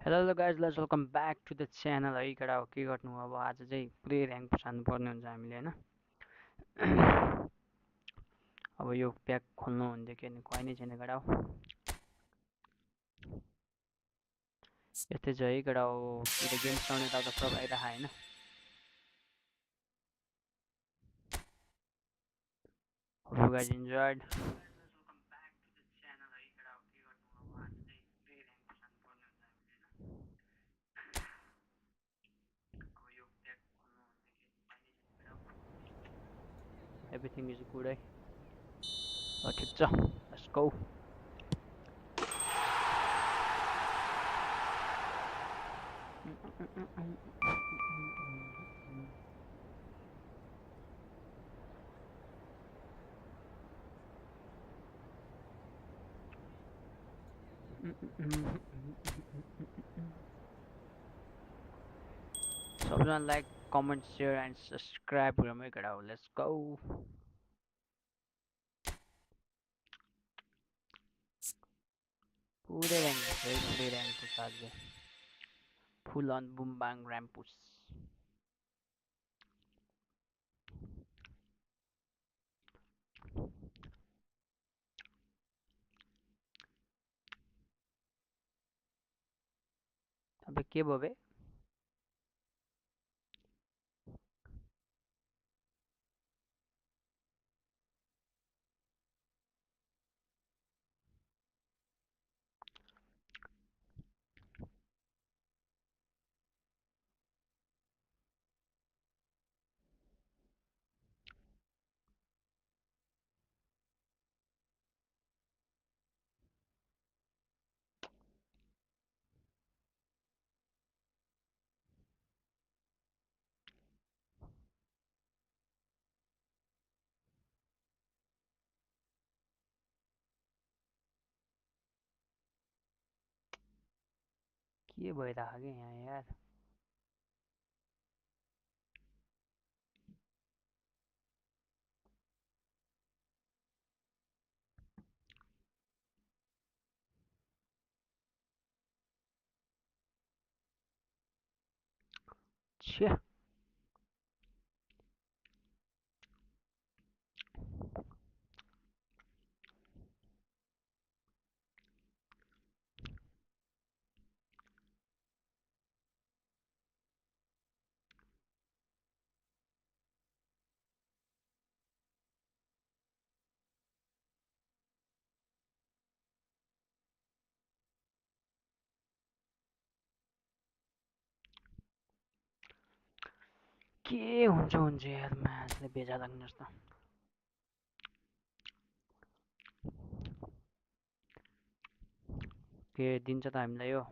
Hello guys let's welcome back to the channel है केटा हो के गर्नु अब आज चाहिँ पुरै ऱ्याङ्क पुसार्नु पर्ने हुन्छ हामीले होइन अब यो प्याक खोल्नु हुन्थ्यो कि खुवाइ नै छैन केटा हो यस्तै छ है केटा हो कि त गेम्स आउने त सब आइरह होइन Hope you guys enjoyed. Everything is good है ठिक छ लेट्स गो सबजना like comment share and subscribe गरौँ है केटा हो लेट्स गो पुरै ऱ्याङ्क है पुरै ऱ्याङ्क पुस आज फुल अन बुमबाङ ऱ्याम्पुस अब के भयो बे के भइरहेको कि यहाँ यार छ्या के हुन्छ यार म्याचले बेजा लाग्ने जस्तो के दिन्छ त हामीलाई यो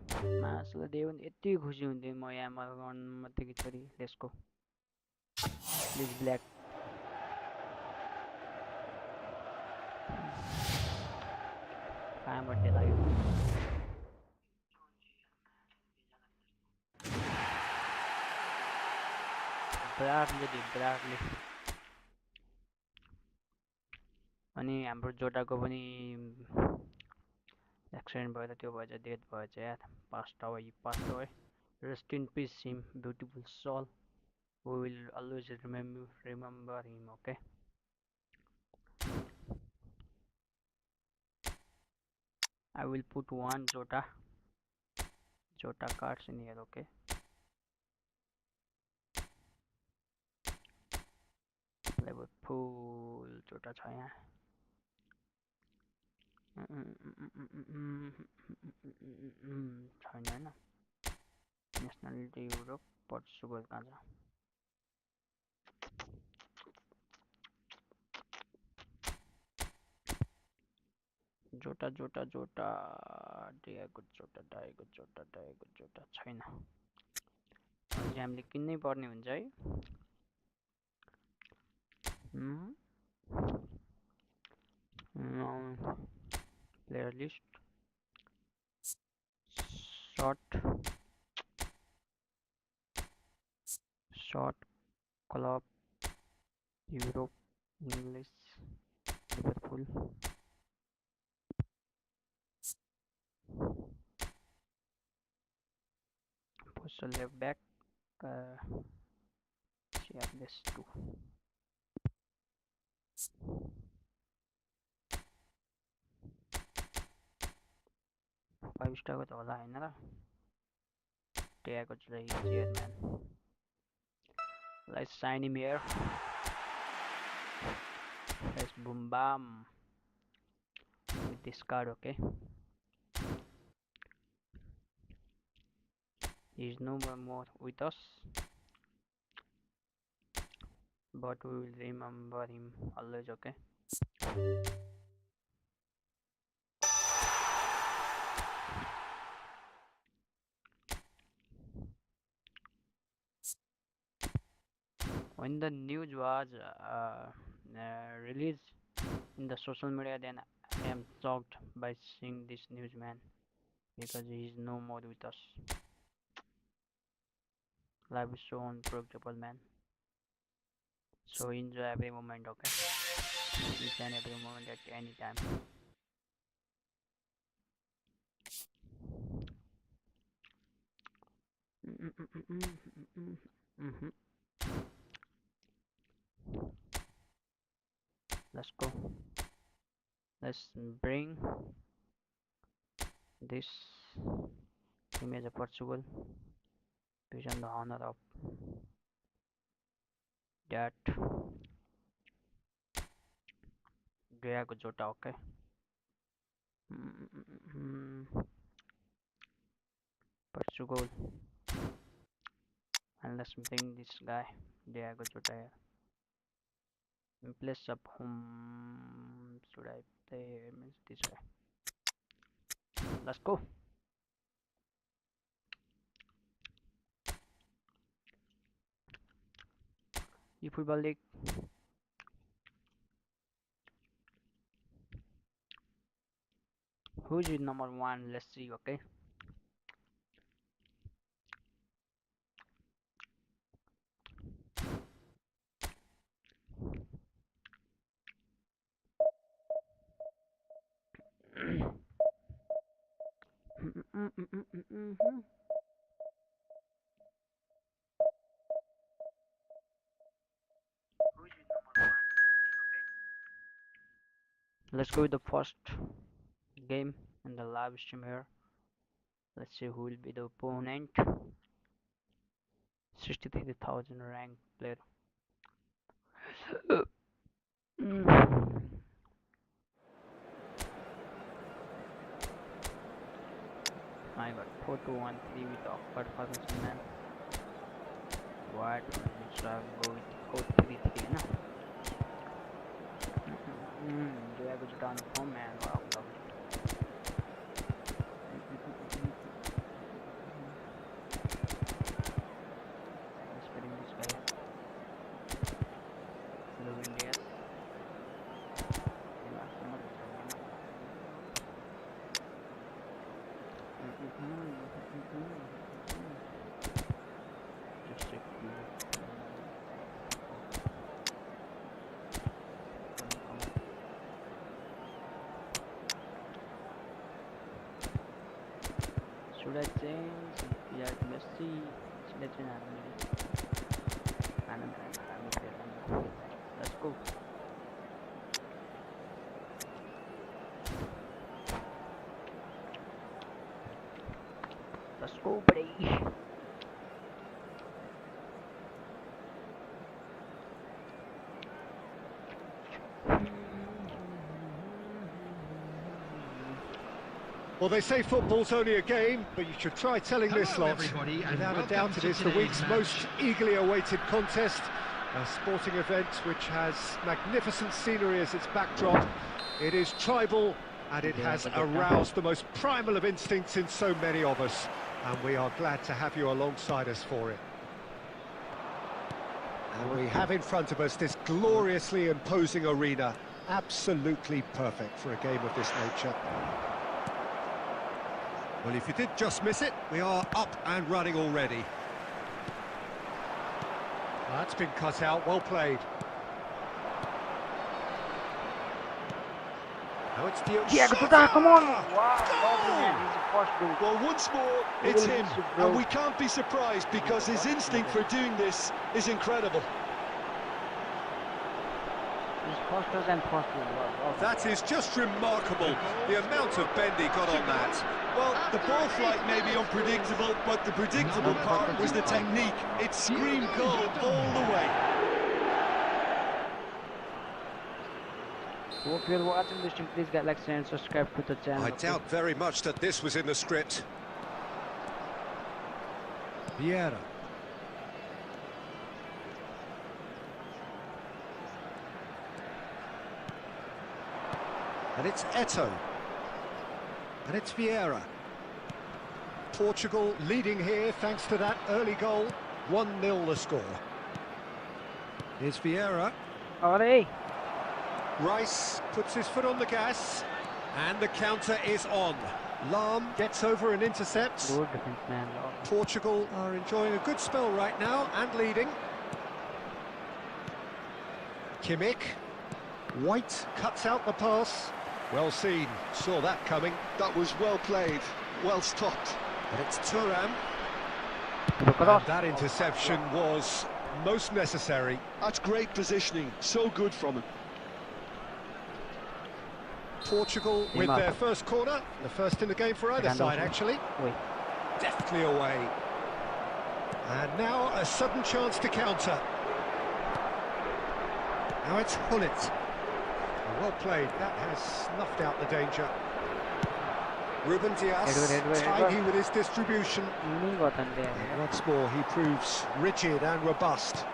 मासुले दियो भने यति खुसी हुन्थेँ म यहाँ मात्रै छोरी त्यसको प्लिज ब्ल्याक कहाँबाट लाग्यो ब्राडले अनि हाम्रो जोटाको पनि एक्सिडेन्ट भयो त त्यो भएछ डेथ भएछ यार पास्ट है rest in peace him beautiful soul we will always remember him okay I will put one Jota cards in here, okay? Liverpool Jota छ यहाँ छैन हैन नेसनलिटी युरोप पोर्चुगल कहाँ छ Jota Diego Jota छैन हामीले किन्नै पर्ने हुन्छ है player list short club Europe English Liverpool So left back, she have this too. 5 star को तो होला हैन र ट्यागको चाहिँ chairman. Let's sign him here. Let's boom bam with this card, okay? He's no more with us, but we will remember him always, okay? When the news was released in the social media, then I am shocked by seeing this news, man, because he is no more with us. Life is so unpredictable, man. So enjoy every moment, okay? Each and every moment at any time. Let's go. Let's bring this image of Portugal based on the honor of that Diego Jota, okay? Portugal. And let's bring this guy Diego Jota here. In place of whom should I play? This guy. Let's go. Football League. Who's your number one? Let's see, okay? Let's go with the first game in the live stream here. Let's see who will be the opponent. 63,000 ranked player. I got 4-2-1-3 with awkward formation, man. What? Let's go with 4-3-3, na? Diego Jota on the form, man. Wow, lovely. Let's put in this guy. Loving Diaz. Just a few. Should I change? Yeah, Messi. Should I change? Let's go. Let's go, buddy. Well, they say football's only a game, but you should try telling this lot. Without a doubt, it is the week's most eagerly awaited contest. A sporting event which has magnificent scenery as its backdrop. It is tribal, and it has aroused the most primal of instincts in so many of us. And we are glad to have you alongside us for it. And we have in front of us this gloriously imposing arena. Absolutely perfect for a game of this nature. Well, if you did just miss it, we are up and running already. That's been cut out, well played. Now it's Diego Jota, come on! Wow, first goal. Well, once more, it's him, and we can't be surprised because his instinct for doing this is incredible. His first goal and first goal. That is just remarkable, the amount of bend he got on that. Well, the ball flight may be unpredictable, but the predictable part was the technique. It screamed goal all the way. So if you're watching this, please get like and subscribe to the channel. I doubt very much that this was in the script. Vieira. And it's Eto'o. And it's Vieira. Portugal leading here thanks to that early goal. 1-0 the score. Here's Vieira. Alright. Rice puts his foot on the gas. And the counter is on. Lahm gets over and intercepts. Good defense, man. Portugal are enjoying a good spell right now and leading. Kimmich. White cuts out the pass. Well seen, saw that coming. That was well played, well stopped. But it's Thuram. Cross. And that interception was most necessary. That's great positioning, so good from him. Portugal with their first corner, the first in the game for either side actually. Deftly away. And now a sudden chance to counter. Now it's Hullet. Well played, that has snuffed out the danger. Ruben Dias, tidy with his distribution. And once more he proves rigid and robust.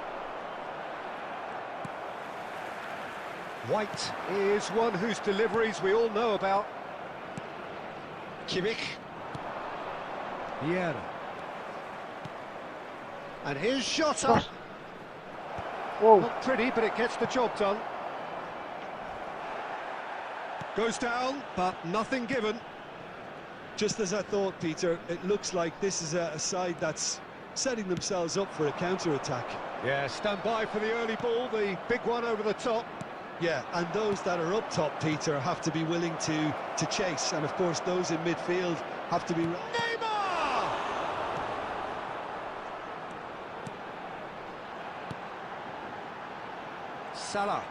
White is one whose deliveries we all know about. Kimmich. Vieira. And here's Jota. Whoa. Not pretty, but it gets the job done. Goes down, but nothing given. Just as I thought, Peter, it looks like this is a side that's setting themselves up for a counter-attack. Yeah, stand by for the early ball, the big one over the top. Yeah, and those that are up top, Peter, have to be willing to chase. And, of course, those in midfield have to be... Neymar! Salah.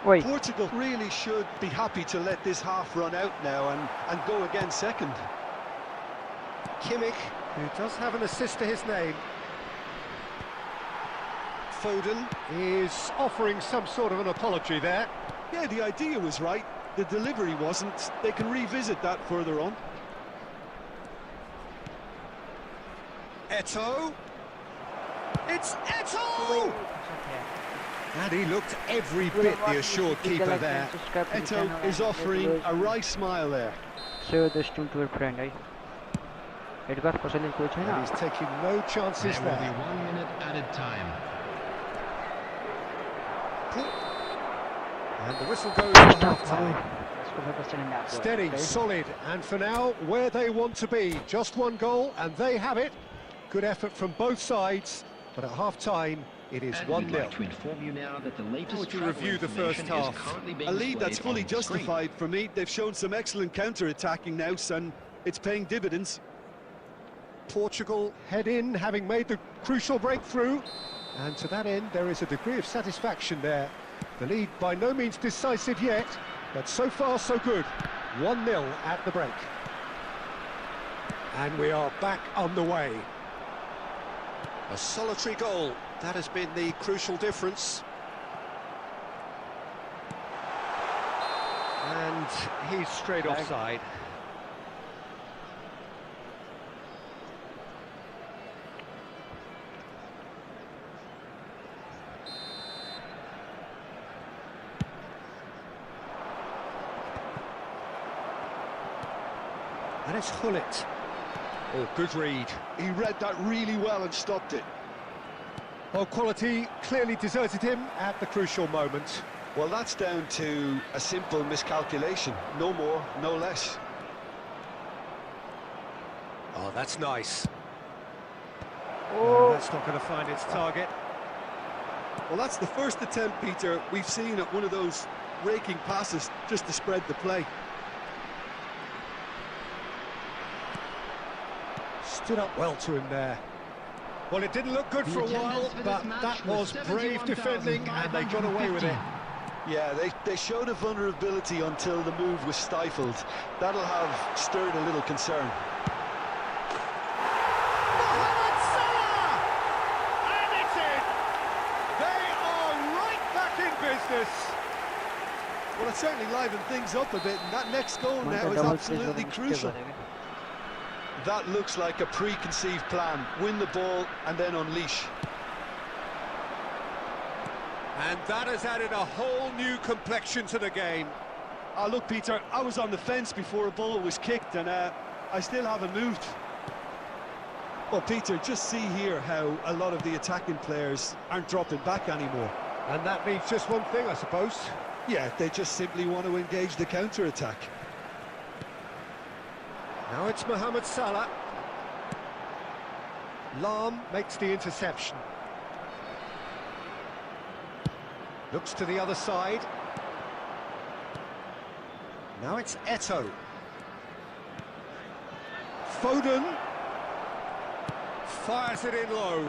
Wait. Portugal really should be happy to let this half run out now and go again second. Kimmich, who does have an assist to his name. Foden is offering some sort of an apology there. Yeah, the idea was right, the delivery wasn't. They can revisit that further on. Eto'o. It's Eto'o! And he looked every bit the assured keeper there. Eto'o is offering a wry smile there. Show this to your friend, eh? And he's taking no chances there. There will be 1 minute added time. And the whistle goes for half-time. Steady, solid, and for now, where they want to be. Just one goal, and they have it. Good effort from both sides, but at half-time, it is 1-0. Like to inform you now that the latest How would you review the first half? A lead that's fully justified for me. They've shown some excellent counter-attacking now, and it's paying dividends. Portugal head in, having made the crucial breakthrough. And to that end, there is a degree of satisfaction there. The lead by no means decisive yet, but so far so good. 1-0 at the break. And we are back on the way. A solitary goal, that has been the crucial difference. And he's straight offside. And it's Hullet. Oh, good read. He read that really well and stopped it. Well, quality clearly deserted him at the crucial moment. Well, that's down to a simple miscalculation. No more, no less. Oh, that's nice. Oh. No, that's not going to find its target. Well, that's the first attempt, Peter, we've seen at one of those raking passes just to spread the play. stood up well to him there. Well, it didn't look good for a while, but that was brave defending, and they got away with it. Yeah, they showed a vulnerability until the move was stifled. That'll have stirred a little concern. Mohamed Salah! And it's in! They are right back in business. Well, it certainly livened things up a bit, and that next goal now is absolutely crucial. That looks like a preconceived plan. Win the ball and then unleash. And that has added a whole new complexion to the game. Look, Peter, I was on the fence before a ball was kicked, and I still haven't moved. Well, Peter, just see here how a lot of the attacking players aren't dropping back anymore. And that means just one thing, I suppose. Yeah, they just simply want to engage the counter-attack. Now it's Mohamed Salah. Lam makes the interception. Looks to the other side. Now it's Eto'o. Foden fires it in low.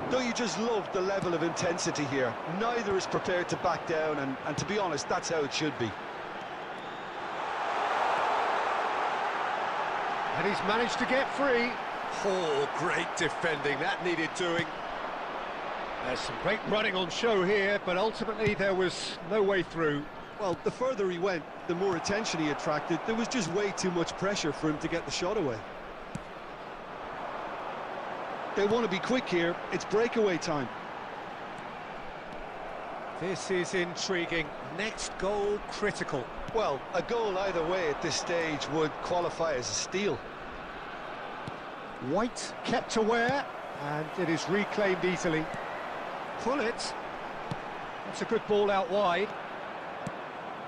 Don't you just love the level of intensity here? Neither is prepared to back down, and to be honest, that's how it should be. And he's managed to get free. Oh, great defending, that needed doing. There's some great running on show here, but ultimately there was no way through. Well, the further he went, the more attention he attracted. There was just way too much pressure for him to get the shot away. They want to be quick here. It's breakaway time. This is intriguing. Next goal critical. Well, a goal either way at this stage would qualify as a steal. White kept aware, and it is reclaimed easily. Pullet. That's a good ball out wide.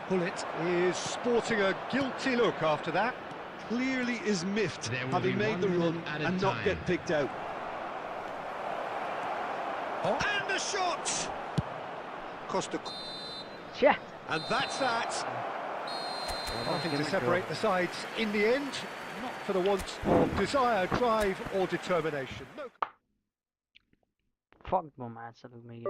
Pullet is sporting a guilty look after that. Clearly is miffed, having made the run and not get picked out. Oh. And the shot! Costa. Yeah. And that's that. Nothing to separate the sides in the end, not for the want of desire, drive or determination. No. Fuck bu maçı bilmeyi.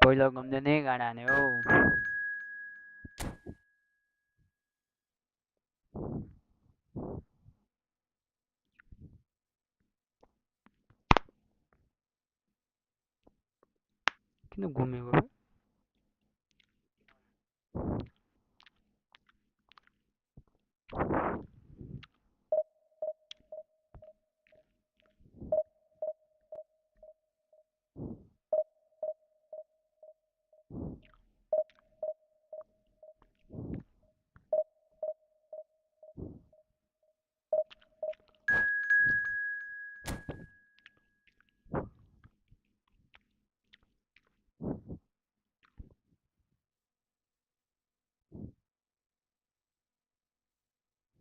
पहिलो घुम्दै नै गाडा हाने हो किन घुमेको बे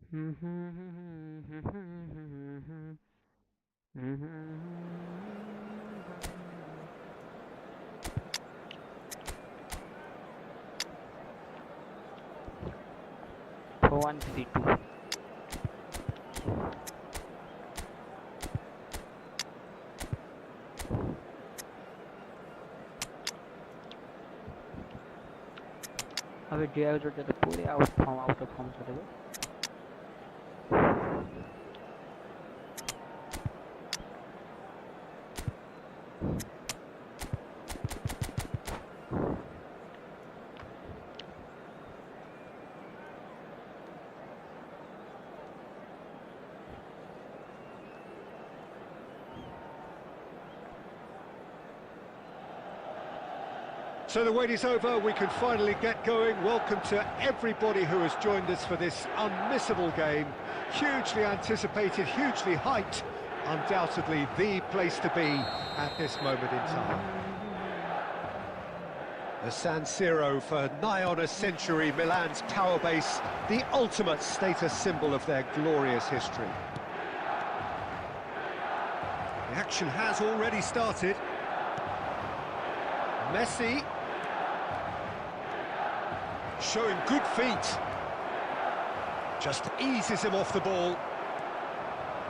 For 152. अब drive जोड़ते तो पूरे आउट ऑफ फॉर्म चले गए So the wait is over, we can finally get going. Welcome to everybody who has joined us for this unmissable game. Hugely anticipated, hugely hyped. undoubtedly the place to be at this moment in time. The San Siro for nigh on a century, Milan's power base, the ultimate status symbol of their glorious history. The action has already started. Messi showing good feet. Just eases him off the ball.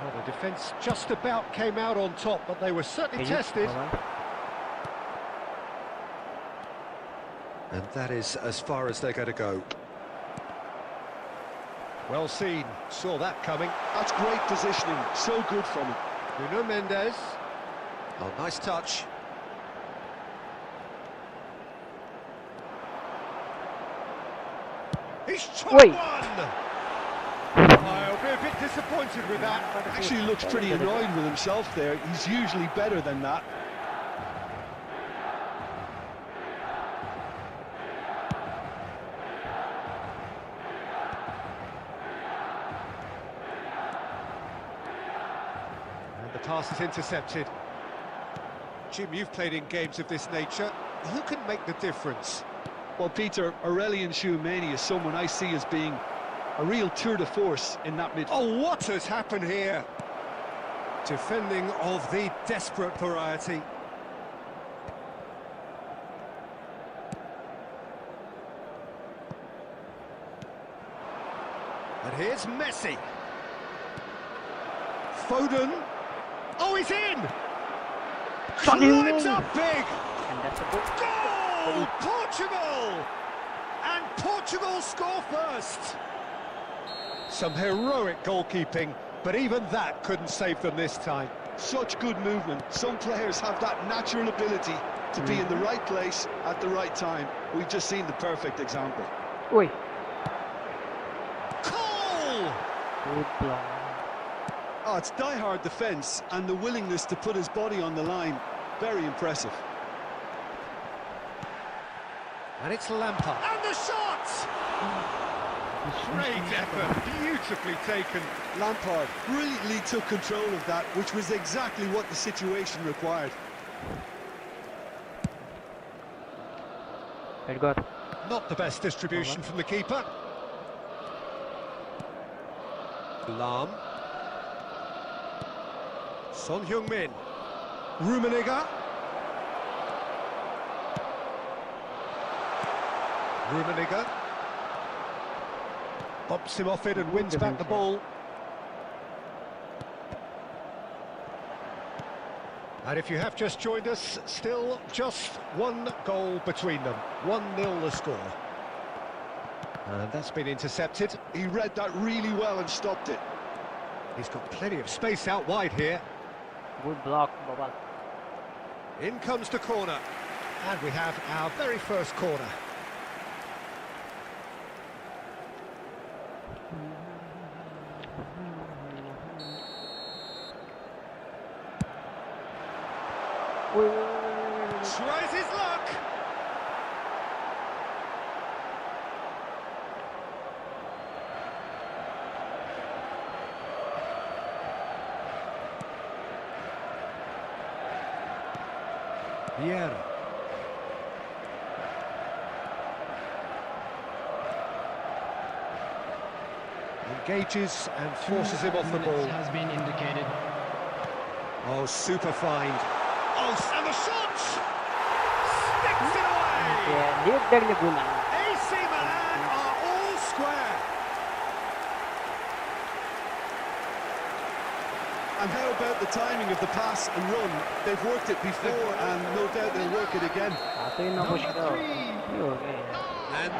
Well, the defence just about came out on top, but they were certainly tested. And that is as far as they're going to go. Well seen, saw that coming. That's great positioning, so good from him. Nuno Mendes. Oh, nice touch. He's tried one! I'll be a bit disappointed with that. Actually looks pretty annoyed with himself there. He's usually better than that. And the pass is intercepted. Jim, you've played in games of this nature. Who can make the difference? Well, Peter, Aurelian Tchouameni is someone I see as being a real tour de force in that midfield. Oh, what has happened here? Defending of the desperate variety. And here's Messi. Foden. Oh, he's in! Climbs up big! And that's a good Goal! Portugal! And Portugal score first! Some heroic goalkeeping, but even that couldn't save them this time. Such good movement. Some players have that natural ability to be in the right place at the right time. We've just seen the perfect example. Oi. Goal! Good block. Oh, it's die-hard defence and the willingness to put his body on the line. Very impressive. And it's Lampard. And the shot! Great effort, beautifully taken. Lampard brilliantly took control of that, which was exactly what the situation required. Very good. Not the best distribution from the keeper. Lam. Son Heung-min. Rummenigge. Rummenigge. Bumps him off it and wins back the ball. And if you have just joined us, still just one goal between them. 1-0 the score. And that's been intercepted. He read that really well and stopped it. He's got plenty of space out wide here. Good block, Bobal. In comes the corner. And we have our very first corner. Tries his luck. Vieira. Engages and forces him off the ball. Has been indicated. Oh, super find. Oh, and the shot! Sticks it away! AC Milan are all square. And how about the timing of the pass and run? They've worked it before and no doubt they'll work it again. And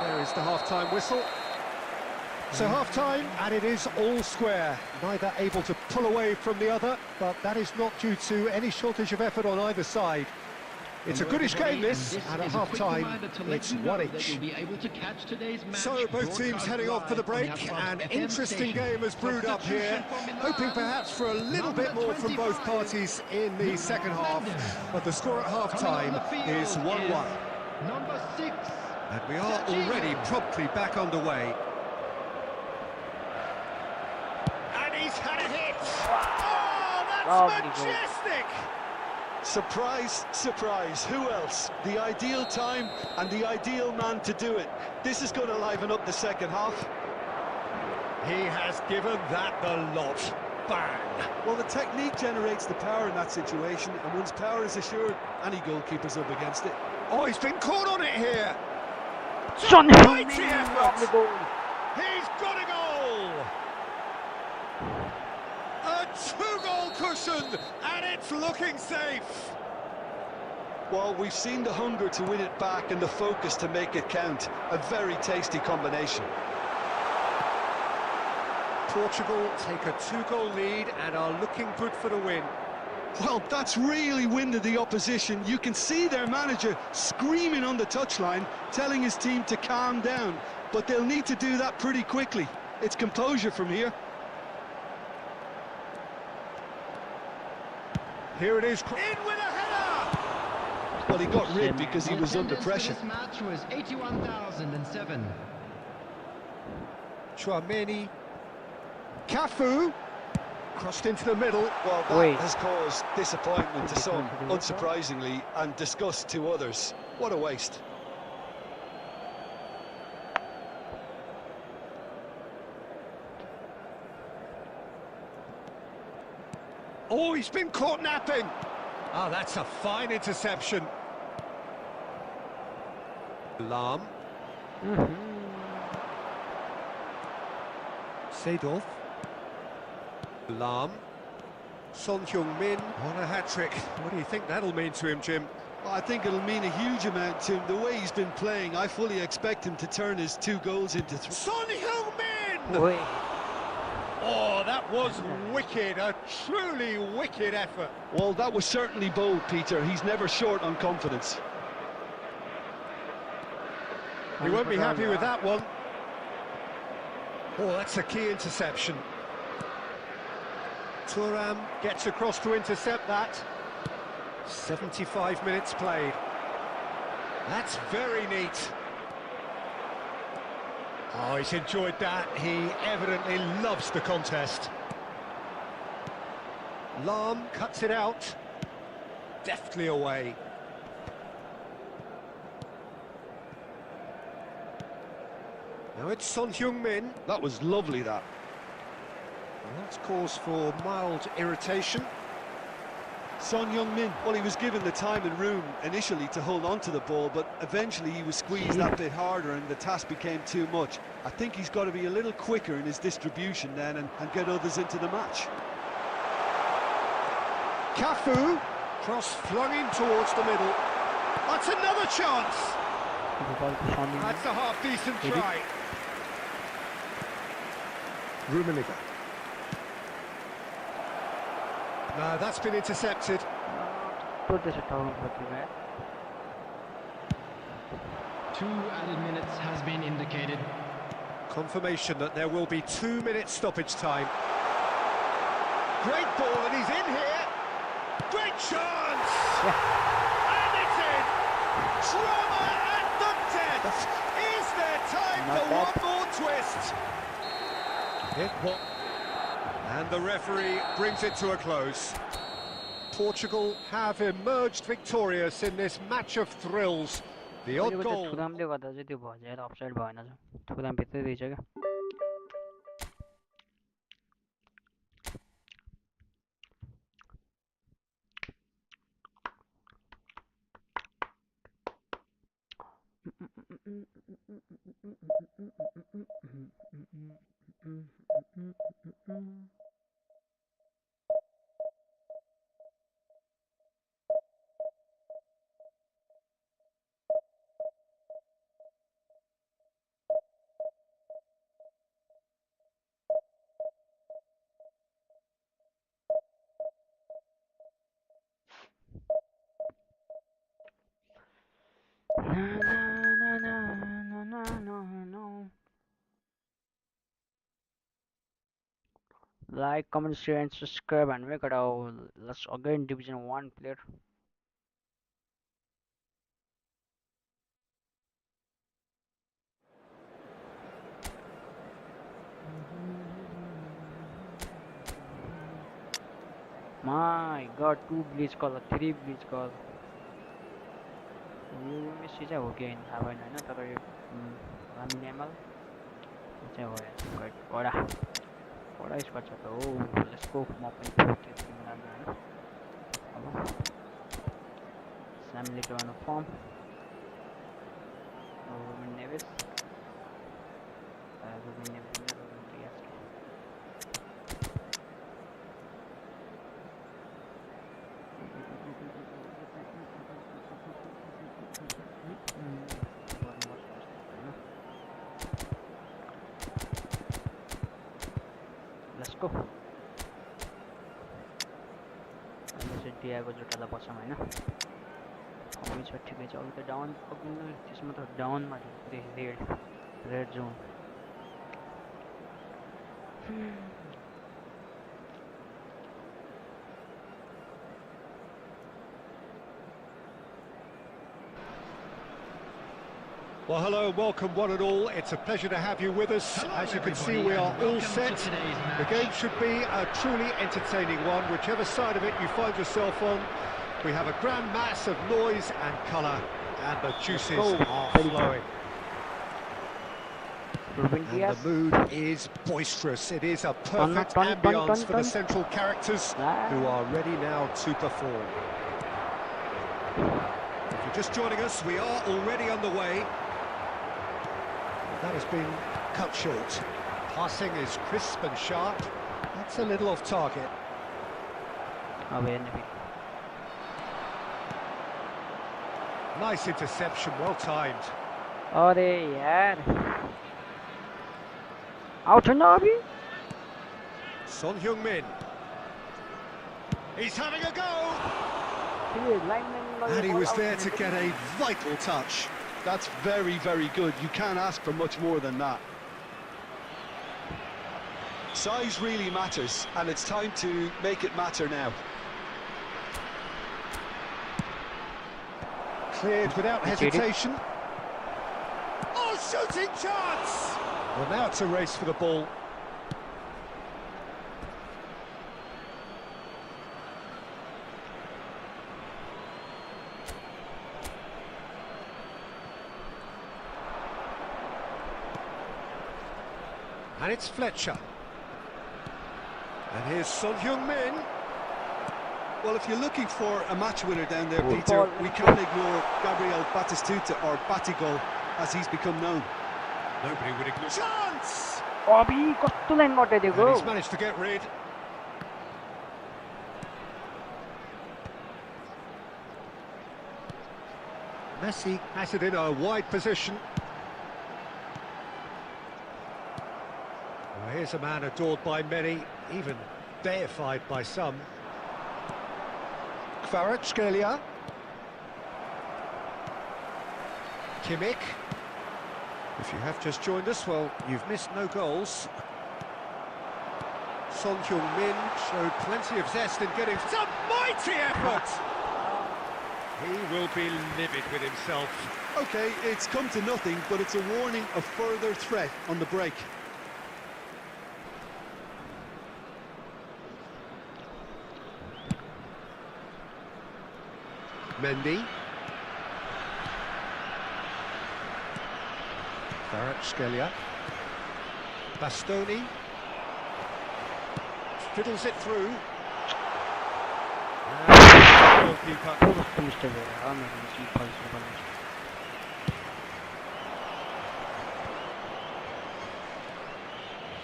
there is the half-time whistle. So half-time, and it is all square. Neither able to pull away from the other, but that is not due to any shortage of effort on either side. It's a goodish game, this, and at half-time, it's one each. So both teams heading off for the break. An interesting game has brewed up here, hoping perhaps for a little bit more from both parties in the second half, but the score at half-time is 1-1. Number 6. And we are already promptly back underway. And he's had a hit! Lovely goal. majestic! Surprise, surprise, who else? The ideal time and the ideal man to do it. This is going to liven up the second half. He has given that the lot. Bang! Well, the technique generates the power in that situation, and once power is assured, any goalkeeper's up against it. Oh, he's been caught on it here. Son Mighty Heung-min, effort. lovely goal. He's got a goal! A two-goal cushion, and it's looking safe. Well, we've seen the hunger to win it back and the focus to make it count. A very tasty combination. Portugal take a two-goal lead and are looking good for the win. Well, that's really winded the opposition. You can see their manager screaming on the touchline, telling his team to calm down. But they'll need to do that pretty quickly. It's composure from here. Here it is. In with a header! Well, he got rid because he was under Attendance for pressure. This match was 81,007. Chouameni. Cafu. Crossed into the middle. Well, that Wait. has caused disappointment to some, unsurprisingly, and disgust to others. What a waste. Oh, he's been caught napping. Ah, that's a fine interception. Lam. Seedorf. Lam. Son Heung-min on a hat-trick. What do you think that'll mean to him, Jim? Well, I think it'll mean a huge amount to him. The way he's been playing, I fully expect him to turn his 2 goals into 3. Son Heung-min! Wait. Oh, that was wicked. A truly wicked effort. Well, that was certainly bold, Peter. He's never short on confidence. He won't be happy with that one. Oh, that's a key interception. Thuram gets across to intercept that. 75 minutes played. That's very neat. Oh, he's enjoyed that. He evidently loves the contest. Lam cuts it out. Deftly away. Now it's Son Heung-min. That was lovely, that. Well, that's cause for mild irritation. Son Heung-min, well, he was given the time and room initially to hold on to the ball, but eventually he was squeezed that bit harder and the task became too much. I think he's got to be a little quicker in his distribution then and get others into the match. Cafu, cross flung in towards the middle. That's another chance. That's a half-decent try. Rummenigge. No, that's been intercepted. Put this at home, but you know. 2 added minutes has been indicated. Confirmation that there will be 2 minutes stoppage time. Great ball, and he's in here. Great chance! And it's in! Drama at the death! Is there time Not for bad. one more twist? And the referee brings it to a close. Portugal have emerged victorious in this match of thrills. The odd goal. थुरामले गर्दा चाहिँ त्यो भजेर offside भएन छ थुराम भित्रै रहेछ क्या Like, comment, share, and subscribe, and make it out. Let's again Division 1 player. My god, 2 bleach color, 3 bleach color. Yo Messi चाहिँ हो कि होइन थाहा भएन होइन तर यो लामिन यामाल चाहिँ हो यार कडा कडा स्क्वाड छ त हो लेट्स गो म पनि फोर्थ टिम लाग्यो होइन अब Sam Lito on a form Ruben Neves Ruben Neves Ruben Diaz Let's go अहिले चाहिँ डियागो जुटालाई बसौँ होइन हामी छ ठिकै छ अरू त डाउन पक्रिनु त्यसमा त डाउनमा red zone Well, hello and welcome one and all. It's a pleasure to have you with us. As you can see, we are all set. The game should be a truly entertaining one, whichever side of it you find yourself on. We have a grand mass of noise and colour, and the juices are flowing. And the mood is boisterous. It is a perfect ambience for the central characters who are ready now to perform. If you're just joining us, we are already underway. That has been cut short. Passing is crisp and sharp. That's a little off target. Nice interception, well timed. अरे यार out छैन अभी Son Heung-min. He's having a go. And he was there to get a vital touch. That's very, very good. You can't ask for much more than that. Size really matters, and it's time to make it matter now. Cleared without hesitation. Oh, shooting chance! Well, now it's a race for the ball. And it's Fletcher. And here's Son Heung-min. Well, if you're looking for a match winner down there, Peter, we can't ignore Gabriel Batistuta, or Batigol, as he's become known. Nobody would ignore. Chance! अभी कस्तो line गटेदिएको And he's managed to get rid. Messi has it in a wide position. Well, here's a man adored by many, even deified by some. Kvaratskhelia. Kimmich. If you have just joined us, well, you've missed no goals. Son Heung-min showed plenty of zest in getting some mighty effort. He will be livid with himself. OK, it's come to nothing, but it's a warning of further threat on the break. Mendy. Kvaratskhelia. Bastoni. Fiddles it through.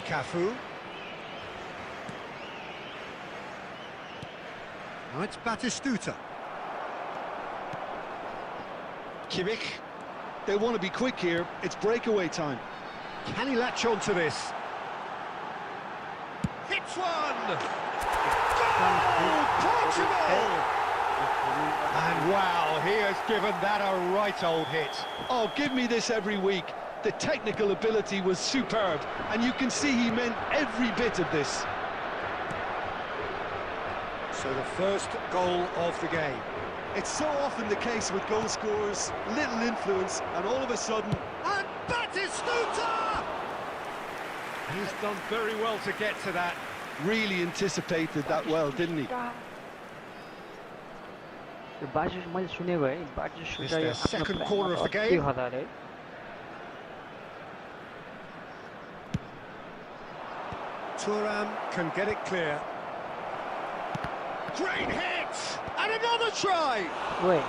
Cafu. Now it's Batistuta. Kimmich. They want to be quick here. It's breakaway time. Can he latch on to this? Hits one! Goal! Portugal! And wow, he has given that a right old hit. Oh, give me this every week. The technical ability was superb, and you can see he meant every bit of this. So the first goal of the game. It's so often the case with goal scorers, little influence, and all of a sudden... And Batistuta! He's done very well to get to that. Really anticipated that well, didn't he? बाजु मैले सुनेको है बाजु It's सुटा their यो आफ्नो second प्लानमा corner त of the अति game. खतरा है Thuram can get it clear. Great hit! And another try! ओए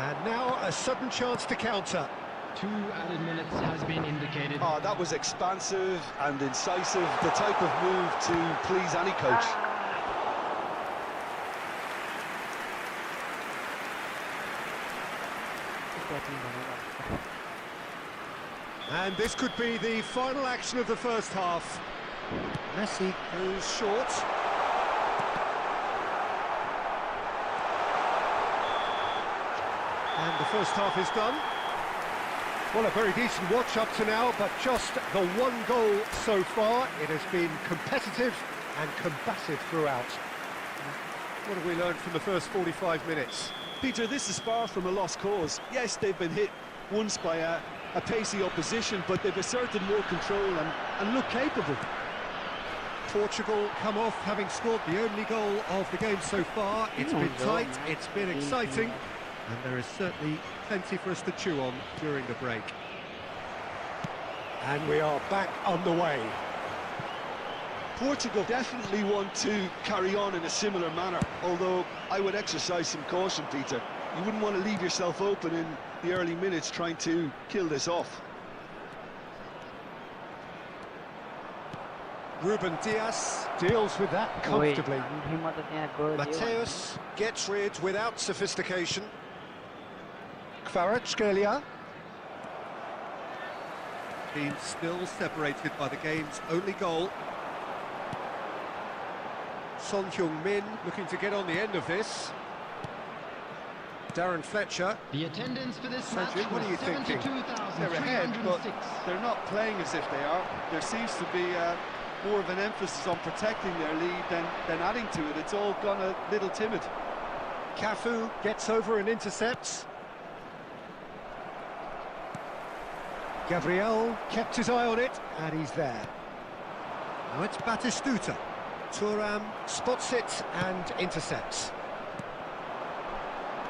And now a sudden chance to counter. 2 added minutes has been indicated. Oh, that was expansive and incisive, the type of move to please any coach. And this could be the final action of the first half. Messi goes short. And the first half is done. Well, a very decent watch up to now, but just the one goal so far. It has been competitive and combative throughout. What have we learned from the first 45 minutes? Peter, this is far from a lost cause. Yes, they've been hit once by a pacey opposition, but they've asserted more control and look capable. Portugal come off having scored the only goal of the game so far. It's been tight, it's been exciting, and there is certainly plenty for us to chew on during the break. And we are back underway. Portugal definitely want to carry on in a similar manner, although I would exercise some caution, Peter. You wouldn't want to leave yourself open in the early minutes trying to kill this off. Ruben Dias deals with that comfortably. हिम्मत त त्यहाँ गयो Mateus gets rid without sophistication. Kvaratskhelia. Team still separated by the game's only goal. Son Heung-min looking to get on the end of this. Darren Fletcher. The attendance for this match Sajid, what was are you thinking? They're ahead, but 72,306. they're not playing as if they are. There seems to be more of an emphasis on protecting their lead than adding to it. It's all gone a little timid. Cafu gets over and intercepts. Gabriel kept his eye on it, and he's there. Now it's Batistuta. Thuram spots it and intercepts.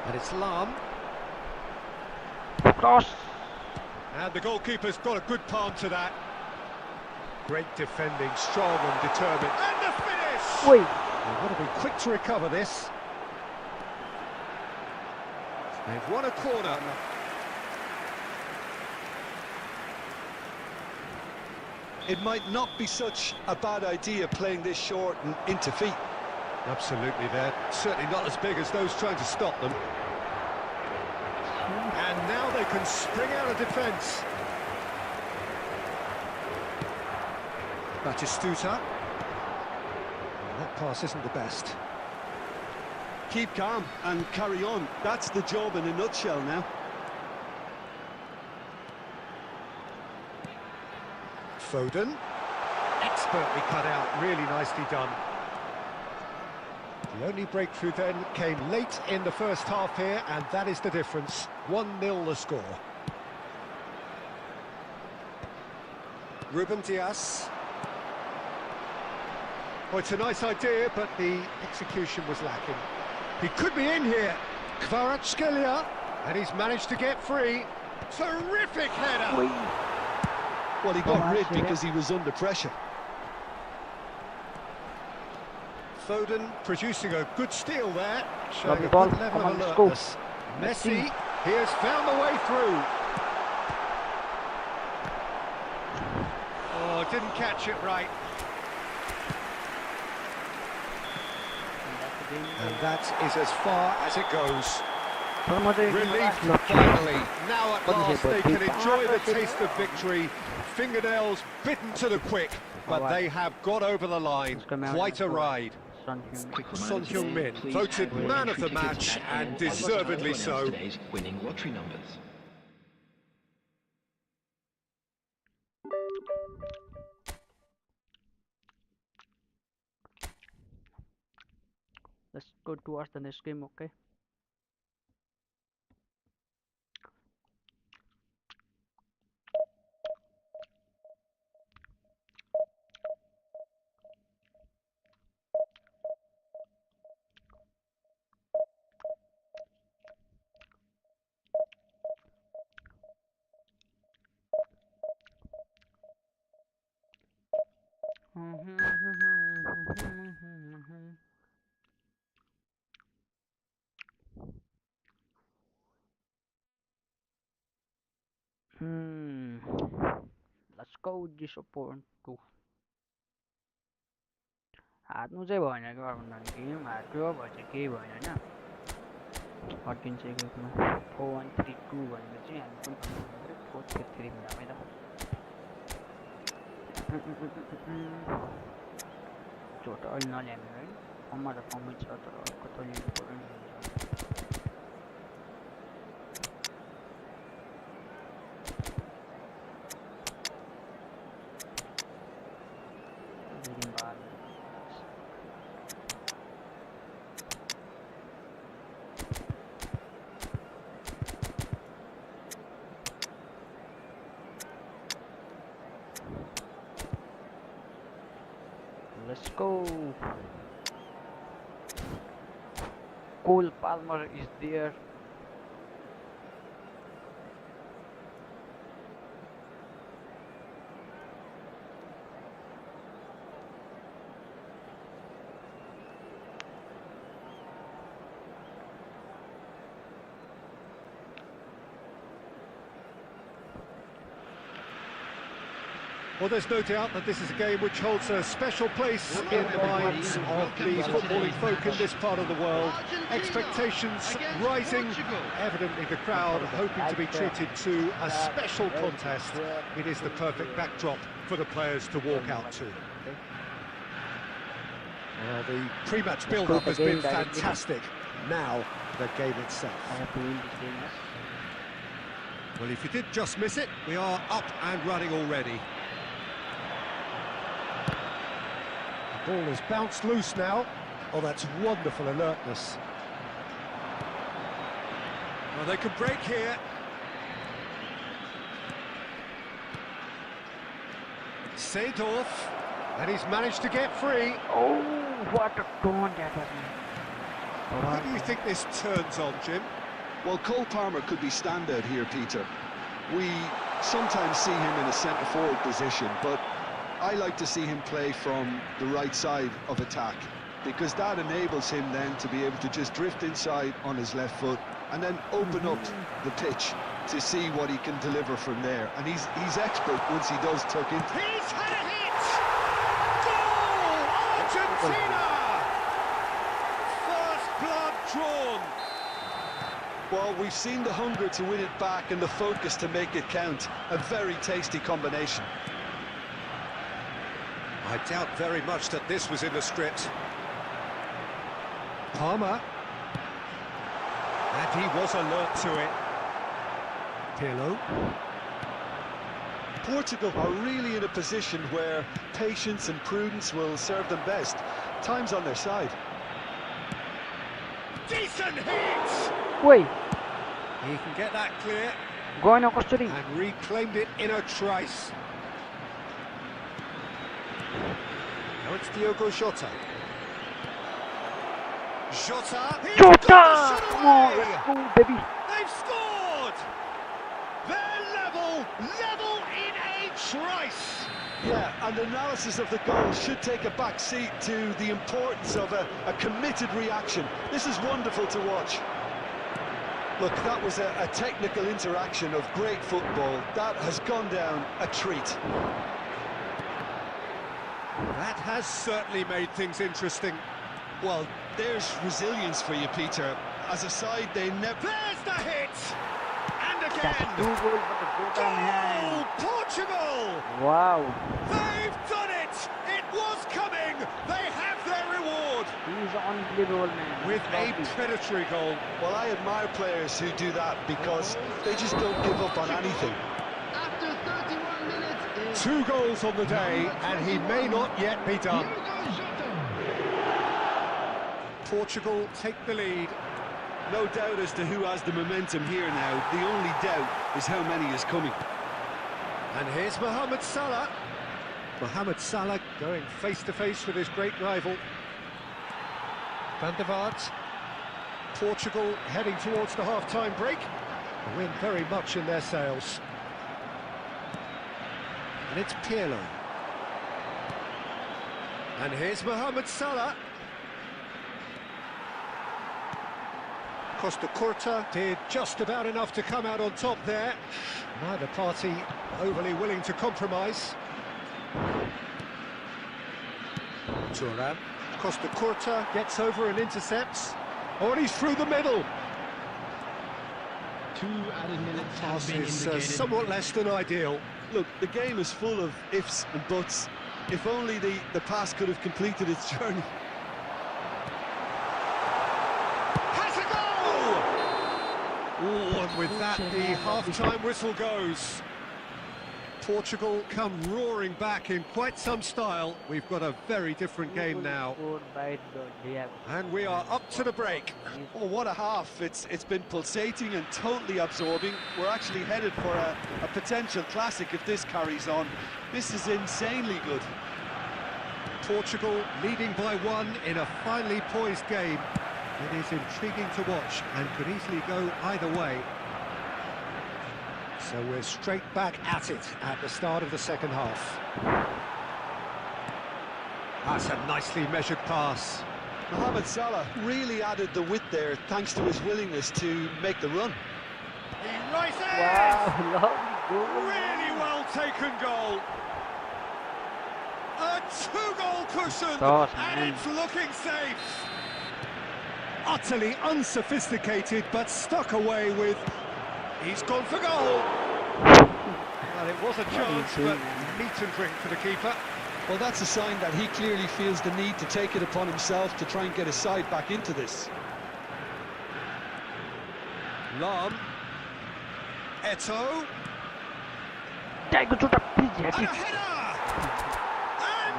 And it's Lam. Cross And the goalkeeper's got a good palm to that. Great defending, strong and determined. And the finish! ओइ They've got to be quick to recover this. They've won a corner. It might not be such a bad idea playing this short and into feet. Absolutely, they're certainly not as big as those trying to stop them. And now they can spring out of defence. Batistuta. That pass isn't the best. Keep calm and carry on. That's the job in a nutshell now. Foden. Expertly cut out, really nicely done. The only breakthrough then came late in the first half here, and that is the difference. 1-0 the score. Ruben Dias. Oh, it's a nice idea, but the execution was lacking. He could be in here. Kvaratskhelia, and he's managed to get free. Terrific header! ओइ Well, he got rid because he was under pressure. Foden producing a good steal there, showing Lovely a ball. good level Come of on, let's go. alertness. Messi, he has found the way through. Oh, didn't catch it right. And that is as far as it goes. Relief finally. Now at last they can enjoy the taste of victory. Fingernails bitten to the quick, but they have got over the line. Quite a ride. Son Heung-min voted man of the match, and deservedly so. Today's winning lottery numbers. Let's go towards the next game, okay? Let's go disappoint to हार्नु चाहिँ भएन कि अर्को game हार्यो भए चाहिँ केही भएन होइन अड्किन्छ एकमा 4-1-3-2 भनेपछि हामी पनि 4-3-3 मिलामै त चोट अहिले नल्याउने है फर्ममा त फर्मै छ तर कता लिनु पर्यो नि Let's go. Cole Palmer is there. Well, there's no doubt that this is a game which holds a special place in the minds of the footballing folk in this part of the world. Expectations rising, evidently the crowd hoping to be treated to a special contest. It is the perfect backdrop for the players to walk out to. Well, the pre-match build-up has been fantastic. Now, the game itself. Well, if you did just miss it, we are up and running already. The ball has bounced loose now. Oh, that's wonderful alertness. Well, they can break here. Seedorf, and he's managed to get free. Oh, what a taunt that was. How do you think this turns on, Jim? Well, Cole Palmer could be standout here, Peter. We sometimes see him in a centre-forward position, but I like to see him play from the right side of attack, because that enables him then to be able to just drift inside on his left foot and then open up the pitch to see what he can deliver from there. And he's expert once he does tuck into. He's had a hit! Goal! Argentina! First blood drawn. Well, we've seen the hunger to win it back and the focus to make it count. A very tasty combination. I doubt very much that this was in the script. Palmer. And he was alert to it. Pirlo. Portugal are really in a position where patience and prudence will serve them best. Time's on their side. Decent hit! Wait. He can get that clear. Going on custody. And reclaimed it in a trice. Now it's Diogo Jota. Jota! Jota! Come on, let's go, baby. They've scored! They're level in a trice! Yeah, and analysis of the goal should take a back seat to the importance of a committed reaction. This is wonderful to watch. Look, that was a technical interaction of great football. That has gone down a treat. That has certainly made things interesting. Well, there's resilience for you, Peter. As a side, they never... There's the hit! And That's again! 2 goals for the Jota, man. Goal! Portugal! Wow. They've done it! It was coming! They have their reward! He's unbelievable, man. With a predatory goal. Well, I admire players who do that because they just don't give up on anything. After 31 minutes, 2 goals on the day, and he may not yet be done. Portugal take the lead. No doubt as to who has the momentum here now. The only doubt is how many is coming. And here's Mohamed Salah. Mohamed Salah going face-to-face with his great rival. Van der Vaart. Portugal heading towards the half-time break. The wind very much in their sails. And it's Pirlo. And here's Mohamed Salah. Costa Curta did just about enough to come out on top there. Neither party overly willing to compromise. Turan. Costa Curta gets over and intercepts. Oh, and he's through the middle. 2 added minutes have Pass been is indicated. somewhat less than ideal. Look, the game is full of ifs and buts. If only the pass could have completed its journey. Has a goal! Oh, and with that, the half-time whistle goes. Portugal come roaring back in quite some style. We've got a very different game now. Scored by Diego. And we are up to the break. Oh, what a half. It's been pulsating and totally absorbing. We're actually headed for a potential classic if this carries on. This is insanely good. Portugal leading by 1 in a finely poised game. It is intriguing to watch and could easily go either way. So we're straight back at it at the start of the second half. That's a nicely measured pass. Mohamed Salah really added the width there thanks to his willingness to make the run. He rises! Wow, lovely goal. Really well taken goal. A 2-goal cushion, Toss, and man. it's looking safe. Utterly unsophisticated, but stuck away with. He's gone for goal. Well, it was a chance, but meat and drink for the keeper. Well, that's a sign that he clearly feels the need to take it upon himself to try and get his side back into this. Lam. Eto'o. Diego to the pitch. And a header!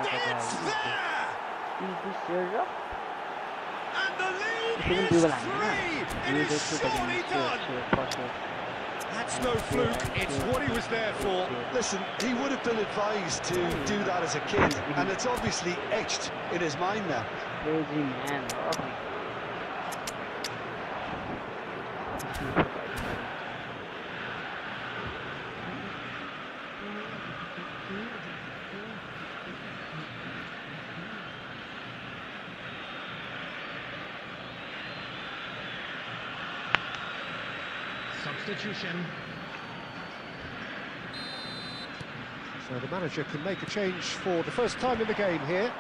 And it's there! And the lead is free! It is surely done! That's no fluke, it's what he was there for. Listen, he would have been advised to do that as a kid, and it's obviously etched in his mind now. Crazy man, lovely. Substitution. So the manager can make a change for the first time in the game here.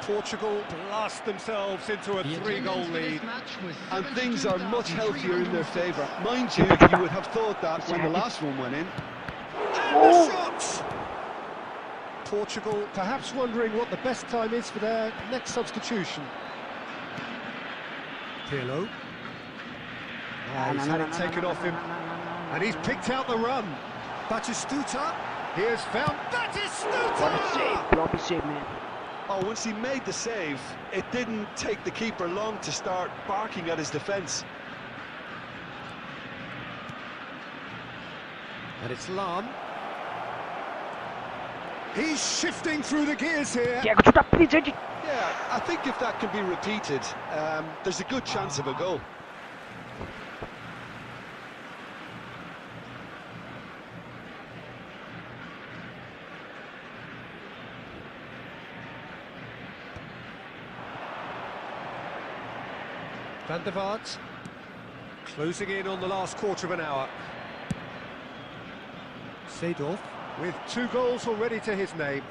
Portugal blast themselves into a The 3-goal attendance for this lead. match was And things are much healthier in their favour. Mind you, you would have thought that when the last one went in. And the shot! Portugal perhaps wondering what the best time is for their next substitution. Pirlo. He's had it taken off him, and he's picked out the run. Batistuta, he has found Batistuta! What a save, lovely save, man. Oh, once he made the save, it didn't take the keeper long to start barking at his defence. And it's Lam. He's shifting through the gears here. Diego to the pitch. Yeah, I think if that can be repeated, there's a good chance of a goal. Van der Vaart closing in on the last quarter of an hour. Seedorf with 2 goals already to his name.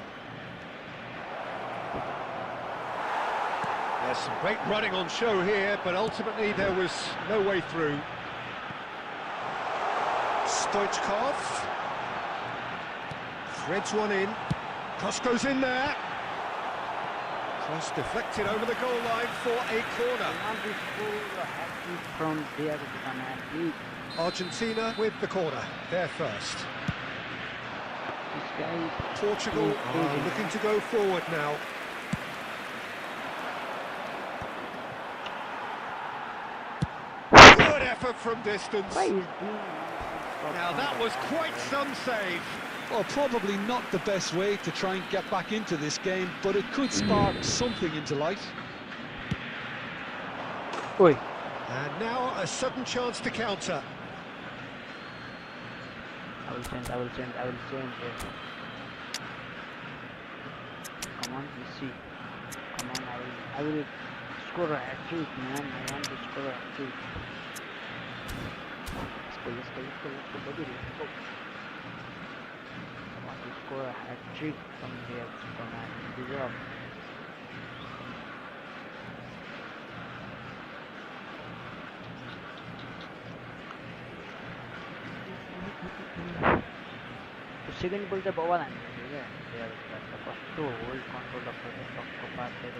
There's some great running on show here, but ultimately there was no way through. Stoichkov threads one in. Cross goes in there. Cross deflected over the goal line for a corner. From Diego to the man. Argentina with the corner, they're first. This guy. Portugal are looking to go forward now. Good effort from distance. Why is doing? Now that was quite some save. Well, probably not the best way to try and get back into this game, but it could spark something into life. Oi. And now a sudden chance to counter. I will change. Come on, let's see. Come on, I will score a hat-trick, man. I want to score a hat-trick. Let's go, buddy, let's go. I want to score a hat-trick from here, man. Good job. Second ball the ball and there the first to hold control of the pass there.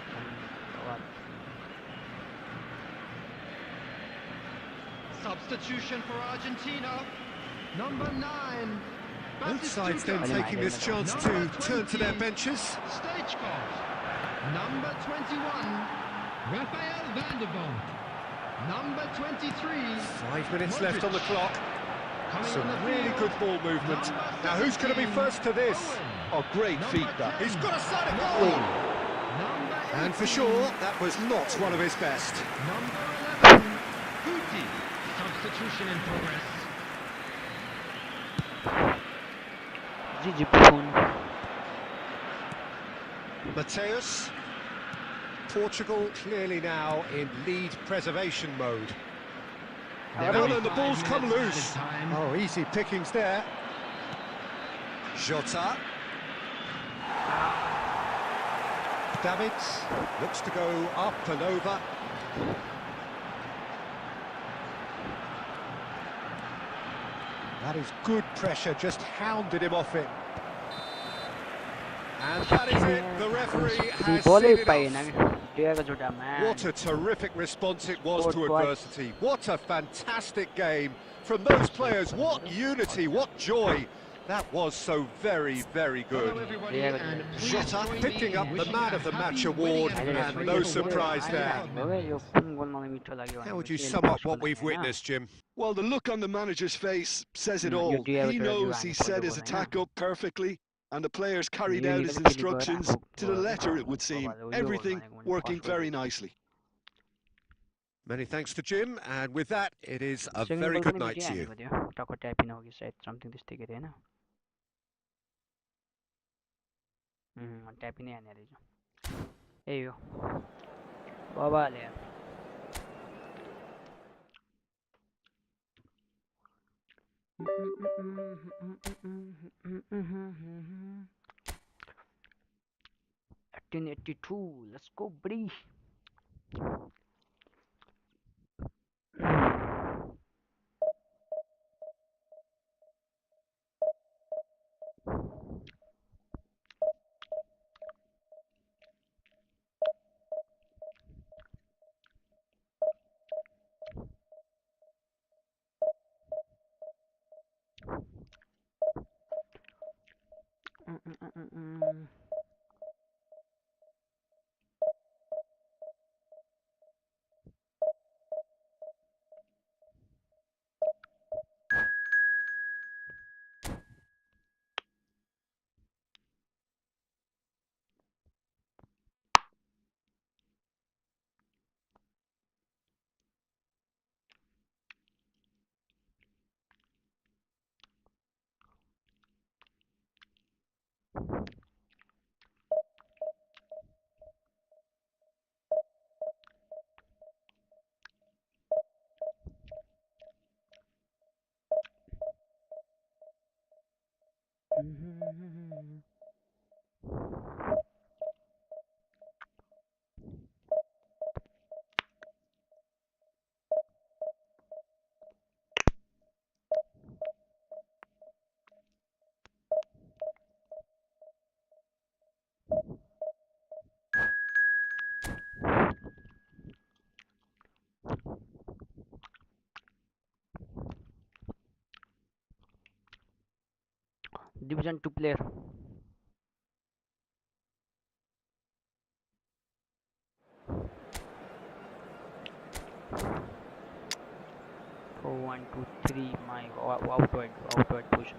Substitution for Argentina. Number 9. Both sides then taking this chance to turn to their benches. Stagecoach. Number 21. Rafael van der Vaart. Number 23. 5 minutes left on the clock. Some really good ball movement. Now who's going to be first to this? Oh, great feat that. He's got a side of goal! And for sure, that was not one of his best. Number 11. Guti. Substitution in progress. Gigi Buffon. Mateus. Portugal clearly now in lead preservation mode. Well, and the ball's come loose. Oh, easy pickings there. Jota. Davids looks to go up and over. That is good pressure, just hounded him off it. And that is it, the referee has seen enough. What a terrific response it was to adversity. What a fantastic game from those players. What unity, what joy. That was so very, very good. Jota picking up the Man of the Match award, and no surprise there. How would you sum up what we've witnessed, Jim? Well, the look on the manager's face says it all. He knows he set his attack up perfectly, and the players carried out his instructions to the letter, it would seem. Everything working very nicely. Many thanks to Jim, and with that, it is a very good night to you. Let's go, buddy. Division 2 player. For 1, 2, 3, my outward push.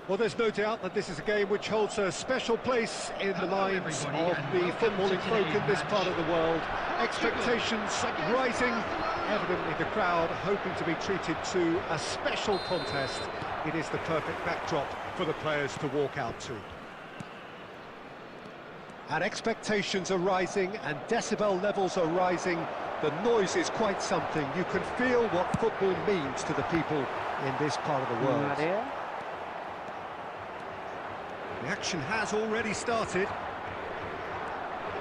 Well, there's no doubt that this is a game which holds a special place in the minds of the footballing folk in this part of the world. Expectations rising, evidently the crowd hoping to be treated to a special contest. It is the perfect backdrop for the players to walk out to. And expectations are rising and decibel levels are rising. The noise is quite something. You can feel what football means to the people in this part of the world. The action has already started.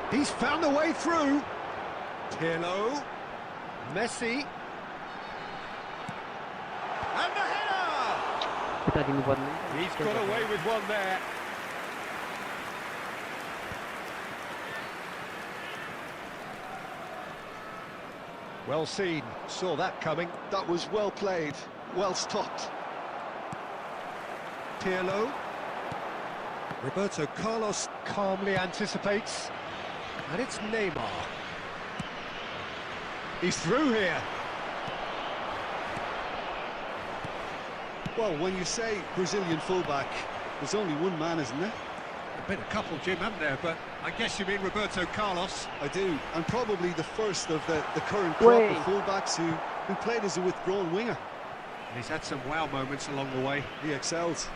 He's found a way through. Pirlo. Messi. And the header! He's got away with one there. Well seen, saw that coming. That was well played, well stopped. Pirlo. Roberto Carlos calmly anticipates. And it's Neymar. He's through here. Well, when you say Brazilian fullback, there's only one man, isn't there? There's been a couple, Jim, haven't there? But I guess you mean Roberto Carlos. I do, and probably the first of the current crop of fullbacks who played as a withdrawn winger. And he's had some wow moments along the way. He excels.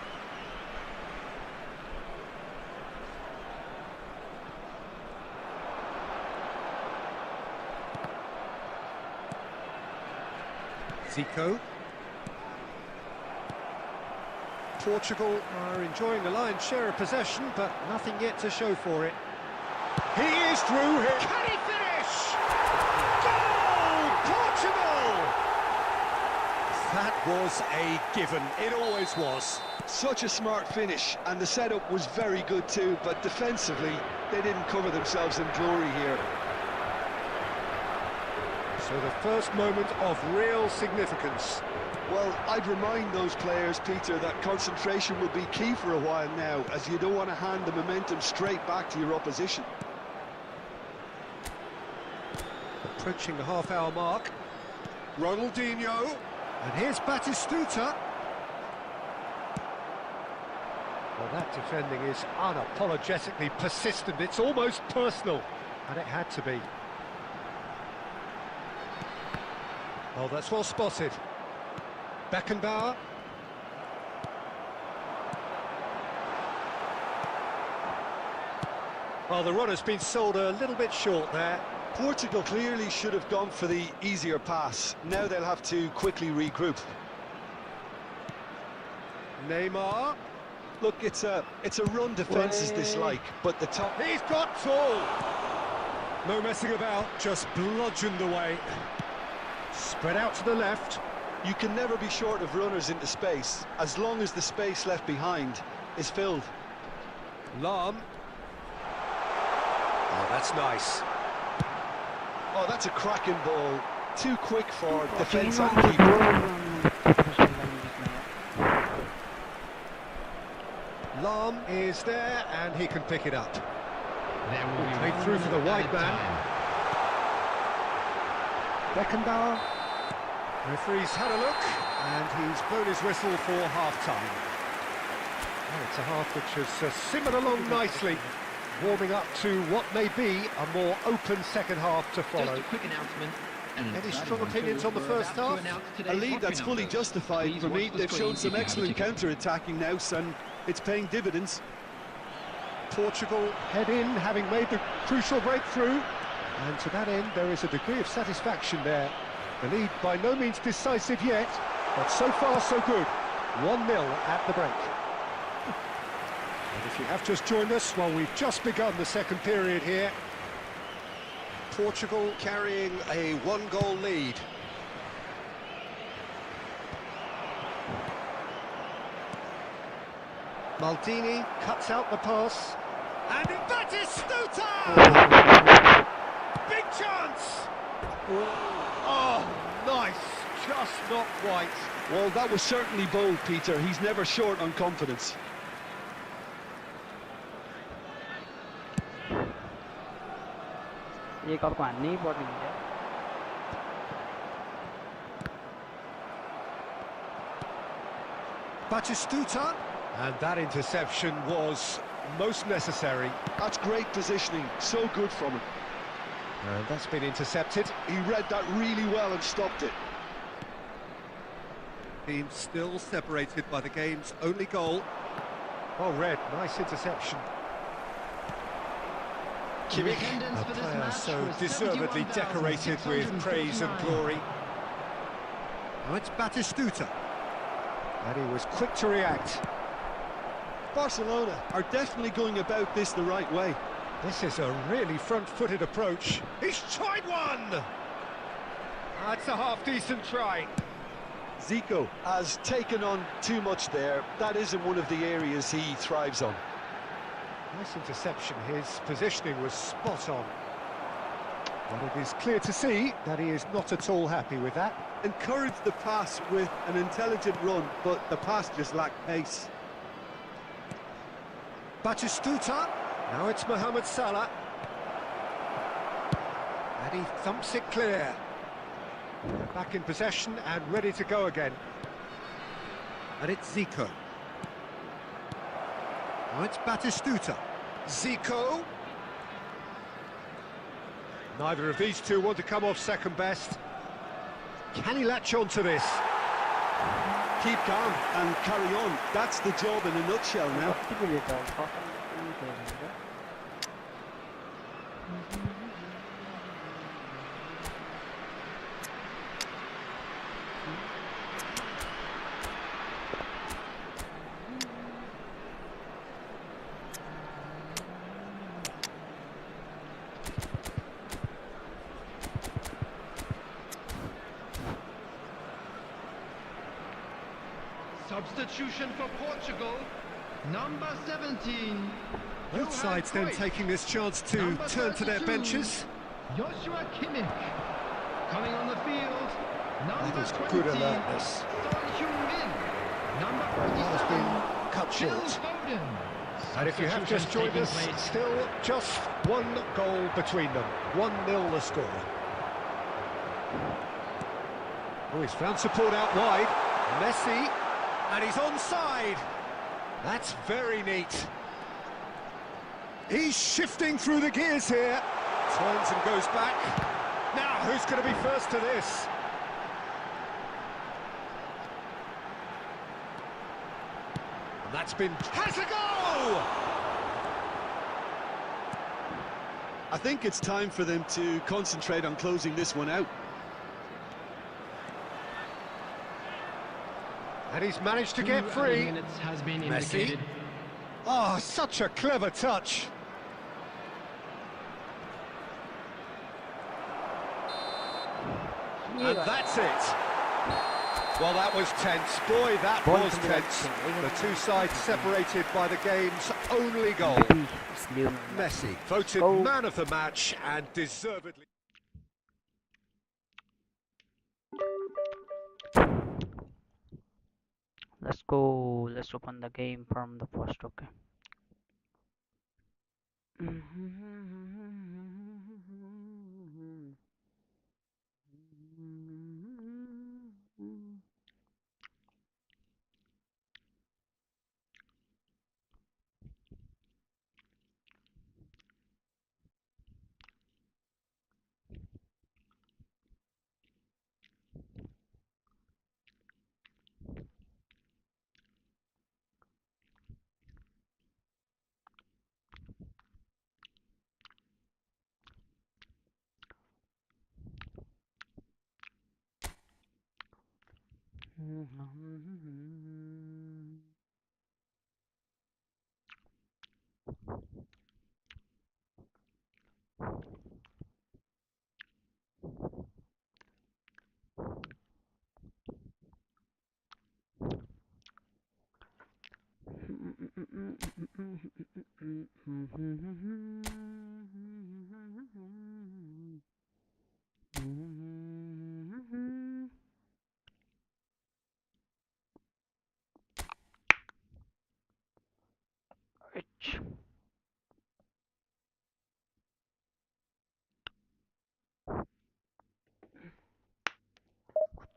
Zico. Portugal are enjoying the lion's share of possession, but nothing yet to show for it. He is through here. Can he finish? Goal! Portugal! That was a given. It always was. Such a smart finish, and the setup was very good too, but defensively, they didn't cover themselves in glory here. So the first moment of real significance. Well, I'd remind those players, Peter, that concentration will be key for a while now, as you don't want to hand the momentum straight back to your opposition. Approaching the half-hour mark. Ronaldinho. And here's Batistuta. Well, that defending is unapologetically persistent. It's almost personal. And it had to be. Oh, that's well spotted. Beckenbauer. Well, the run has been sold a little bit short there. Portugal clearly should have gone for the easier pass. Now they'll have to quickly regroup. Neymar. Look, it's a run defence's dislike, but the top... He's got tall. No messing about, just bludgeoned away. Spread out to the left. You can never be short of runners into space, as long as the space left behind is filled. Lahm. Oh, that's nice. Oh, that's a cracking ball. Too quick for defence and keeper. Lahm is there, and he can pick it up. There will be Played through for the wide man. Beckenbauer. Referee's had a look, and he's blown his whistle for half-time. Well, it's a half which has simmered along nicely, warming up to what may be a more open second half to follow. Just a quick announcement. Any strong opinions on the first half? A lead that's fully justified for me. They've shown some excellent counter-attacking now, and it's paying dividends. Portugal head in, having made the crucial breakthrough. And to that end, there is a degree of satisfaction there. The lead by no means decisive yet, but so far so good. 1-0 at the break. And if you have just joined us, well, we've just begun the second period here. Portugal carrying a one-goal lead. Maldini cuts out the pass. And Batistuta! Big chance! Oh, nice. Just not quite. Well, that was certainly bold, Peter. He's never short on confidence. एक और को हान्नै पर्ने हुन्छ Batistuta, and that interception was most necessary. That's great positioning, so good from him. And that's been intercepted. He read that really well and stopped it. Team still separated by the game's only goal. Oh, Red, nice interception. The attendance A for this player match so was deservedly decorated with praise and 71,659. glory. Now it's Batistuta. And he was quick to react. Barcelona are definitely going about this the right way. This is a really front-footed approach. He's tried one! That's a half-decent try. Zico has taken on too much there. That isn't one of the areas he thrives on. Nice interception. His positioning was spot on. But it is clear to see that he is not at all happy with that. Encouraged the pass with an intelligent run, but the pass just lacked pace. Batistuta. Now it's Mohamed Salah. And he thumps it clear. They're back in possession and ready to go again. And it's Zico. Now it's Batistuta. Zico. Neither of these two want to come off second best. Can he latch on to this? Keep calm and carry on. That's the job in a nutshell now. Substitution for Portugal, number 17. Both sides then taking this chance to turn to their benches. Joshua Kimmich. Coming on the field, number That is 20. good alertness. Son Heung-min. Number That has 47. been cut Phil short. Foden. And if you have just joined us, still just one goal between them. 1-0 the score. Oh, he's found support out wide. Messi, and he's onside. That's very neat. He's shifting through the gears here. Turns and goes back. Now, who's going to be first to this? And that's been... has a goal! I think it's time for them to concentrate on closing this one out. And he's managed to get free. Minutes has been Messi. indicated. Oh, such a clever touch. And that's it. Well, that was tense. Boy, that was tense. The two sides separated by the game's only goal. Messi voted man of the match and deservedly. Let's go. Let's open the game from the first. Okay.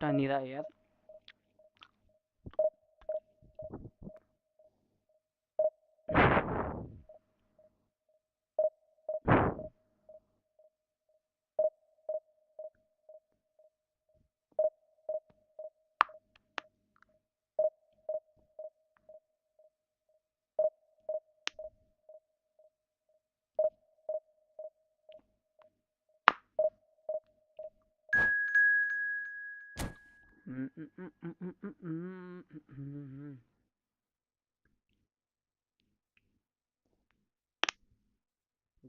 कुत्ता नहीं रहा यार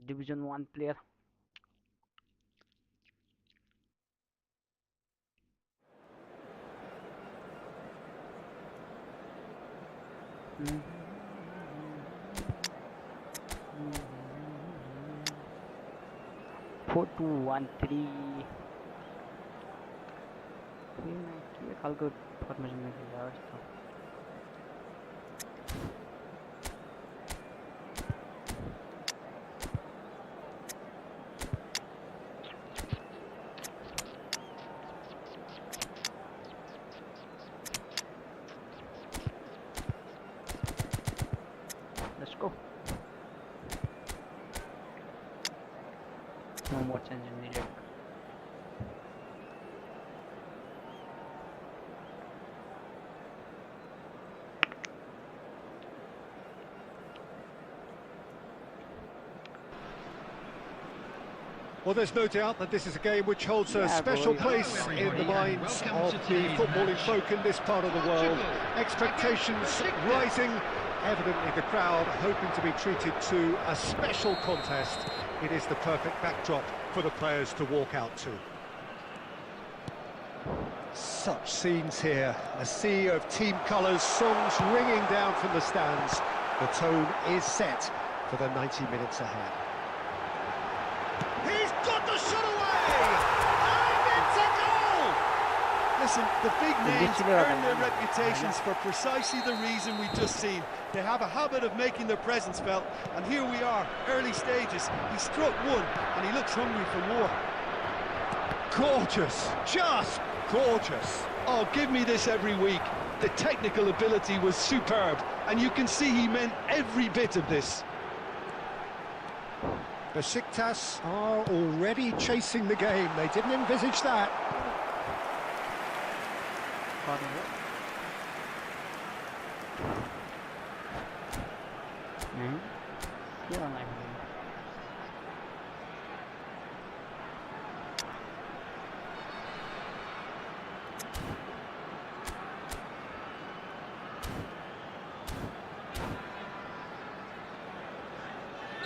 Division 1 player. Four, two, 1, 3. के खालको फर्मेसनमा खेल्दा यस्तो Let's go. No more changes needed. Well, there's no doubt that this is a game which holds a special place in the minds of the footballing folk in this part of the world. Expectations rising, evidently the crowd hoping to be treated to a special contest. It is the perfect backdrop for the players to walk out to. Such scenes here, a sea of team colours, songs ringing down from the stands. The tone is set for the 90 minutes ahead. He's got the shot away! And it's a goal! Listen, the big names earn their reputations for precisely the reason we've just seen. They have a habit of making their presence felt, and here we are, early stages. He struck one, and he looks hungry for more. Gorgeous, just gorgeous. Oh, give me this every week. The technical ability was superb, and you can see he meant every bit of this. Besiktas are already chasing the game. They didn't envisage that.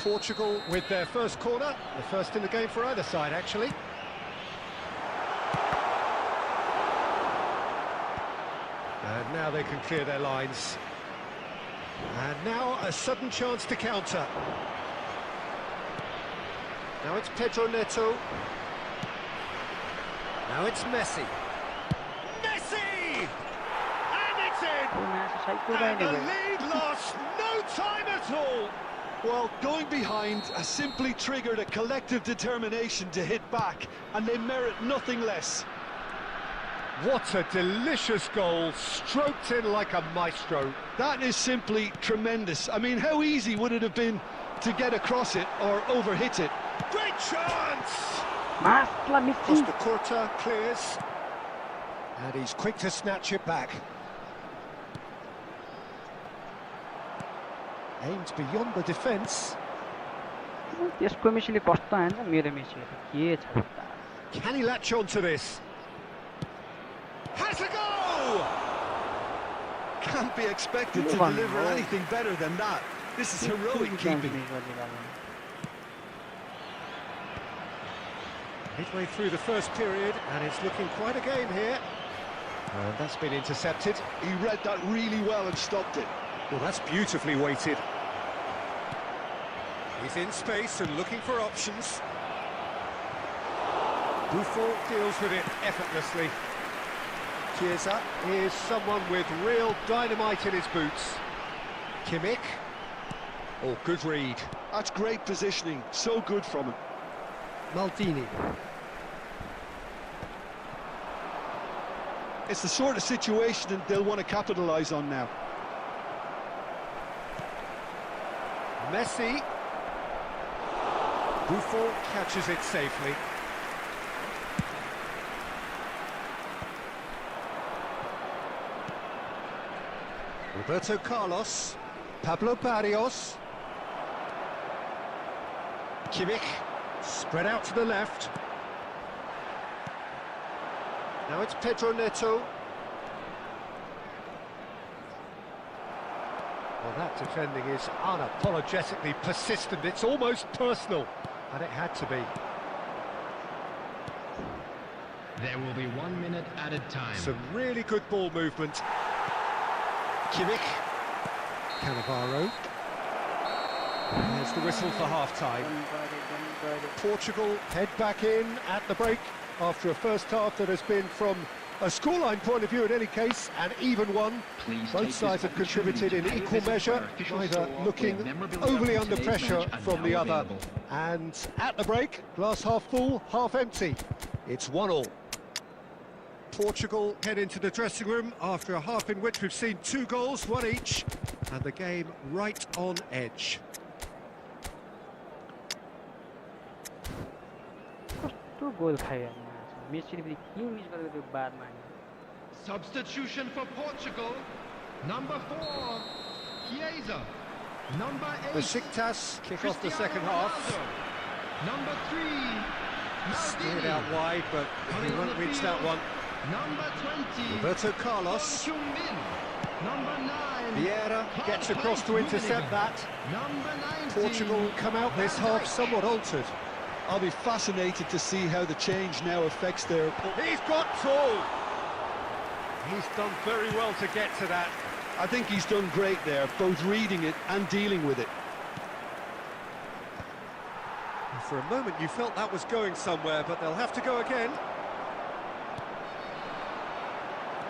Portugal with their first corner, the first in the game for either side, actually. And now they can clear their lines. And now a sudden chance to counter. Now it's Pedro Neto. Now it's Messi. Messi! And it's in! And the lead lost, no time at all! Well, going behind has simply triggered a collective determination to hit back, and they merit nothing less. What a delicious goal, stroked in like a maestro. That is simply tremendous. I mean, how easy would it have been to get across it or overhit it? Great chance! Costa Curta clears, and he's quick to snatch it back. Aimed beyond the defence. Can he latch on to this? Has a go! Can't be expected to deliver anything better than that. This is heroic keeping. Midway through the first period, and it's looking quite a game here. And that's been intercepted. He read that really well and stopped it. Well, that's beautifully weighted. He's in space and looking for options. Buffon deals with it effortlessly. Chiesa is someone with real dynamite in his boots. Kimmich. Oh, good read. That's great positioning. So good from him. Maldini. It's the sort of situation that they'll want to capitalise on now. Messi. Buffon catches it safely. Roberto Carlos. Pablo Barrios. Kimmich. Spread out to the left. Now it's Pedro Neto. Well, that defending is unapologetically persistent. It's almost personal, and it had to be. There will be 1 minute added time. Some really good ball movement. Kimmich. Cannavaro. There's the whistle for half-time. Portugal head back in at the break after a first half that has been, from a scoreline point of view in any case, an even one. Both sides have contributed in equal measure, neither looking overly under pressure from the other. And at the break, glass half full, half empty. It's 1-1. Portugal head into the dressing room after a half in which we've seen 2 goals, 1 each, and the game right on edge. कस्तो गोल खायो मेसीले फेरि के miss गरेको त्यो बादमा Substitution for Portugal. Number 4, Chiesa. Number 8, Besiktas kick off the second half. Number 3, Steered out wide, but he won't reach that one. Number 20, Roberto Carlos. Sung Min. Number 9, Vieira gets across to intercept that. Number 19, Portugal come out this half somewhat altered. I'll be fascinated to see how the change now affects their... He's got two! He's done very well to get to that. I think he's done great there, both reading it and dealing with it. And for a moment you felt that was going somewhere, but they'll have to go again.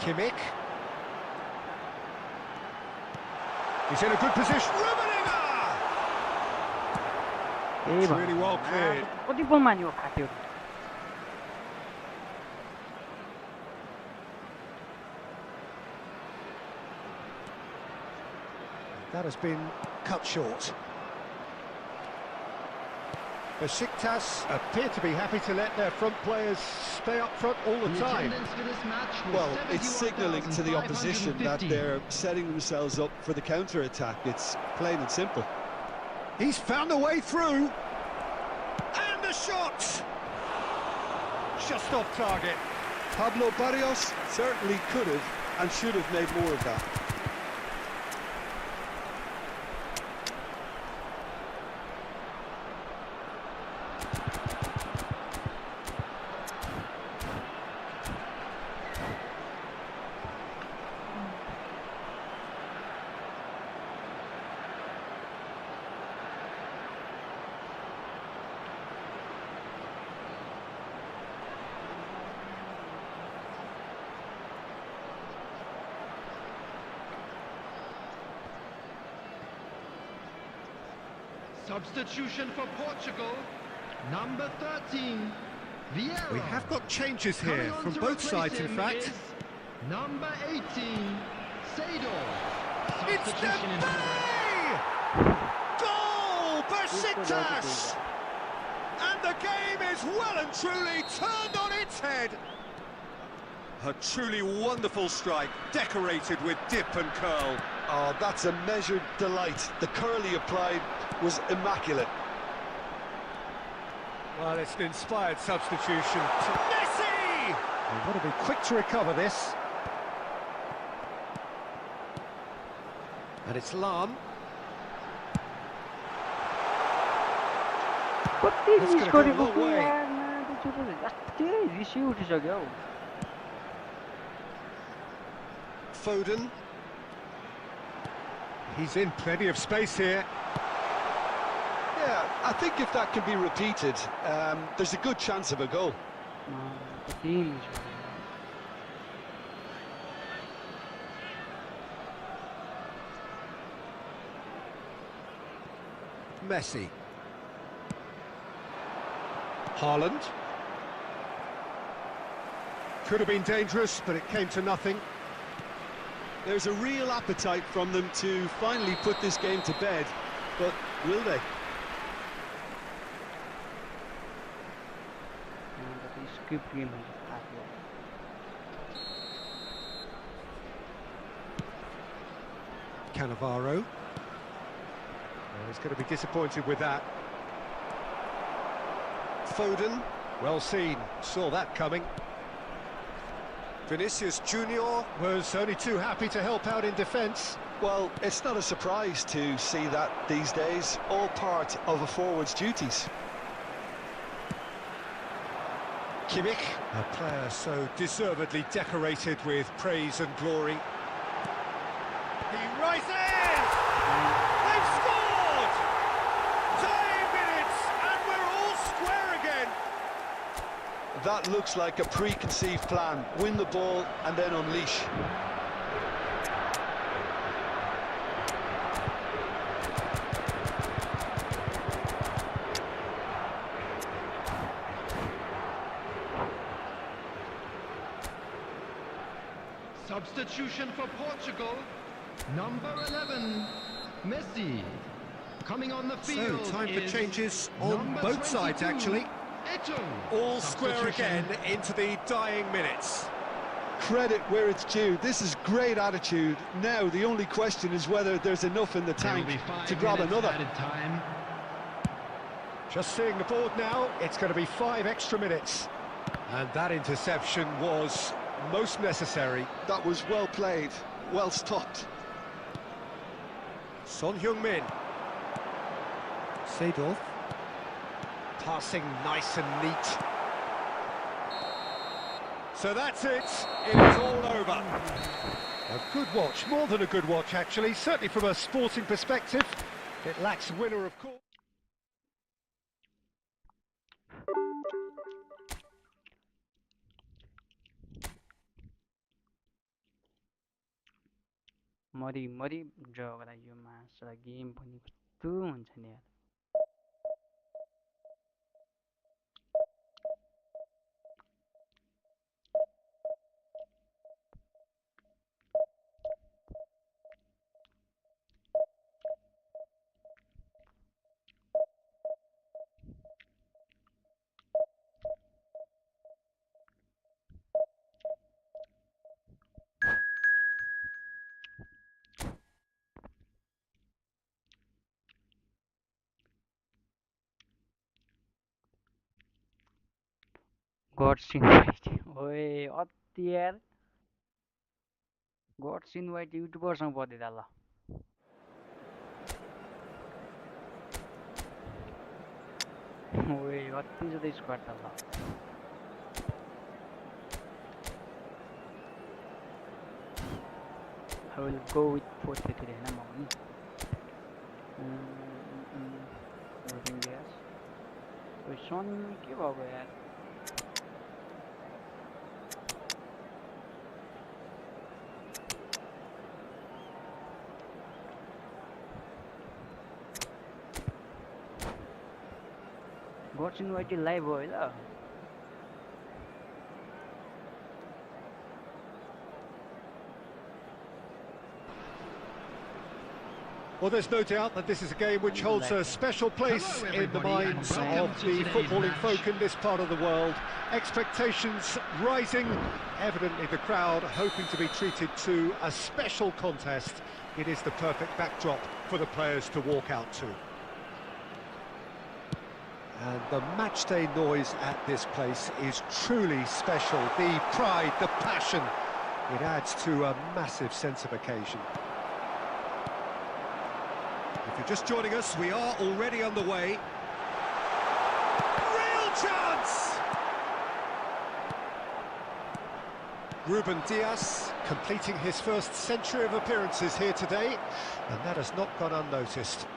Kimmich. He's in a good position. It's really well cleared. कति बलमा नि हो फाट्यो That has been cut short. Besiktas appear to be happy to let their front players stay up front all the time. Well, it's signalling to the opposition that they're setting themselves up for the counter-attack. It's plain and simple. He's found a way through. And the shot! Just off target. Pablo Barrios certainly could have and should have made more of that. Substitution for Portugal. Number 13, Vieira. We have got changes here Coming on from to both replace sides, in him fact. is Number 18, Seydor. It's Substitution in Dembele! Goal! Besiktas! And the game is well and truly turned on its head. A truly wonderful strike, decorated with dip and curl. Oh, that's a measured delight. The curl he applied was immaculate. Well, it's an inspired substitution. Messi! They've got to be quick to recover this. And it's Lam. कति That's miss gonna go a गरेको long कि way. यार त्यो जस्तै रिसी उठिसक्यो Foden. He's in plenty of space here. Yeah, I think if that can be repeated, there's a good chance of a goal. कति miss गरेको Messi. Haaland. Could have been dangerous, but it came to nothing. There's a real appetite from them to finally put this game to bed, but will they? कति script game आफ्नो Cannavaro. Well, he's going to be disappointed with that. Foden. Well seen, saw that coming. Vinicius Junior was only too happy to help out in defence. Well, it's not a surprise to see that these days, all part of a forward's duties. Kimmich, a player so deservedly decorated with praise and glory. He rises! They've scored! 10 minutes, and we're all square again. That looks like a preconceived plan. Win the ball and then unleash. Substitution for Portugal, number 11, Messi. Coming on the field. So, time for is changes on number both sides, 22, actually. Eto'o. All square Substitution. again into the dying minutes. Credit where it's due. This is great attitude. Now the only question is whether there's enough in the There will tank be 5 to grab minutes another. added time. Just seeing the board now, it's going to be 5 extra minutes. And that interception was most necessary. That was well played, well stopped. Son Heung-min. Seedorf. Passing nice and neat. So that's it. It is all over. A good watch, more than a good watch actually, certainly from a sporting perspective. It lacks winner, of course. मरी जग्गा यो match र game पनि कस्तो हुन्छ नि यार God's invite. ओए अति यार God's invite युट्युबरसँग पर्दिदा ल ओए अति ज्यादा स्क्वाड त ल I will go with 4-3 हैन म पनि Voting yes. ओए सन के भएको यार God's invite live हो ल Well, there's no doubt that this is a game which holds a special place in the minds of the footballing folk in this part of the world. Expectations rising, evidently the crowd hoping to be treated to a special contest. It is the perfect backdrop for the players to walk out to. And the matchday noise at this place is truly special. The pride, the passion, it adds to a massive sense of occasion. If you're just joining us, we are already underway. Real chance! Ruben Dias completing his first century of appearances here today, and that has not gone unnoticed.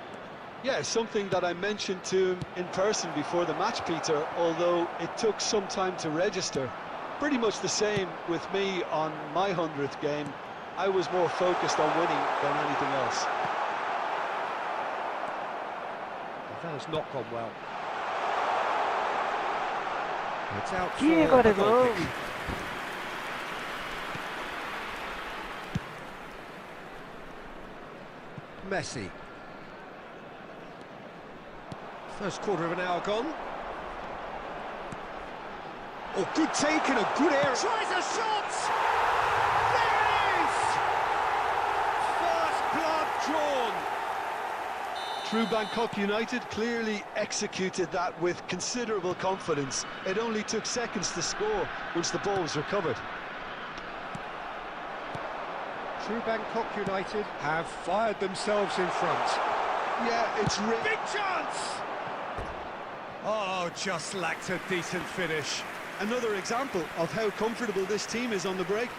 Yeah, something that I mentioned to him in person before the match, Peter, although it took some time to register. Pretty much the same with me on my 100th game. I was more focused on winning than anything else. That has not gone well. It's out के for a गरेको goal kick. Messi. First quarter of an hour gone. Oh, good take and a good air. Tries a shot! There it is! First blood drawn. True Bangkok United clearly executed that with considerable confidence. It only took seconds to score once the ball was recovered. to Bangkok United have fired themselves in front. Yeah, it's Big chance! Oh, just lacked a decent finish. another example of how comfortable this team is on the break.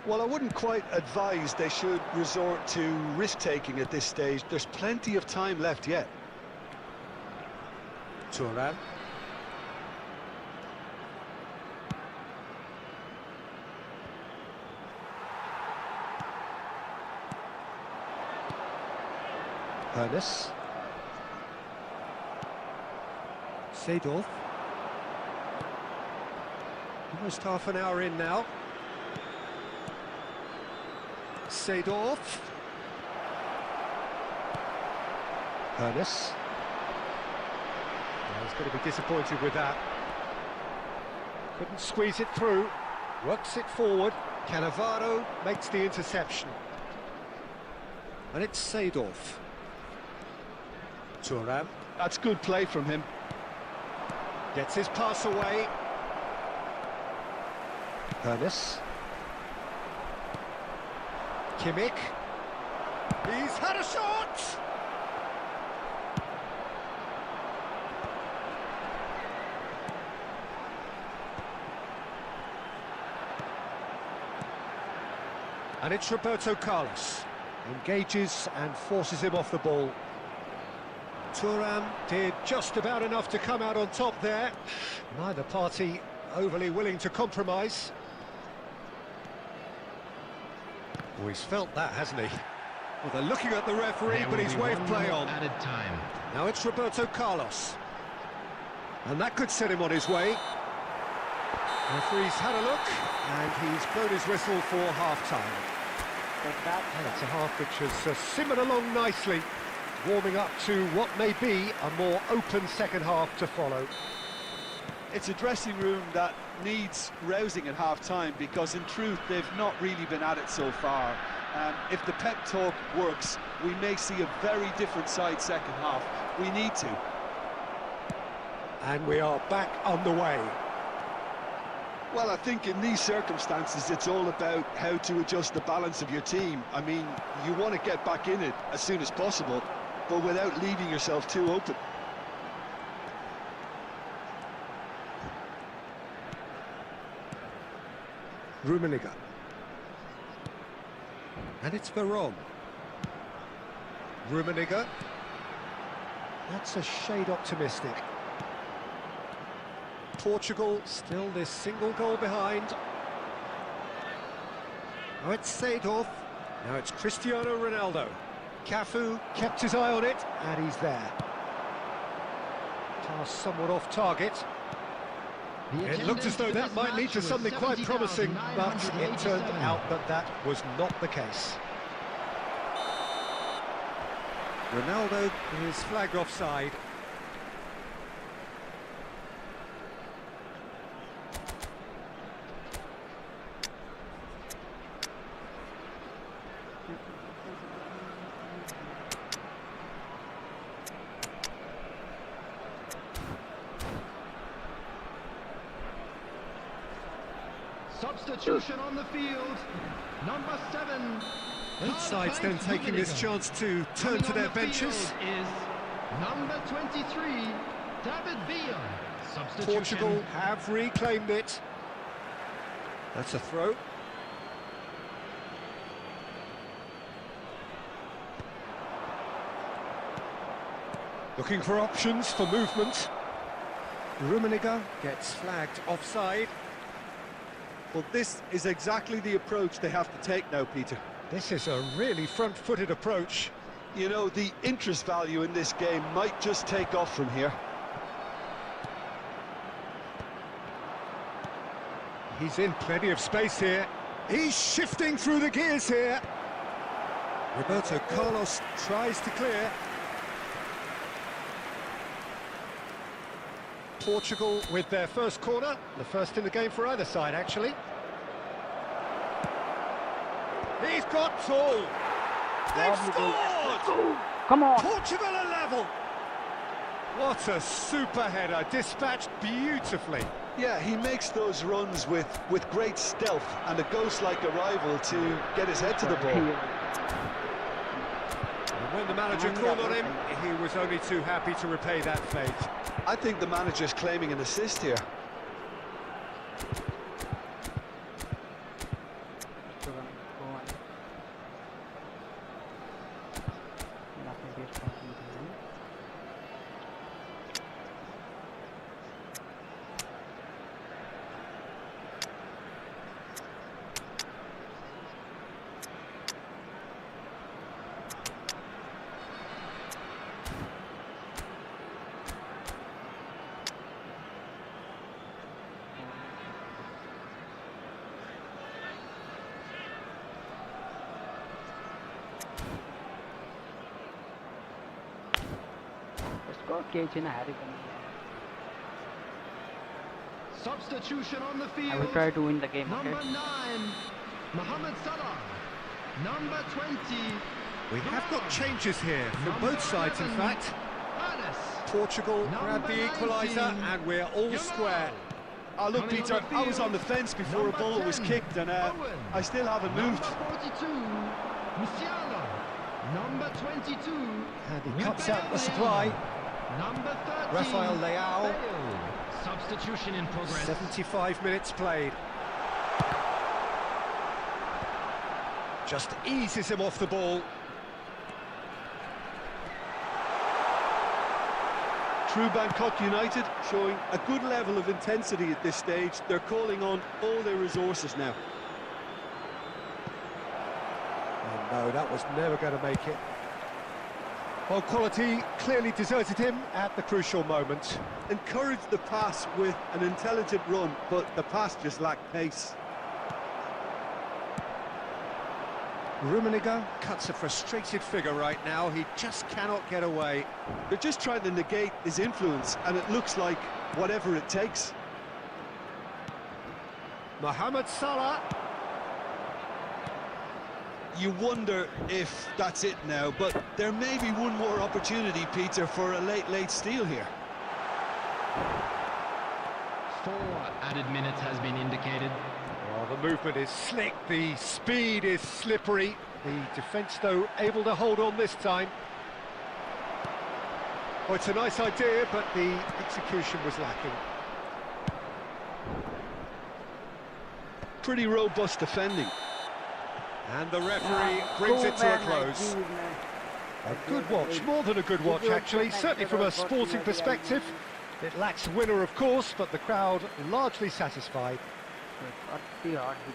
Well, I wouldn't quite advise they should resort to risk-taking at this stage. There's plenty of time left yet. Thuram. Ernest. Seedorf. Almost half an hour in now. Seedorf. Ernest. He's going to be disappointed with that. Couldn't squeeze it through. Works it forward. Cannavaro makes the interception. And it's Seedorf. Thuram. That's good play from him. Gets his pass away. Ernest. Kimmich. He's had a shot! And it's Roberto Carlos. Engages and forces him off the ball. Thuram did just about enough to come out on top there. Neither party overly willing to compromise. Oh, he's felt that, hasn't he? Well, they're looking at the referee, but he's waved play on. Added time. Now it's Roberto Carlos. And that could set him on his way. Referee's had a look, and he's blown his whistle for half-time. And it's a half which has simmered along nicely, warming up to what may be a more open second half to follow. It's a dressing room that needs rousing at half-time because, in truth, they've not really been at it so far. If the pep talk works, we may see a very different side second half. We need to. And we are back on the way. Well, I think in these circumstances, it's all about how to adjust the balance of your team. I mean, you want to get back in it as soon as possible, but without leaving yourself too open. Rummenigge. And it's Veron. Rummenigge. That's a shade optimistic. Portugal still this single goal behind. Now it's Seedorf. Now it's Cristiano Ronaldo. Cafu kept his eye on it, and he's there. Pass somewhat off target. It looked as though that might lead to something quite promising, but it turned out that that was not the case. Ronaldo is flagged offside. Substitution on the field. Number 7. Both sides then taking this chance to turn to their benches. Is number 23, David Villa. Substitution. Portugal have reclaimed it. That's a throw. Looking for options for movement. Rummenigge gets flagged offside. Well, this is exactly the approach they have to take now, Peter. This is a really front-footed approach. You know, the interest value in this game might just take off from here. He's in plenty of space here. He's shifting through the gears here. Roberto Carlos tries to clear. Portugal with their first corner, the first in the game for either side, actually. He's got two. They've scored! Come on! Portugal are level. What a super header, dispatched beautifully. Yeah, he makes those runs with great stealth and a ghost-like arrival to get his head to the ball. And when the manager called on him, he was only too happy to repay that faith. I think the manager's claiming an assist here. Substitution on the field. I will try to win the game. Number Okay? 9, Mohamed Salah. Number 20. We have got changes here from both sides, in fact. Portugal grabbed the equaliser, and we're all square. Oh, look, Peter, I was on the fence before a ball was kicked, and I still haven't moved. Number 42, Musiala. Number 22. And he cuts out the supply. Number 13. Rafael Leao. Bale. Substitution in progress. 75 minutes played. Just eases him off the ball. True Bangkok United showing a good level of intensity at this stage. They're calling on all their resources now. Oh no, that was never going to make it. Well, quality clearly deserted him at the crucial moment. Encouraged the pass with an intelligent run, but the pass just lacked pace. Rummenigge cuts a frustrated figure right now. He just cannot get away. They're just trying to negate his influence, and it looks like whatever it takes. Mohamed Salah. You wonder if that's it now, but there may be one more opportunity, Peter, for a late steal here. 4 added minutes has been indicated. Well, the movement is slick, the speed is slippery. The defence, though, able to hold on this time. Well, it's a nice idea, but the execution was lacking. Pretty robust defending. And the referee brings it to a close. A good watch, more than a good watch actually, certainly from a sporting perspective. It lacks a winner, of course, but the crowd largely satisfied.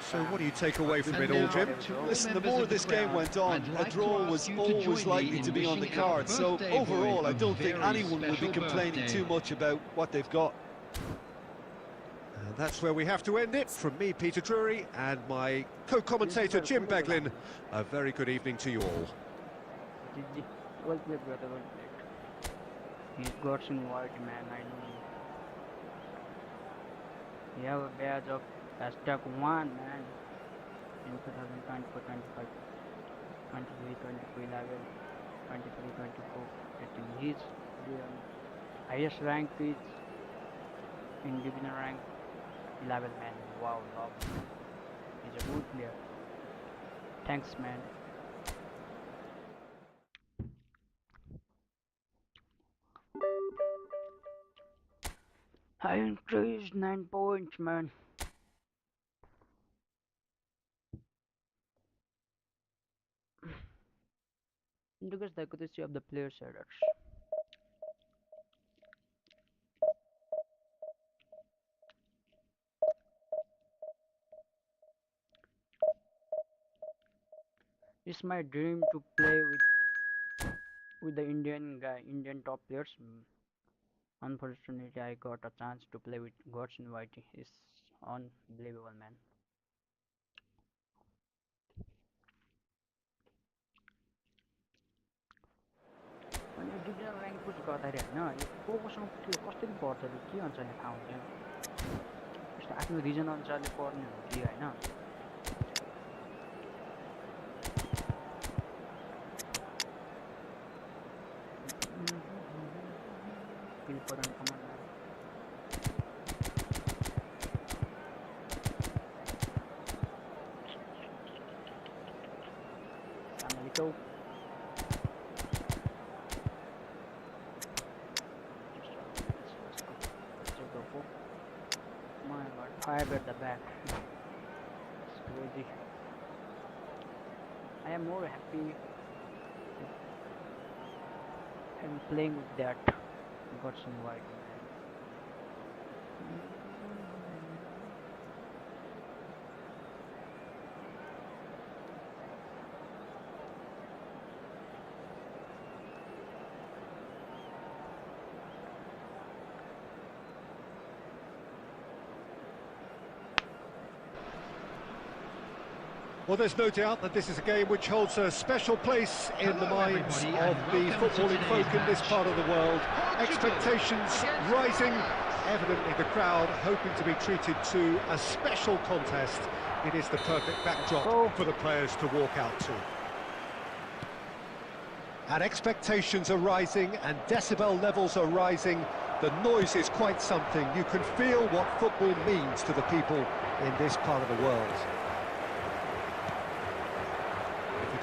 So what do you take away from it all, Jim? Listen, the more this game went on, a draw was always likely to be on the card. So overall, I don't think anyone will be complaining too much about what they've got. And that's where we have to end it. From me, Peter Drury, and my co-commentator, Jim Beglin, a very good evening to you all. Well played, brother, well played. He's got some white, man, I know. You have a badge of hashtag 1, man. In 2024, 25, 23, 24, 11, 23, 24. I think he's the highest rank is in division rank 11, man. Wow, love. He's a good player. Thanks, man. I increased 9 points, man. Because the accuracy of the player's headers. It's my dream to play with the Indian top players. Unfortunately, I got a chance to play with Godson Whitey. It's unbelievable, man. अनि division rank push गर्दाखेरि होइन यो कोसँग कसरी पर्छ के अनुसारले थाहा हुन्छ यस्तो आफ्नो रिजन अनुसारले पर्ने हो कि होइन my god, 5 at the back. It's crazy. I am more happy and playing with that. Got some white. Well, there's no doubt that this is a game which holds a special place in the minds of the footballing folk in this part of the world. Expectations rising, evidently the crowd hoping to be treated to a special contest. It is the perfect backdrop for the players to walk out to. And expectations are rising and decibel levels are rising. The noise is quite something. You can feel what football means to the people in this part of the world.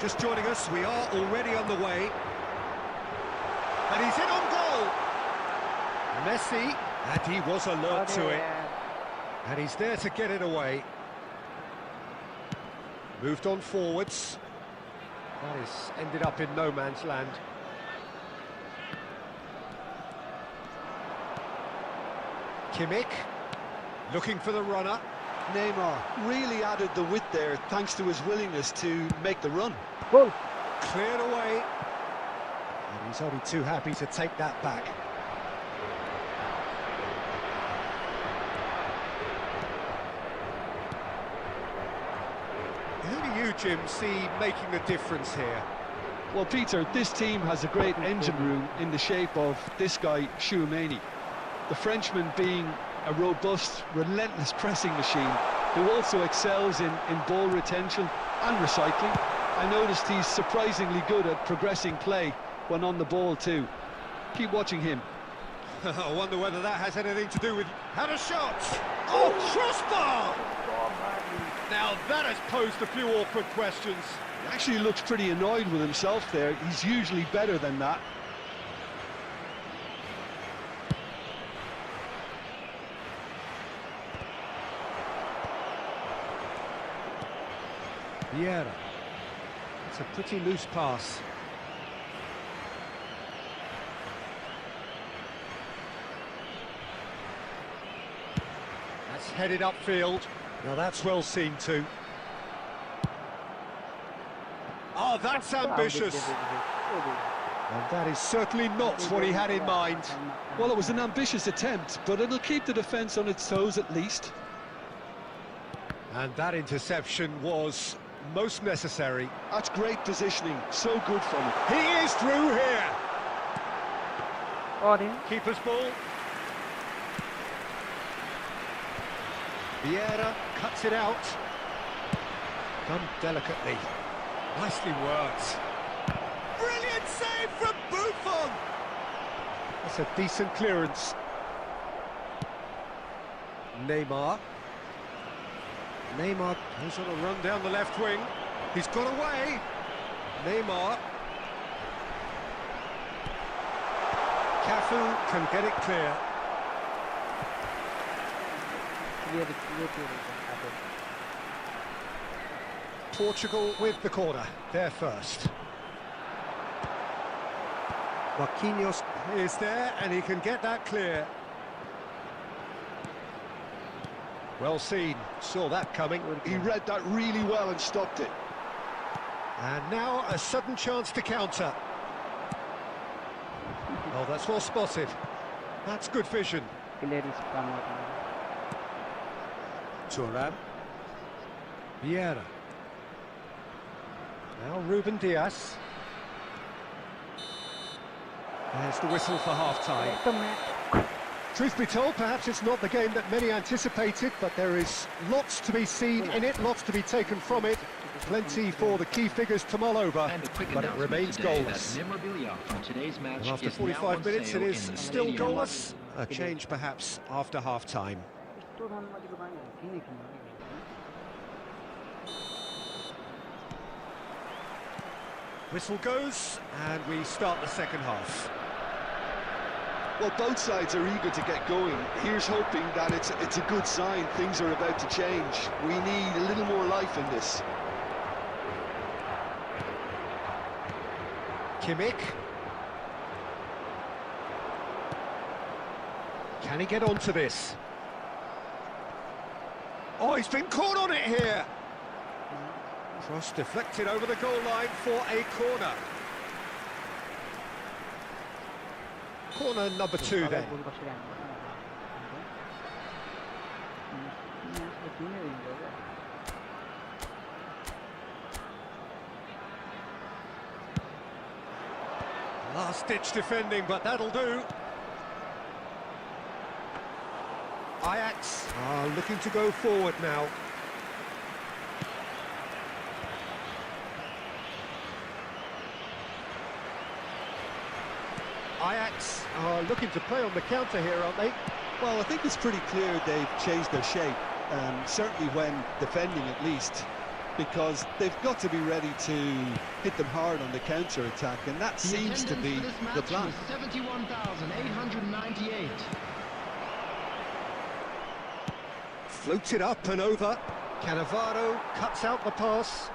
Just joining us, we are already on the way. And he's in on goal. Messi, and he was alert to it. And he's there to get it away. Moved on forwards. That is ended up in no man's land. Kimmich, looking for the runner. Neymar really added the width there thanks to his willingness to make the run. Goal! Cleared away. And he's only too happy to take that back. Who do you, Jim, see making a difference here? Well, Peter, this team has a great engine room in the shape of this guy, Tchouaméni. The Frenchman being a robust, relentless pressing machine who also excels in ball retention and recycling. I noticed he's surprisingly good at progressing play when on the ball too. Keep watching him. I wonder whether that has anything to do with... Had a shot! Oh, crossbar! Now that has posed a few awkward questions. He actually looks pretty annoyed with himself there. He's usually better than that. Vieira. It's a pretty loose pass. That's headed upfield. Now that's well seen too. Oh, that's ambitious. And that is certainly not what he had in mind. Well, it was an ambitious attempt, but it'll keep the defence on its toes at least. And that interception was most necessary. That's great positioning, so good from him. He is through here. Body. Keeper's ball. Vieira cuts it out. Done delicately. Nicely worked. Brilliant save from Buffon. That's a decent clearance. Neymar. Neymar goes on a run down the left wing. He's got away. Neymar. Cafu can get it clear. Portugal with the corner. They're first. Marquinhos is there and he can get that clear. Well seen, saw that coming. He read that really well and stopped it. And now a sudden chance to counter. Oh, that's well spotted. That's good vision. Thuram. Vieira. Now Ruben Diaz. There's the whistle for half-time. Truth be told, perhaps it's not the game that many anticipated, but there is lots to be seen in it, lots to be taken from it. Plenty for the key figures to mull over, but it remains goalless. And after 45 minutes, it is still goalless. A change perhaps after half-time. Whistle goes, and we start the second half. Well, both sides are eager to get going. Here's hoping that it's a good sign. Things are about to change. We need a little more life in this. Kimmich. Can he get onto this? Oh, he's been caught on it here. Cross deflected over the goal line for a corner. Corner number 2 then. गोल कसरी हान्नु पर्छ भनेर Last-ditch defending, but that'll do. Ajax are looking to go forward now. Ajax are looking to play on the counter here, aren't they? Well, I think it's pretty clear they've changed their shape, certainly when defending at least, because they've got to be ready to hit them hard on the counter-attack, and that seems to be the plan. 71,898. Floated up and over. Cannavaro cuts out the pass.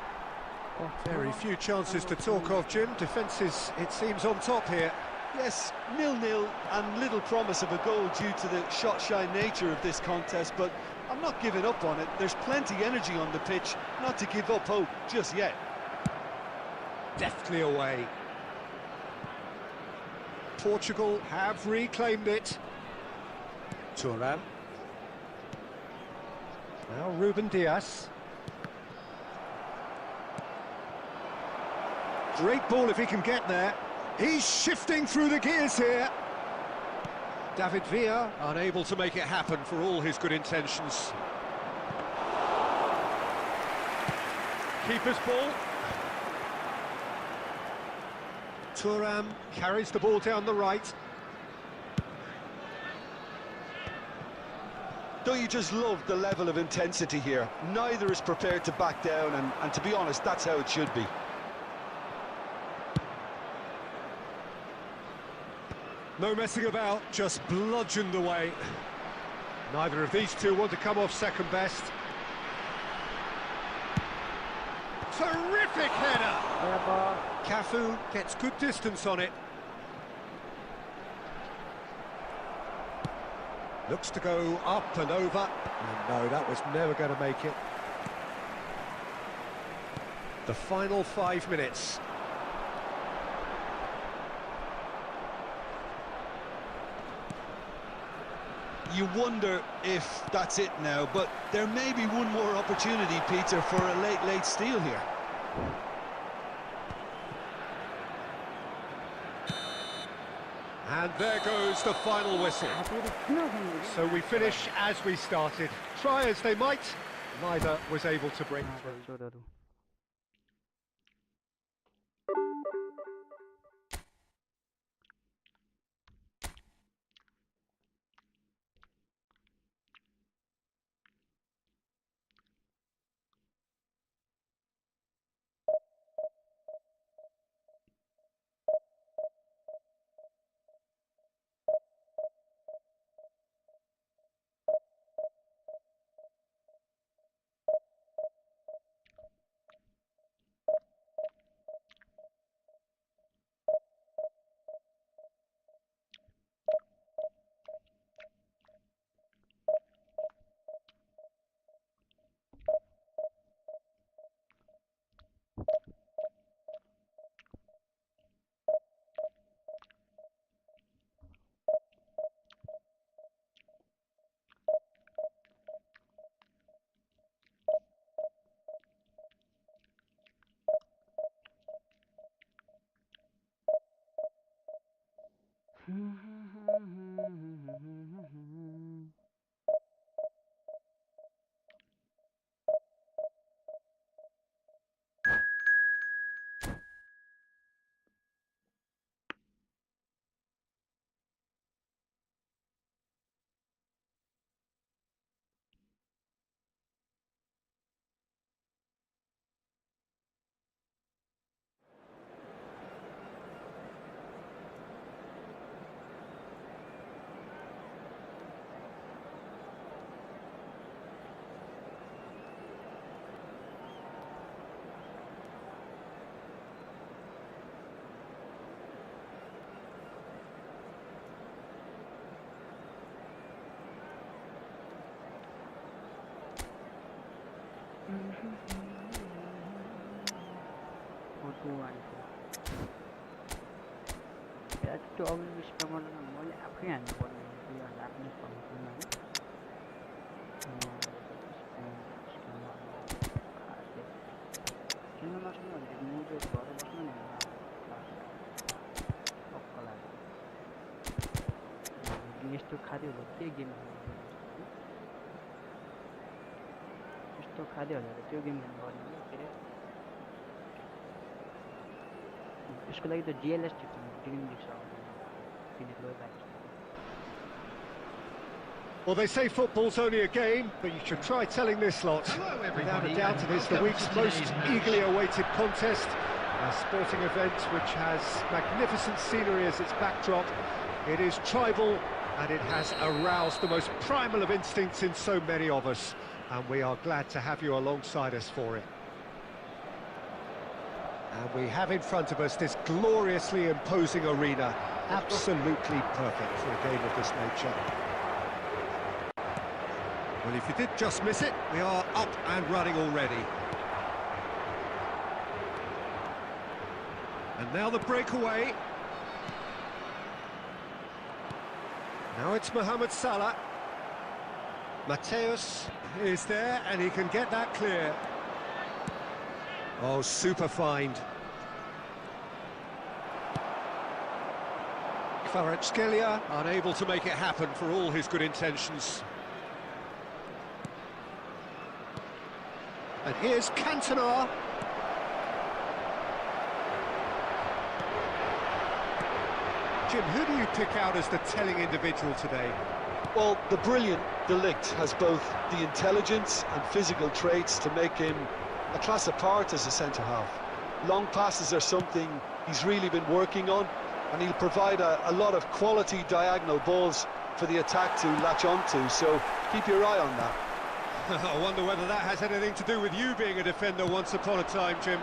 Very few chances to talk of, Jim. Defence is, it seems, on top here. Yes, 0-0 and little promise of a goal due to the shot-shy nature of this contest, but I'm not giving up on it. There's plenty energy on the pitch, not to give up hope just yet. Deftly away. Portugal have reclaimed it. Thuram. Now Ruben Dias. Great ball if he can get there. He's shifting through the gears here. David Villa unable to make it happen for all his good intentions. Keeper's ball. Thuram carries the ball down the right. Don't you just love the level of intensity here? Neither is prepared to back down, and to be honest, that's how it should be. No messing about, just bludgeoned away. Neither of these two want to come off second best. Terrific header! Cafu gets good distance on it. Looks to go up and over. And no, that was never going to make it. The final 5 minutes. You wonder if that's it now, but there may be one more opportunity, Peter, for a late steal here. And there goes the final whistle. So we finish as we started. Try as they might, neither was able to break through. 2-1 त्यो अविश्वास गर्नु मैले आफै हान्नुपर्ने थियो आफ्नै फर्ममा हैन खेल्न नसक्नु भने म चाहिँ घर बस्नु नि पक्का लाग्यो यस्तो खाद्य होला के गेम यस्तो खाद्य होला त्यो गेम गर्ने के अरे यसको लागि त जिएलएस टिकन दिन्छ Well, they say football's only a game, but you should try telling this lot. Without a doubt, it is the week's most eagerly awaited contest. A sporting event which has magnificent scenery as its backdrop. It is tribal, and it has aroused the most primal of instincts in so many of us. And we are glad to have you alongside us for it. And we have in front of us this gloriously imposing arena. Absolutely perfect for a game of this nature. Well, if you did just miss it, we are up and running already. And now the breakaway. Now it's Mohamed Salah. Mateus is there, and he can get that clear. Oh, super find. Kvaratskhelia unable to make it happen for all his good intentions. And here's Cantona. Jim, who do you pick out as the telling individual today? Well, the brilliant De Ligt has both the intelligence and physical traits to make him a class apart as a centre-half. Long passes are something he's really been working on, and he'll provide a lot of quality diagonal balls for the attack to latch onto, so keep your eye on that. I wonder whether that has anything to do with you being a defender once upon a time, Jim.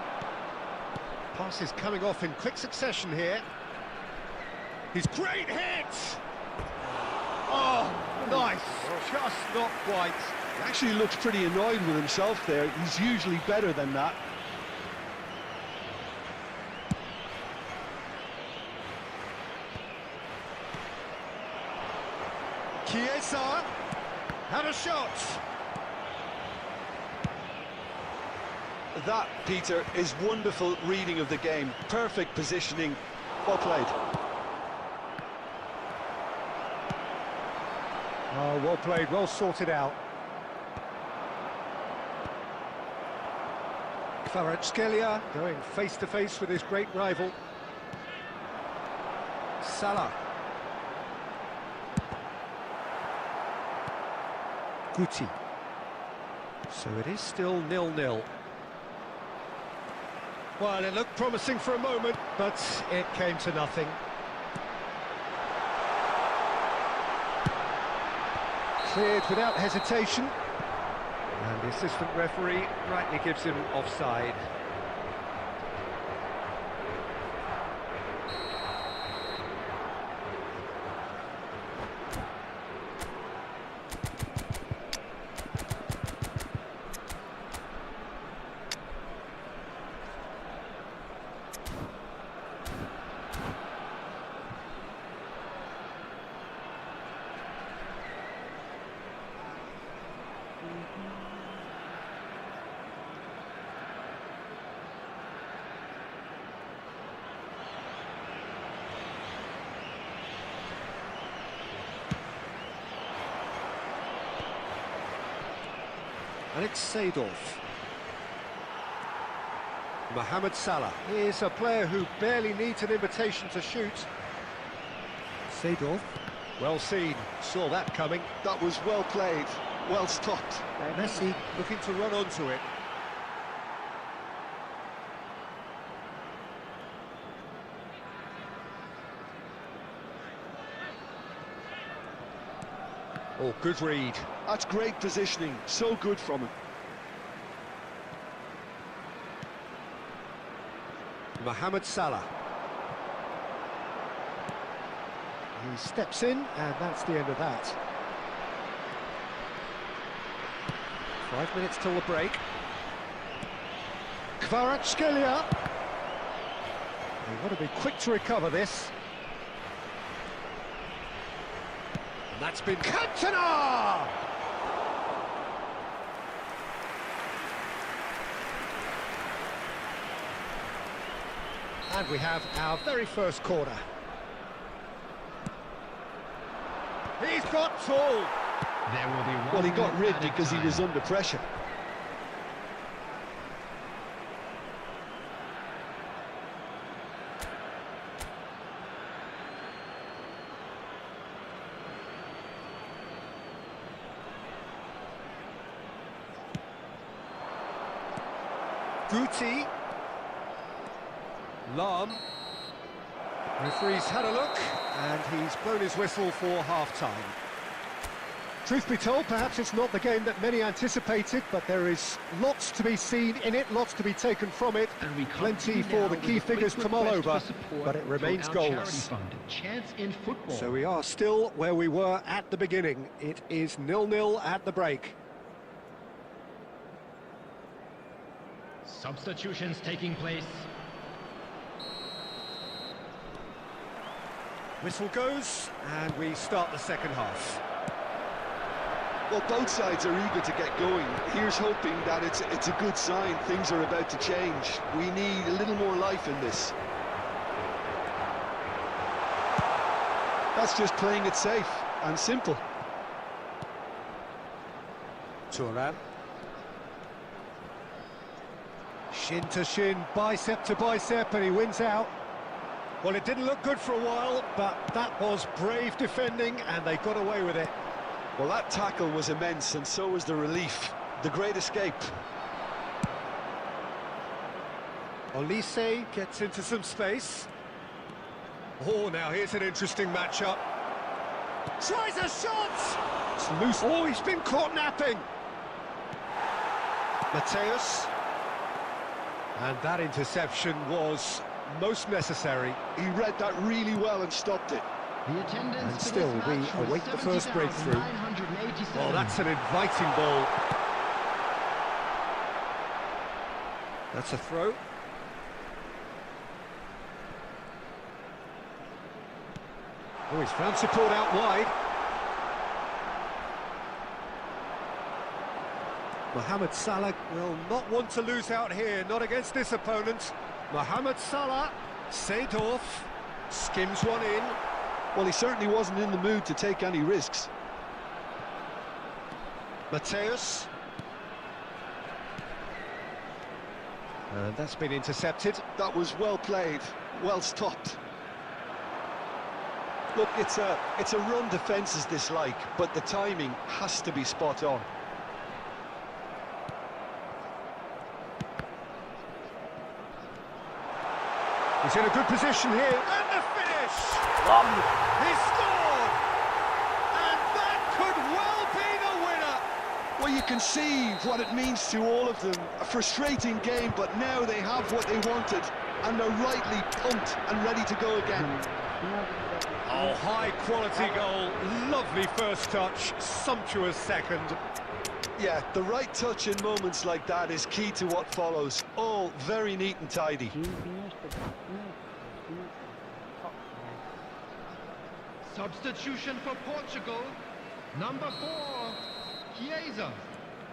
Passes coming off in quick succession here. His great hit! Oh, nice, just not quite. He actually looks pretty annoyed with himself there. He's usually better than that. Chiesa had a shot. That, Peter, is wonderful reading of the game. Perfect positioning. Well played. Oh, well played, well sorted out. Kvaratskhelia going face-to-face with his great rival. Salah. Guti. So it is still 0-0. Well, it looked promising for a moment, but it came to nothing. Cleared without hesitation. And the assistant referee rightly gives him offside. And it's Seedorf. Mohamed Salah is a player who barely needs an invitation to shoot. Seedorf, well seen, saw that coming. That was well played, well stopped. Messi looking to run onto it. Oh, good read. That's great positioning, so good from him. Mohamed Salah. He steps in, and that's the end of that. 5 minutes till the break. Kvaratskhelia. They've got to be quick to recover this. And that's been Cantona! And we have our very first corner. He's got tall. There will be one. Well, he got rid at a because he time. was under pressure. Guti. Lam. Referee's had a look, and he's blown his whistle for half-time. Truth be told, perhaps it's not the game that many anticipated, but there is lots to be seen in it, lots to be taken from it. And we come Plenty to for now the with key a quick figures to mull request over, for support but it remains from our charity goalless. fund, Chance in Football. So we are still where we were at the beginning. It is 0-0 at the break. Substitutions taking place. Whistle goes, and we start the second half. Well, both sides are eager to get going. Here's hoping that it's a good sign. Things are about to change. We need a little more life in this. That's just playing it safe and simple. Thuram. Shin to shin, bicep to bicep, and he wins out. Well, it didn't look good for a while, but that was brave defending, and they got away with it. Well, that tackle was immense, and so was the relief. The great escape. Olise gets into some space. Oh, now here's an interesting matchup. Tries a shot! It's loose. Oh, he's been caught napping. Mateus. And that interception was most necessary. He read that really well and stopped it. The attendance And for still, this we match was await the first breakthrough. 70,987. Well, that's an inviting ball. That's a throw. Oh, he's found support out wide. Mohamed Salah will not want to lose out here, not against this opponent. Mohamed Salah, Seedorf, skims one in. Well, he certainly wasn't in the mood to take any risks. Mateus. And that's been intercepted. That was well played, well stopped. Look, it's a run defence dislike, but the timing has to be spot on. He's in a good position here. And the finish! He scored! And that could well be the winner! Well, you can see what it means to all of them. A frustrating game, but now they have what they wanted, and they're rightly pumped and ready to go again. Oh, high-quality goal. Lovely first touch, sumptuous second. Yeah, the right touch in moments like that is key to what follows. All very neat and tidy. Substitution for Portugal. Number 4, Chiesa.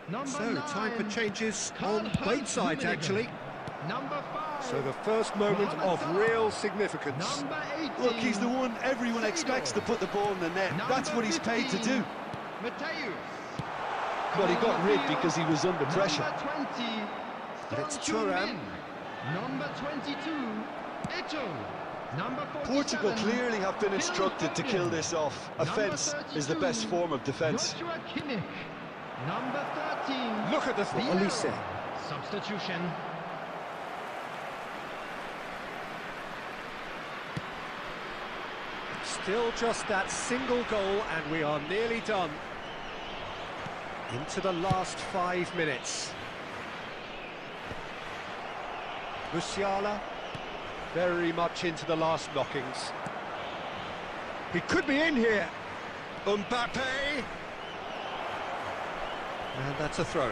Number So, 9, time for changes on Karl-Heinz both sides, Rummenigge. actually. Number 5. So the first moment of real significance. Number 18. Look, he's the one everyone expects to put the ball in the net. That's what he's paid to do. Mateus. But he got rid because he was under pressure. Number 20. But it's Son Thuram. Heung-min. Number 22. Eto'o. Number 47. Portugal clearly have been instructed to kill this off. Offence is the best form of defence. Joshua Kimmich. Number 13. Look at the Olise. Substitution. Still just that single goal, and we are nearly done. Into the last 5 minutes. Musiala, very much into the last knockings. He could be in here. Mbappe. And that's a throw-in.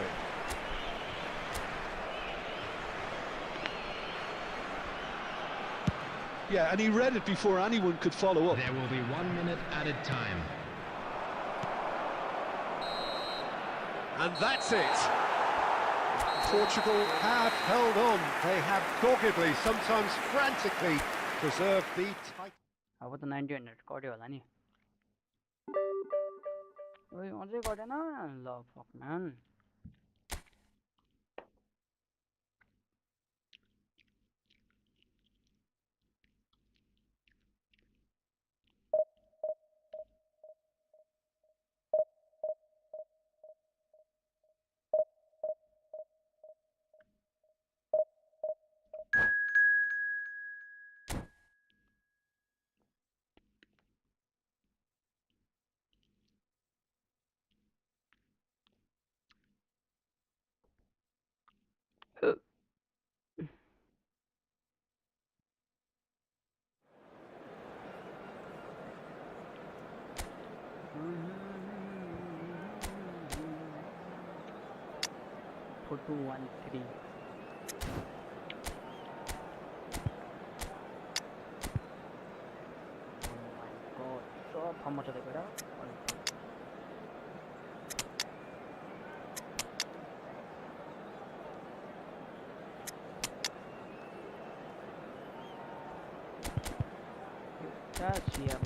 Yeah, and he read it before anyone could follow up. There will be 1 minute added time. And that's it. Portugal have held on. They have doggedly, sometimes frantically, preserved the title. अब त 90 minute कट्यो होला नि ओइ अझै कटेन ल fuck म्यान Four, two, 1, 3. Oh my god. So how much are they good at? That's yeah.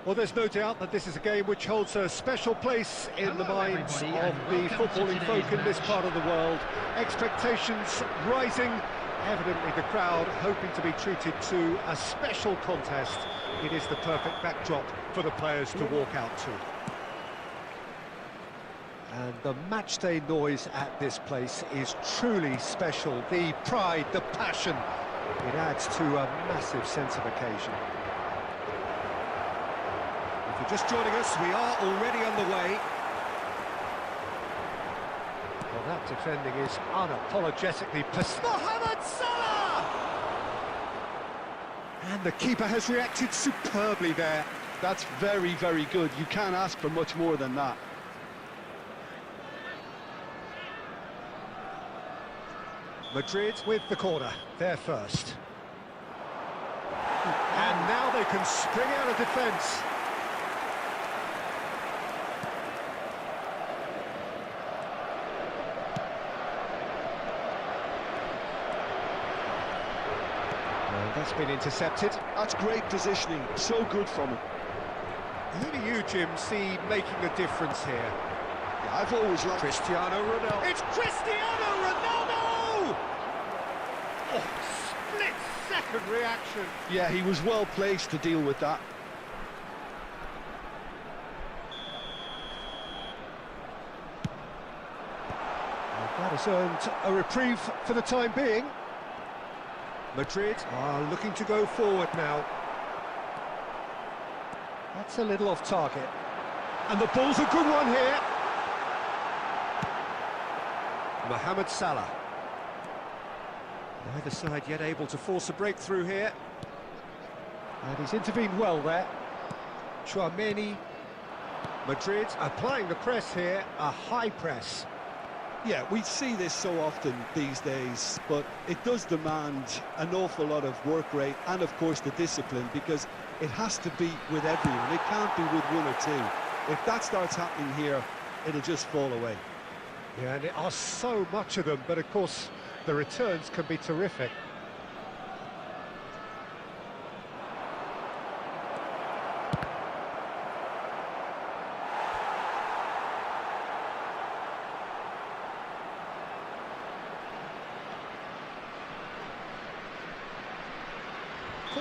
Well, there's no doubt that this is a game which holds a special place in the minds of the footballing folk in this part of the world. Expectations rising, evidently the crowd hoping to be treated to a special contest. It is the perfect backdrop for the players to walk out to. And the matchday noise at this place is truly special. The pride, the passion, it adds to a massive sense of occasion. If you're just joining us, we are already underway. Well, that defending is unapologetically Mohamed Salah! And the keeper has reacted superbly there. That's very, very good. You can't ask for much more than that. Madrid with the corner, they're first. And now they can spring out of defence. Well, that's been intercepted. That's great positioning. So good from him. Who do you, Jim, see making a difference here? Yeah, I've always liked Cristiano Ronaldo. It's Cristiano Ronaldo! Oh, split-second reaction. Yeah, he was well placed to deal with that. That has earned a reprieve for the time being. Madrid are looking to go forward now. That's a little off target. And the ball's a good one here. Mohamed Salah. Neither side yet able to force a breakthrough here. And he's intervened well there. Chouameni. Madrid applying the press here, a high press. Yeah, we see this so often these days, but it does demand an awful lot of work rate and, of course, the discipline, because it has to be with everyone. It can't be with one or two. If that starts happening here, it'll just fall away. Yeah, and there are so much of them, but of course the returns can be terrific.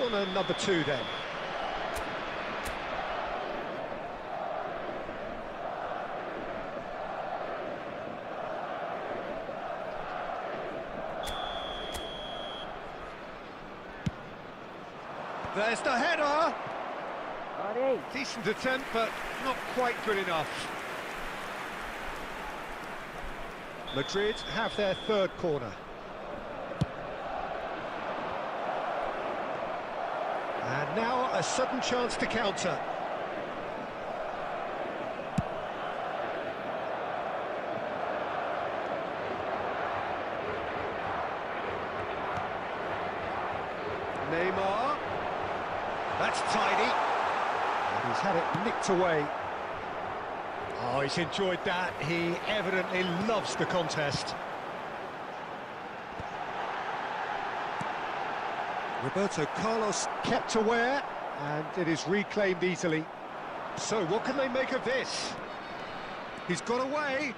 corner number 2 then. There's the header! Buddy. Decent attempt, but not quite good enough. Madrid have their 3rd corner. And now a sudden chance to counter. Neymar. That's tidy. And he's had it nicked away. Oh, he's enjoyed that. He evidently loves the contest. Roberto Carlos kept aware, and it is reclaimed easily. So what can they make of this? He's got away.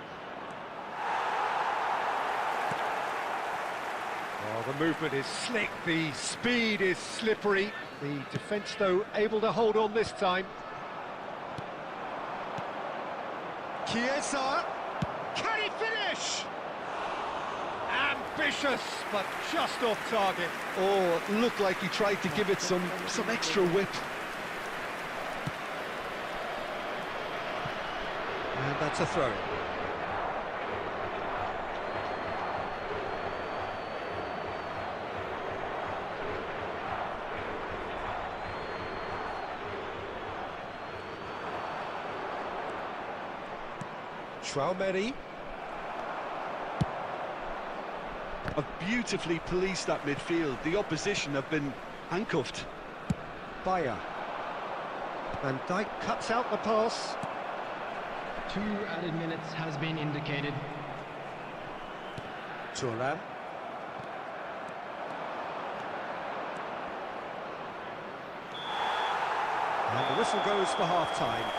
Oh, the movement is slick, the speed is slippery. The defence, though, able to hold on this time. Chiesa, can he finish? Ambitious, but just off target. Oh, it looked like he tried to give it some extra whip. And that's a throw. Traumeri. Have beautifully policed that midfield. The opposition have been handcuffed. Bayer. Van Dijk cuts out the pass. 2 added minutes has been indicated. Thuram. And the whistle goes for half-time.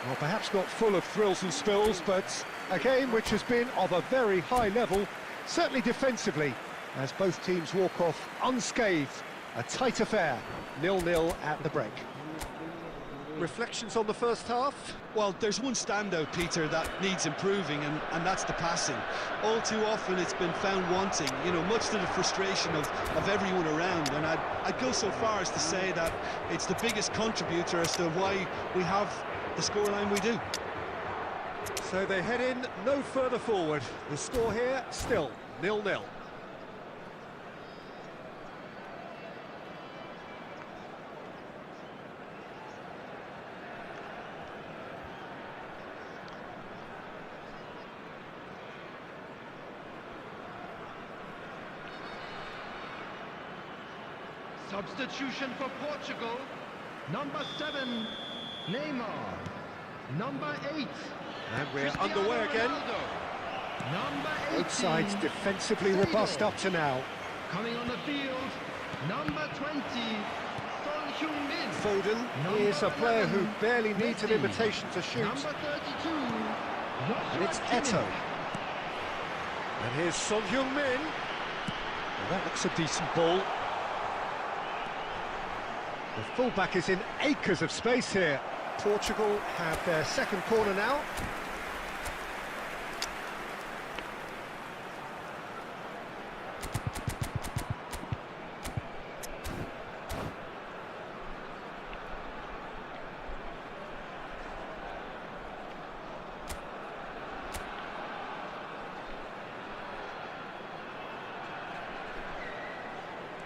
Well, perhaps not full of thrills and spills, but a game which has been of a very high level, certainly defensively, as both teams walk off unscathed. A tight affair, 0-0 at the break. Reflections on the first half? Well, there's one standout, Peter, that needs improving, and that's the passing. All too often it's been found wanting, you know, much to the frustration of everyone around. And I'd go so far as to say that it's the biggest contributor as to why we have the scoreline we do. So they head in no further forward. The score here, still 0-0. Substitution for Portugal. Number 7, Neymar. Number 8. And we're Cristiano underway again. Ronaldo. Number 18. Both sides defensively robust up to now. Coming on the field, number 20, Son Heung-min. Foden is a player who barely needs an Messi. invitation to shoot. Number 32, And it's Joshua Eto. Kimmich. And here's Son Heung-min. Well, that looks a decent ball. The fullback is in acres of space here. Portugal have their second corner now.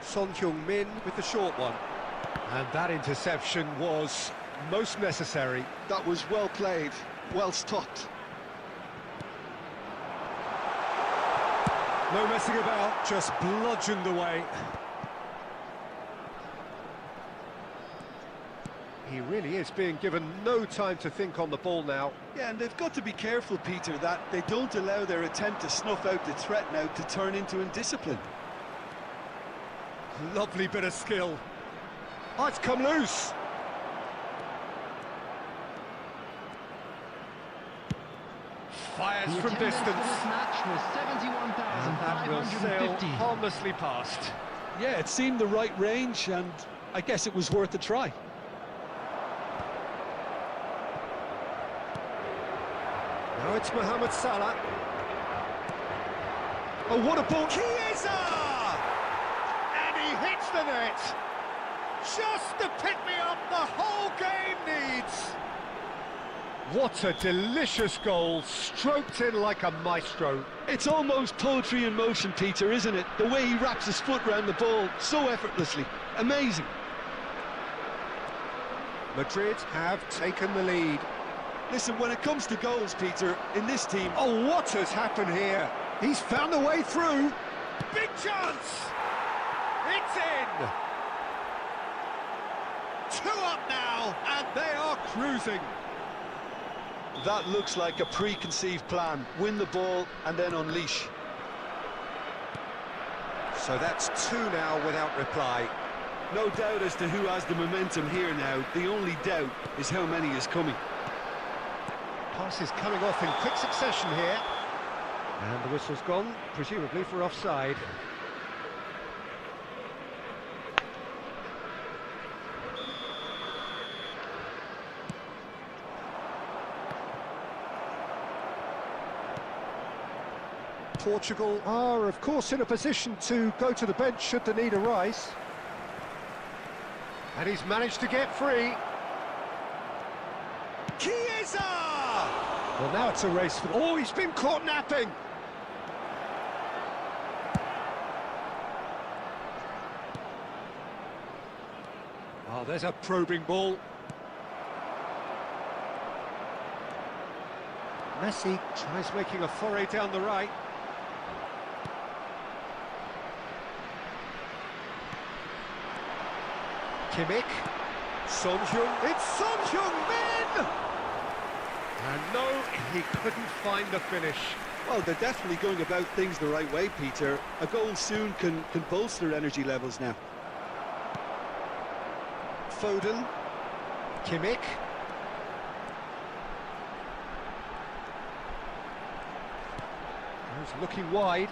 Son Heung-min with the short one. And that interception was most necessary. That was well played, well stopped. No messing about, just bludgeoned away. He really is being given no time to think on the ball now. Yeah, and they've got to be careful, Peter, that they don't allow their attempt to snuff out the threat now to turn into indiscipline. Lovely bit of skill. Oh, it's come loose. Fires The from attendance distance. for this match was And that will sail 71,550. harmlessly past. Yeah, it seemed the right range, and I guess it was worth a try. Now it's Mohamed Salah. Oh, what a ball! Chiesa! And he hits the net. Just the pick-me-up the whole game needs. What a delicious goal, stroked in like a maestro. It's almost poetry in motion, Peter, isn't it? The way he wraps his foot round the ball so effortlessly. Amazing. Madrid have taken the lead. Listen, when it comes to goals, Peter, in this team... Oh, what has happened here? He's found a way through. Big chance! It's in! 2 up now, and they are cruising. That looks like a preconceived plan. Win the ball and then unleash. So that's 2 now without reply. No doubt as to who has the momentum here now. The only doubt is how many is coming. Passes coming off in quick succession here. And the whistle's gone, presumably for offside. Portugal are, of course, in a position to go to the bench should the need arise. And he's managed to get free. Chiesa! Well, now it's a race for... Oh, he's been caught napping! Oh, there's a probing ball. Messi tries making a foray down the right. Kimmich, Son Heung, it's Son Heung-min! And no, he couldn't find the finish. Well, they're definitely going about things the right way, Peter. A goal soon can bolster energy levels now. Foden, Kimmich. He's looking wide.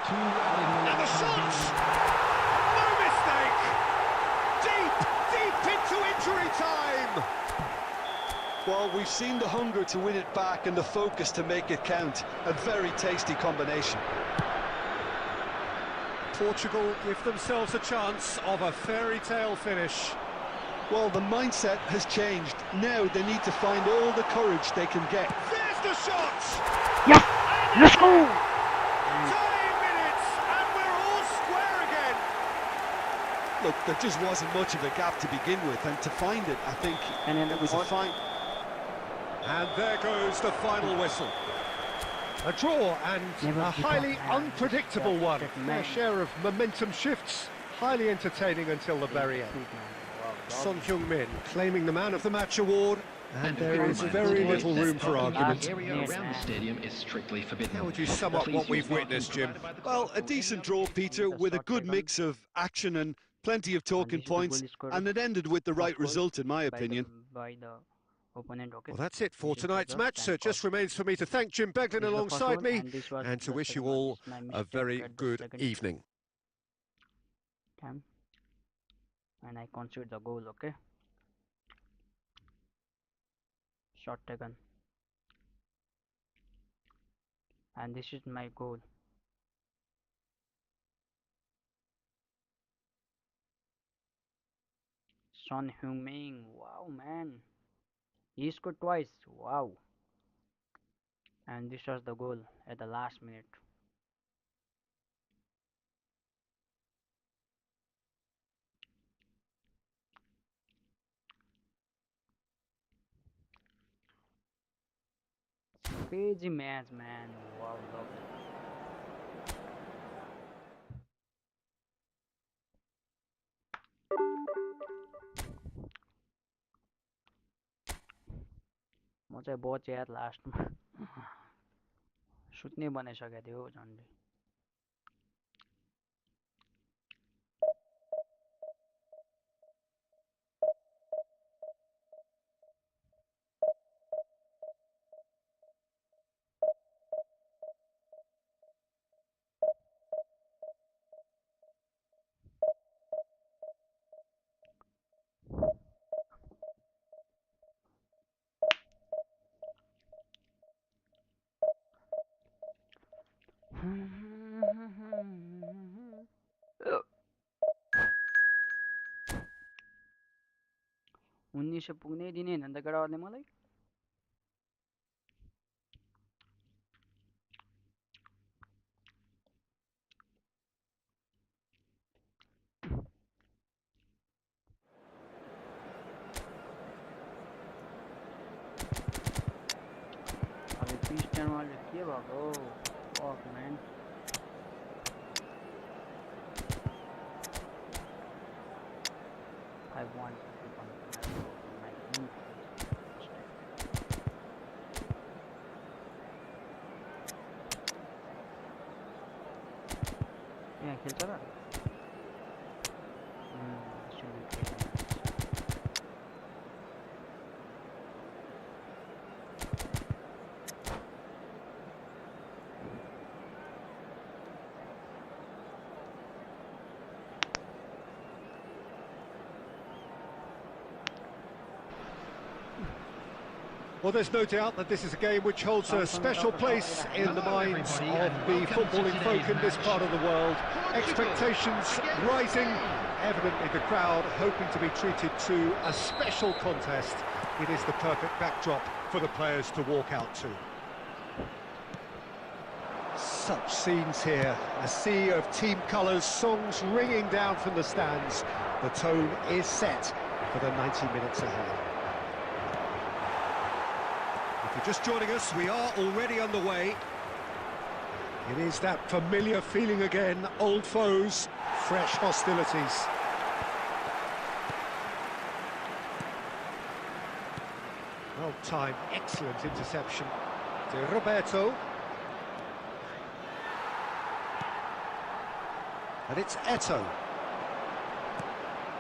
And the shot! Deep into injury time! Well, we've seen the hunger to win it back and the focus to make it count. A very tasty combination. Portugal give themselves a chance of a fairy tale finish. Well, the mindset has changed. Now they need to find all the courage they can get. There's the shot! Yeah! Let's go! 20 minutes and we're all square again! Look, there just wasn't much of a gap to begin with, and to find it, I think it was a fine... And there goes the final whistle. A draw and a highly unpredictable one. Their share of momentum shifts, highly entertaining until the very end. Son Heung-min claiming the Man of the Match award, and there is very little room for argument. The area around the stadium is strictly forbidden. How would you sum up what we've witnessed, Jim? Well, a decent draw, Peter, with a good mix of action and plenty of talking points, and it ended with the right result, in my opinion. Well, that's it for tonight's match, so it just remains for me to thank Jim Beglin alongside me and to wish you all a very good evening. And I concede the goal, okay? Shot taken. And this is my goal. Son Heung-min, wow man. He scored twice, wow. And this was the goal at the last minute. Crazy match, man. Wow, lovely. म चाहिँ बचेँ यार लास्टमा सुत्ने बनाइसकेको थियो झन्डै पुग्छ पुग्नै दिने होइन नि त केटाहरूले मलाई अब क्रिस्टियानो अहिले के भएको फक म्यान I want यहाँ खेल्छ र Well, there's no doubt that this is a game which holds a special place in the minds of the footballing folk in this part of the world. Expectations rising, evidently the crowd hoping to be treated to a special contest. It is the perfect backdrop for the players to walk out to. Such scenes here, a sea of team colours, songs ringing down from the stands. The tone is set for the 90 minutes ahead. If you're just joining us, we are already underway. It is that familiar feeling again, old foes, fresh hostilities. Well timed, excellent interception. To Roberto. And it's Eto'o.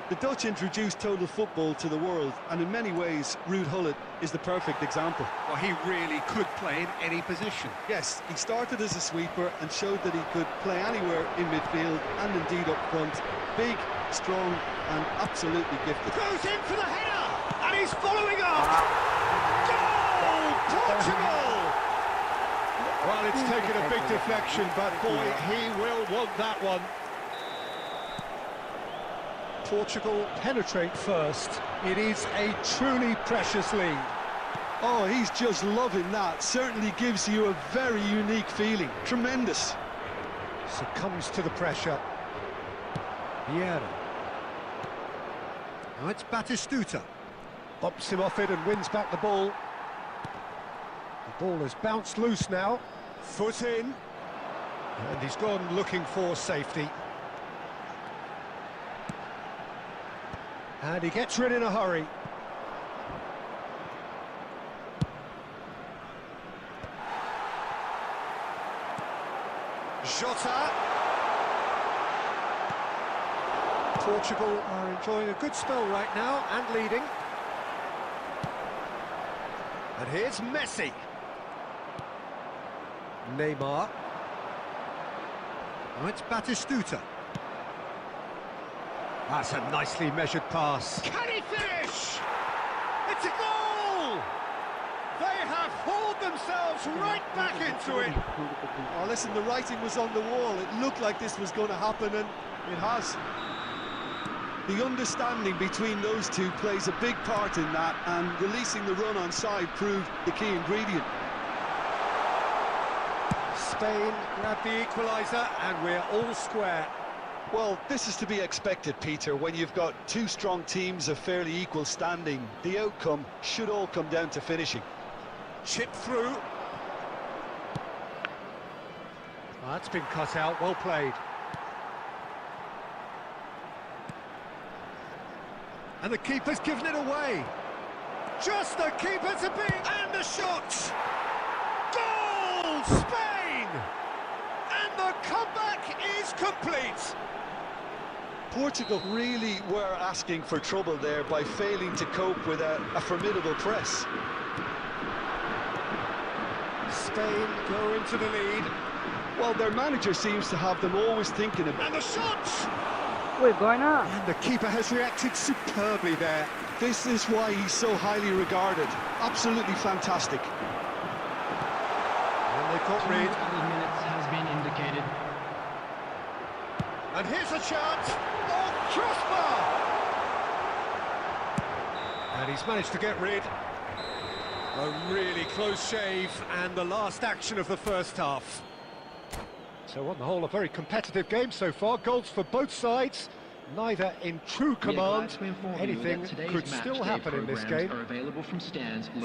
The Dutch introduced total football to the world, and in many ways, Ruud Gullit is the perfect example. Well, he really could play in any position. Yes, he started as a sweeper and showed that he could play anywhere in midfield and indeed up front. Big, strong, and absolutely gifted. Goes in for the header, and he's following up. Goal, Portugal! Well, it's taken a big deflection, but boy, he will want that one. Portugal penetrate first. It is a truly precious lead. Oh, he's just loving that. Certainly gives you a very unique feeling. Tremendous. Succumbs to the pressure. Vieira. Now it's Batistuta. Bops him off it and wins back the ball. The ball has bounced loose now. Foot in. And he's gone looking for safety. And he gets rid in a hurry. Jota. Portugal are enjoying a good spell right now and leading. And here's Messi. Neymar. Now it's Batistuta. That's a nicely measured pass. Can he finish? It's a goal! They have hauled themselves right back into it. Oh, listen, the writing was on the wall. It looked like this was going to happen, and it has. The understanding between those two plays a big part in that, and releasing the run on side proved the key ingredient. Spain grab the equaliser, and we're all square. Well, this is to be expected, Peter. When you've got two strong teams of fairly equal standing, the outcome should all come down to finishing. Chip through. Oh, that's been cut out, well played. And the keeper's given it away. Just the keeper to beat, and the shot! Goal, Spain! And the comeback is complete. Portugal really were asking for trouble there by failing to cope with a formidable press. Spain go into the lead. Well, their manager seems to have them always thinking about... And the shot! Wait, going on? And the keeper has reacted superbly there. This is why he's so highly regarded. Absolutely fantastic. And they got rid. Minutes has been indicated. And here's a chance. Oh, crossbar! And he's managed to get rid. A really close shave, and the last action of the first half. So on the whole, a very competitive game so far. Goals for both sides, neither in true command. Anything could still happen in this game.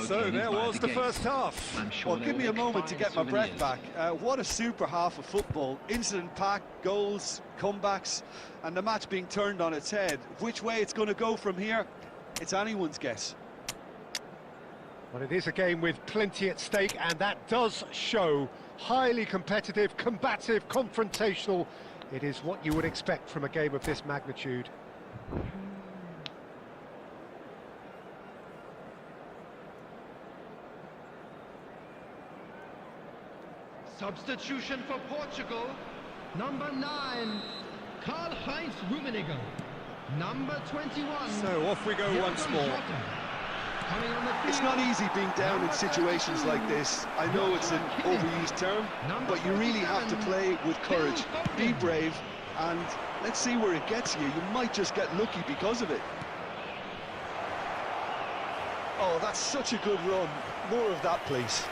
So there was the first half. Well, give me a moment to get my breath back. What a super half of football. Incident-packed, goals, comebacks, and the match being turned on its head. Which way it's going to go from here, it's anyone's guess. Well, it is a game with plenty at stake, and that does show. Highly competitive, combative, confrontational. It is what you would expect from a game of this magnitude. Substitution for Portugal. Number 9, Karl-Heinz Rummenigge. Number 21. So off we go once more. It's not easy being down in situations like this. I know it's an overused term, but you really have to play with courage. Be brave, and let's see where it gets you. You might just get lucky because of it. Oh, that's such a good run. More of that, please.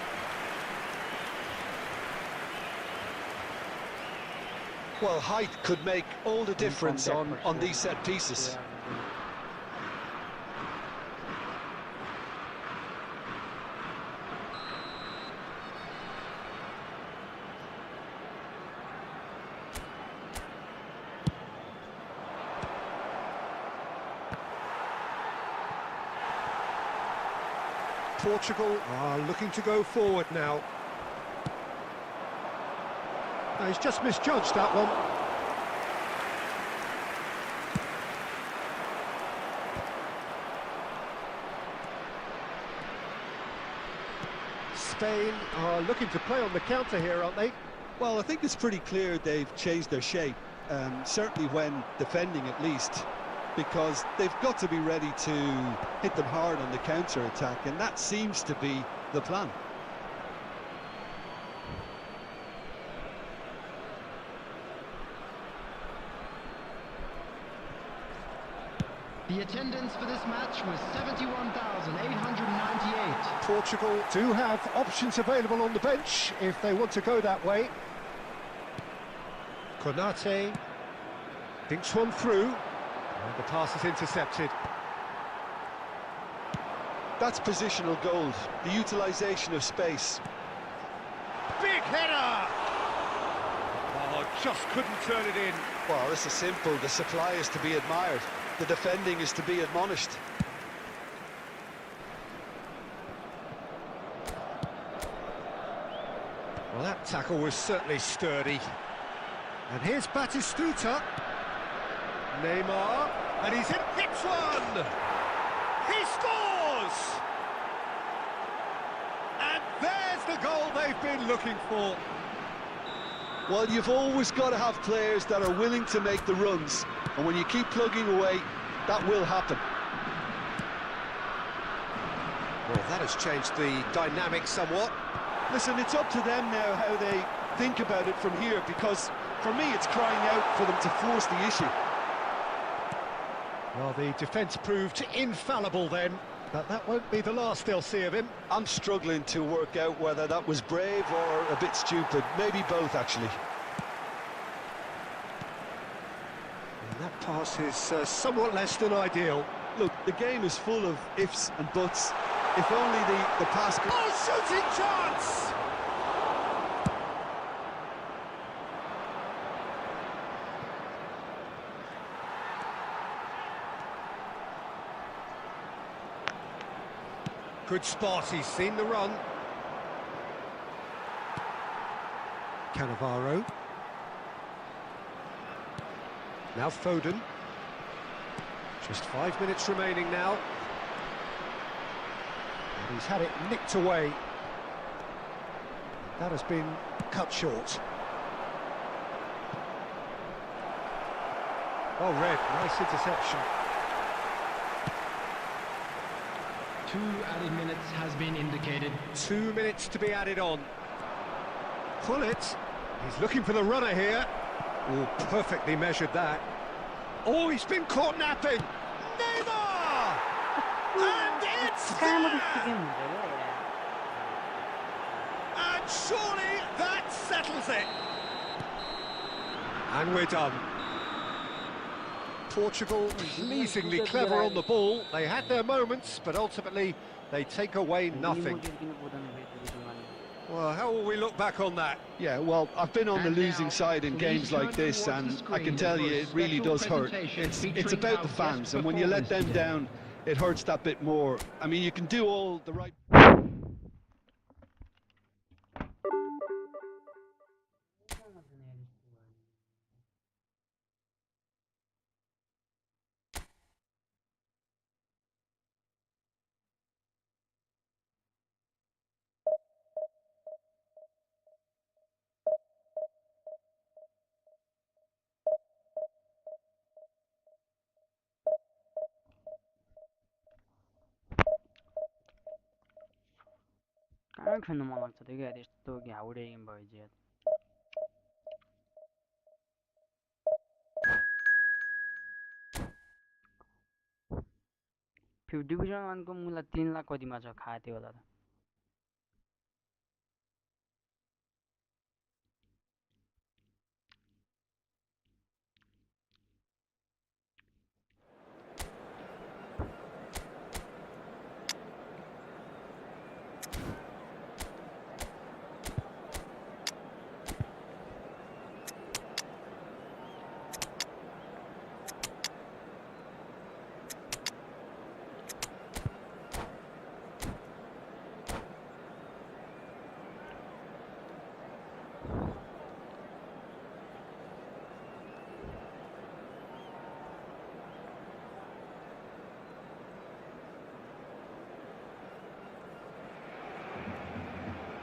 Well, height could make all the difference on these set pieces. Portugal are looking to go forward now. No, he's just misjudged that one. Spain are looking to play on the counter here, aren't they? Well, I think it's pretty clear they've changed their shape, certainly when defending at least, because they've got to be ready to hit them hard on the counter-attack, and that seems to be the plan. The attendance for this match was 71,898. Portugal do have options available on the bench if they want to go that way. Konate thinks one through, and the pass is intercepted. That's positional gold, the utilisation of space. Big header! Oh, just couldn't turn it in. Well, this is simple. The supply is to be admired. The defending is to be admonished. Well, that tackle was certainly sturdy. And here's Batistuta. Neymar, and he's in, hits one! He scores! And there's the goal they've been looking for. Well, you've always got to have players that are willing to make the runs, and when you keep plugging away, that will happen. Well, that has changed the dynamic somewhat. Listen, it's up to them now how they think about it from here, because for me it's crying out for them to force the issue. Well, the defence proved infallible then, but that won't be the last they'll see of him. I'm struggling to work out whether that was brave or a bit stupid. Maybe both, actually. And that pass is somewhat less than ideal. Look, the game is full of ifs and buts. If only the pass... Oh, shooting chance! Good spot, he's seen the run. Cannavaro. Now Foden. Just 5 minutes remaining now. And he's had it nicked away. That has been cut short. Oh, Red, nice interception. 2 added minutes has been indicated. 2 minutes to be added on. Pull it. He's looking for the runner here. Oh, perfectly measured that. Oh, he's been caught napping. Neymar! And कहाँबाट यस्तो game हुन्छ क्या यार And surely that settles it. And we're done. Portugal pleasingly clever on the ball. They had their moments, but ultimately they take away nothing. Well, how will we look back on that? Yeah, well, I've been on the losing side in games like this, and I can tell you it really does hurt. It's about the fans, and when you let them down, it hurts that bit more. I mean, you can do all the right... कहाँ खेल्नु मन लाग्छ त्यो क्या यस्तो घाउडे game भयो चाहिँ fifth division 1 को मूल्य 3 लाख कतिमा छ खाथ्यो होला त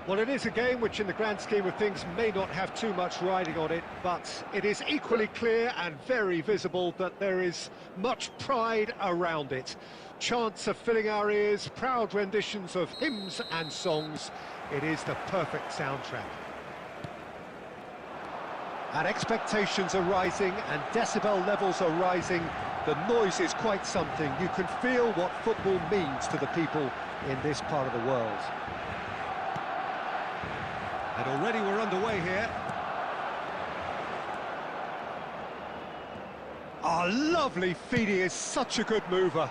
Well, it is a game which in the grand scheme of things may not have too much riding on it, but it is equally clear and very visible that there is much pride around it. Chants are filling our ears, proud renditions of hymns and songs. It is the perfect soundtrack. And expectations are rising and decibel levels are rising. The noise is quite something. You can feel what football means to the people in this part of the world. And already we're underway here. Oh, lovely feed, he is such a good mover.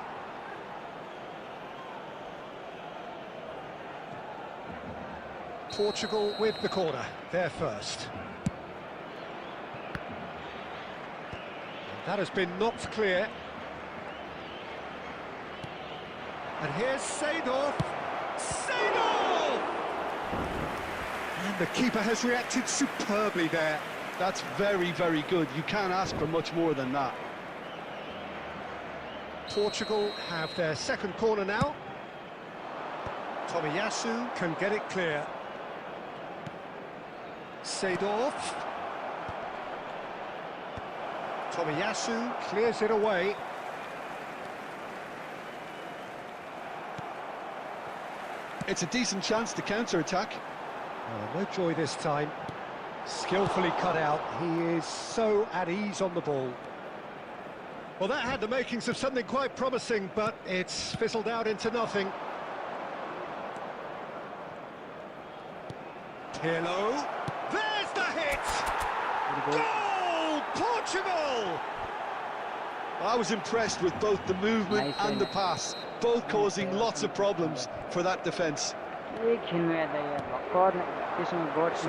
Portugal with the corner, they're first. And that has been knocked clear. And here's Seedorf. Seedorf! And the keeper has reacted superbly there. That's very, very good. You can't ask for much more than that. Portugal have their second corner now. Tomiyasu can get it clear. Seedorf. Tomiyasu clears it away. It's a decent chance to counter-attack. Oh, no joy this time. Skillfully cut out. He is so at ease on the ball. Well, that had the makings of something quite promising, but it's fizzled out into nothing. Pirlo. There's the hit! Goal! Portugal! I was impressed with both the movement and the pass, both causing lots of problems for that defence. So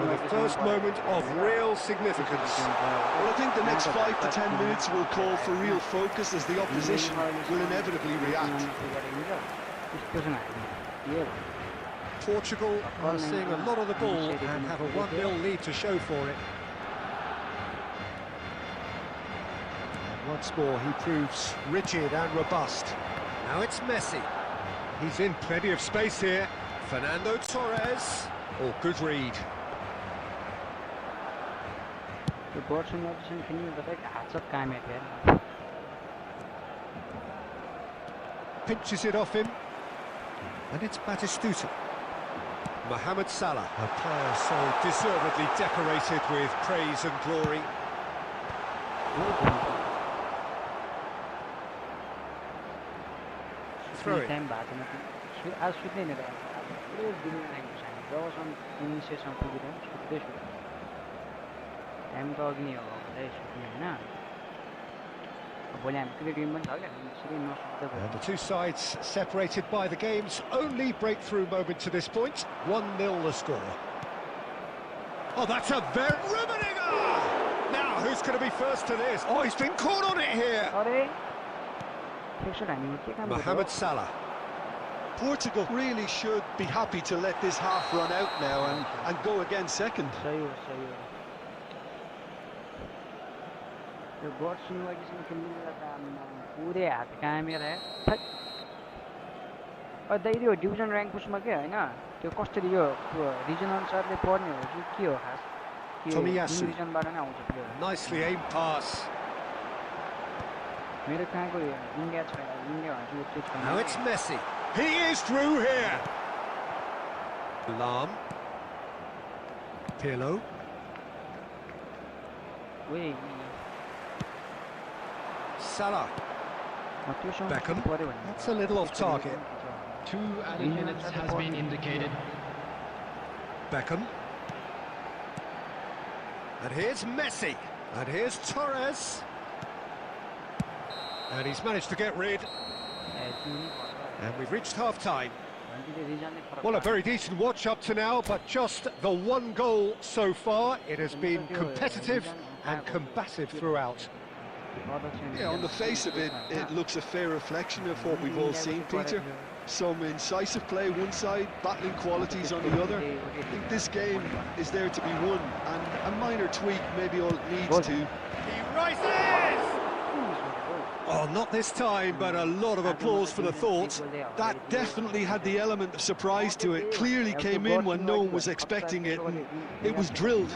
the first moment of real significance. Well, I think the next 5 to 10 minutes will call for real focus as the opposition will inevitably react. Portugal are seeing a lot of the ball and have a 1-0 lead to show for it. And once more he proves rigid and robust. Now it's Messi. He's in plenty of space here. Fernando Torres. Oh, good read. Pinches it off him. And it's Batistuta. Mohamed Salah, a player so deservedly decorated with praise and glory. Throw it. फेरि आज सुत्नै नि रहेछ पुरै दिनमा राख्नु छ हामी जबसम्म इनिसिएसम्म पुगिँदैन सुत्दै सुत्नु टाइम त अघि नै हो चाहिँ सुत्ने होइन भोलि हामी क्रिकेट गेम पनि छ क्या यसरी नसुत्दै And the two sides separated by the game's only breakthrough moment to this point. 1-0 the score. Oh, that's a very... Rummenigge! Now, who's going to be first to this? Oh, he's been caught on it here! अरे एकचोटि हामी के काम Mohamed Salah. Portugal really should be happy to let this half run out now and go again second. सही हो त्यो गड सुनवाइसँग खेल्नुलाई त पुरै हात कामेर दाइ यो डिभिजन ऱ्याङ्क पुसमा के होइन त्यो कसरी यो रिजनल सरले पढ्ने हो कि के हो खास Tomiyasu. डिभिजनबाट नै आउँछ प्लेयर Nicely aimed pass. मेरो कहाँको इन्डिया छ इन्डिया भन्छु त्यो Now it's Messi. He is through here. Lam. Pirlo. उही Salah. Beckham. That's a little off target. 2 added minutes has been indicated. Beckham. And here's Messi. And here's Torres. And he's managed to get rid. And we've reached half-time. Well, a very decent watch up to now, but just the one goal so far. It has been competitive and combative throughout. Yeah, on the face of it, it looks a fair reflection of what we've all seen, Peter. Some incisive play one side, battling qualities on the other. I think this game is there to be won, and a minor tweak maybe all it needs to. He rises! Oh, not this time, but a lot of applause for the thought. That definitely had the element of surprise to it. Clearly came in when no one was expecting it, and it was drilled.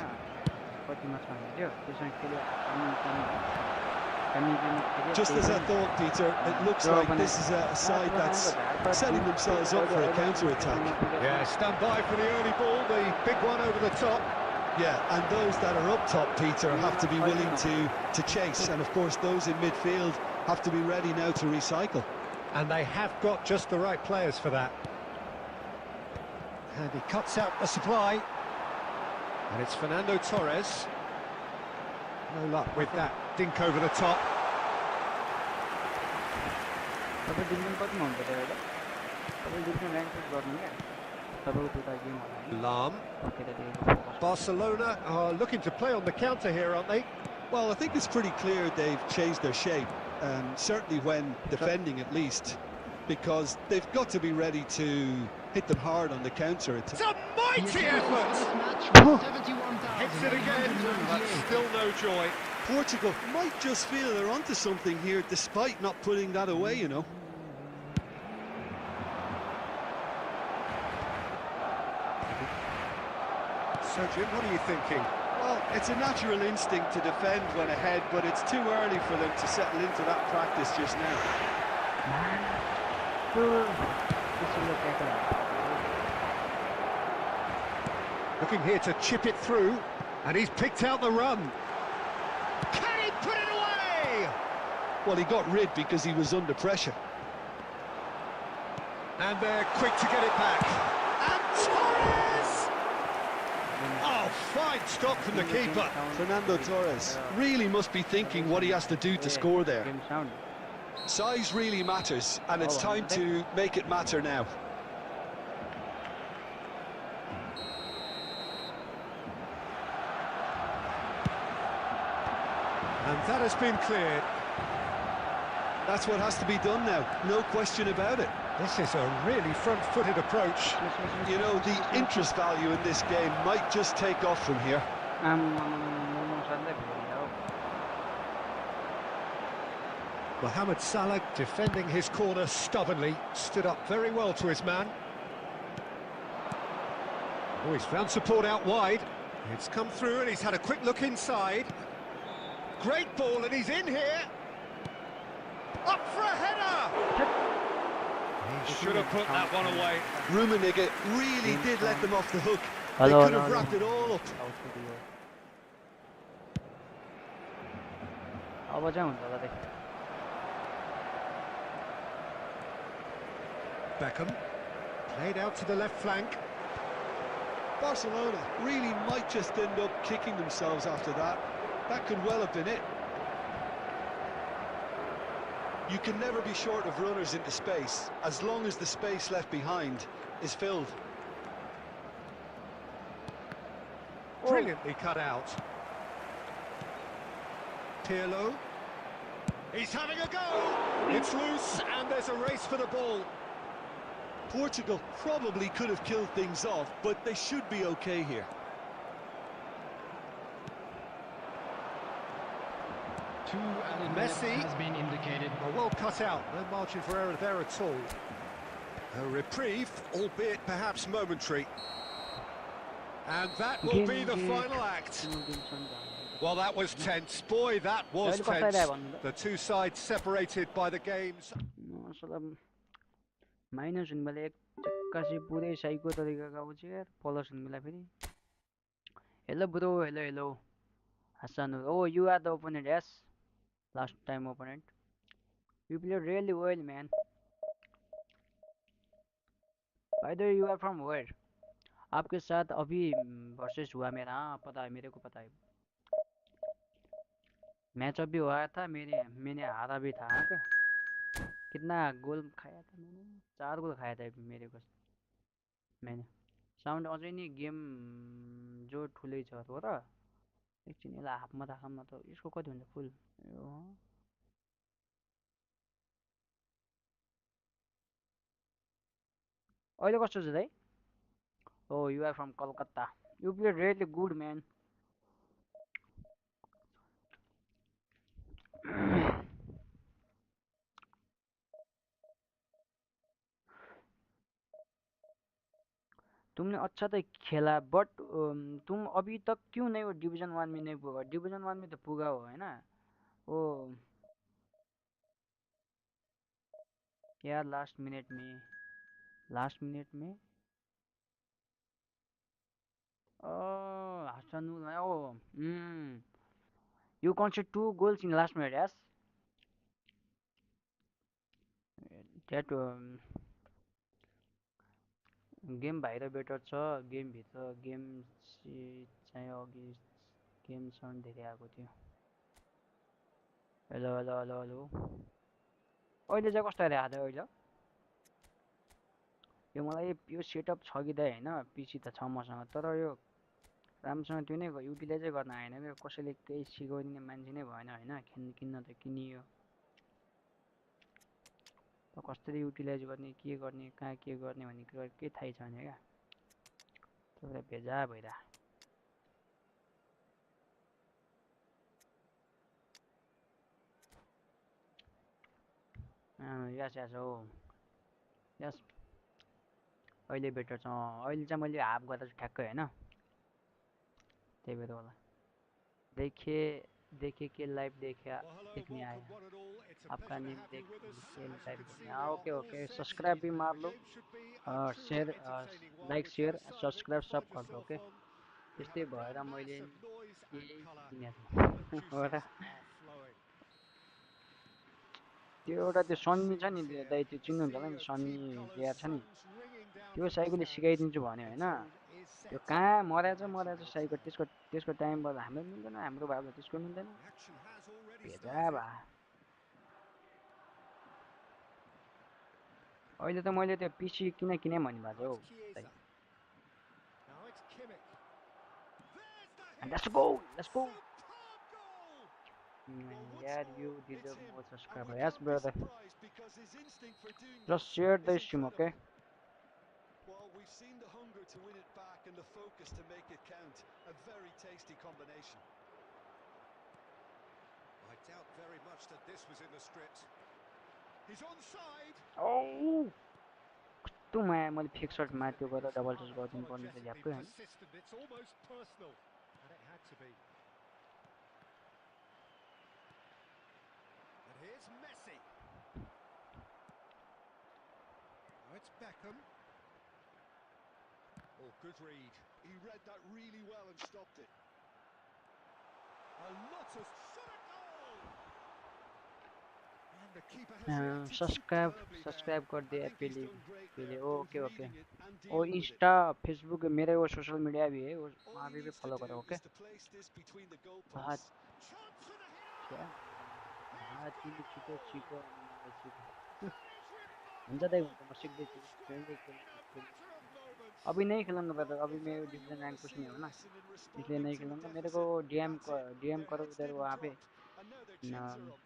Just as I thought, Peter, it looks like this is a side that's setting themselves up for a counter-attack. Yeah, stand by for the early ball, the big one over the top. Yeah, and those that are up top, Peter, have to be willing to chase, and of course those in midfield have to be ready now to recycle. And they have got just the right players for that. And he cuts out the supply. And it's Fernando Torres. No luck with that dink over the top. Lam. Barcelona are looking to play on the counter here, aren't they? Well, I think it's pretty clear they've changed their shape, certainly when defending at least, because they've got to be ready to hit them hard on the counter. It's a mighty effort! Hits it again, but still no joy. Portugal might just feel they're onto something here, despite not putting that away, you know. So, Jim, what are you thinking? Well, it's a natural instinct to defend when ahead, but it's too early for them to settle into that practice just now. Looking here to chip it through, and he's picked out the run. Can he put it away? Well, he got rid because he was under pressure. And they're quick to get it back. And Torres! Oh, fine stop from the keeper. Fernando Torres really must be thinking what he has to do to score there. Size really matters, and it's time to make it matter now. And that has been cleared. That's what has to be done now, no question about it. This is a really front-footed approach. You know, the interest value in this game might just take off from here. Mohamed Salah defending his corner stubbornly, stood up very well to his man. Oh, he's found support out wide. It's come through and he's had a quick look inside. Great ball and he's in here. Up for a header! He should have put that one away. Rummenigge really did let them off the hook. They could have wrapped it all up. Beckham. Played out to the left flank. Barcelona really might just end up kicking themselves after that. That could well have been it. You can never be short of runners into space, as long as the space left behind is filled. Brilliantly cut out. Pirlo. He's having a go! It's loose, and there's a race for the ball. Portugal probably could have killed things off, but they should be okay here. Two added Messi. minutes has been indicated. Well cut out, no margin for error there at all. A reprieve, albeit perhaps momentary. And that will be the final act. Well, that was tense. Boy, that was tense. The two sides separated by the games. Minus हुने बेला एक्कासी पुरै psycho तरिकाको आउँछ यार plus हुने बेला फेरि hello bro hello hello Hassan oh you are the opponent yes last time opponent you played really well man by the way you are from where आपके साथ अभी वर्सेस हुआ मेरा हाँ पता है मेरे को पता है मैच अभी हुआ था मैंने हारा भी था हाँ क्या कितना गोल खाया था मैंने 4 गोल खाया था मेरे को मैंने साउन्ड अझै नि गेम जो ठुलै छ हो र एकछिन यसलाई हाफमा राखौँ न त यसको कति हुन्छ फुल अहिले कस्तो छ दाइ oh you are from Kolkata you play really good man तुमने अच्छा तो खेला बट तुम अभी तक क्यों नहीं हो डिवीजन 1 में नहीं पुगा डिवीजन 1 में तो पुगा हो है ना ओ यार लास्ट मिनट में Hassanul oh you conceded 2 goals in last minute yes that game बाहिर बेटर छ गेम भित्र गेम चाहिँ अघि गेम सन धेरै आएको थियो हेलो हेलो हेलो हेलो अहिले चाहिँ कस्तो आइरहेको छ अहिले यो मलाई यो सेटअप छ कि दाइ हैन पिसी त छ मसँग तर यो राम्रोसँग त्यो नै युटिलाइजै गर्न आएन के कसैले केही सिकाइदिने मान्छे नै भएन हैन किन्न त किनियो कसरी युटिलाइज गर्ने के गर्ने कहाँ के गर्ने भन्ने कुरा केही थाहै छैन क्या त्यसले भेजा भइरा यस यस हो यस अहिले बेटर छ अहिले चाहिँ मैले हाफ गर्दा चाहिँ ठ्याक्कै हैन त्यही भएर होला देखे के लाइव देखने आया आपका नेम देख के लाइव देखने ओके ओके सब्सक्राइब भी मार लो और शेयर लाइक शेयर सब्सक्राइब सब कर दो ओके त्यस्तै भएर मैले केही किनेको हो त्यो एउटा त्यो सन्नी छ नि दाइ त्यो चिन्नुहुन्छ होला नि सन्नी प्लेयर छ नि त्यो साइकोले सिकाइदिन्छु भन्यो हैन त्यो कहाँ मर्याछ साइको त्यसको टाइमबाट हाम्रो मिल्दैन हाम्रो भाइले त्यसको मिल्दैन भेजा भा अहिले त मैले त्यो पिसी किने भन्नु भएको हौ Let's go yeah you deserve more subscriber yes brother just share the stream okay well we've seen the hunger to win it back and the focus to make it count a very tasty combination I doubt very much that this was in the script he's onside oh कस्तो माया मैले fix shut मार्थ्यो गरेर double touch गर्दिनु पर्ने थियो झ्याप्पै हैन it's almost personal and it had to be and here's Messi now it's Beckham oh good read he read that really well and stopped it a lot of shot goal And the keeper has reacted subscribe superbly subscribe there. कर I दिया think he's पहले done great पहले there, okay both okay reading it and और dealing with it. Insta Facebook मेरे वो social media भी है All वहाँ he पे needs to फॉलो करो do okay is to place this between the हाँ goalposts. Chance for the क्या header! हाँ He's got तिमी it छिटो छिटो all! अनि मलाई छिटो That is हुन्छ दाइ remarkable! हुन्छ म सिक्दैछु All खेल्दै square in a खेल्दै matter of moments. अभी नहीं खेलूंगा ब्रदर Well, अभी if मैं ever you division want rank to push see नहीं a हूँ ना lesson in इसलिए responding नहीं to a खेलूंगा मेरे को deficit, that's it. DM Their करो heads उधर didn't वहाँ पे drop, and now their chins are up.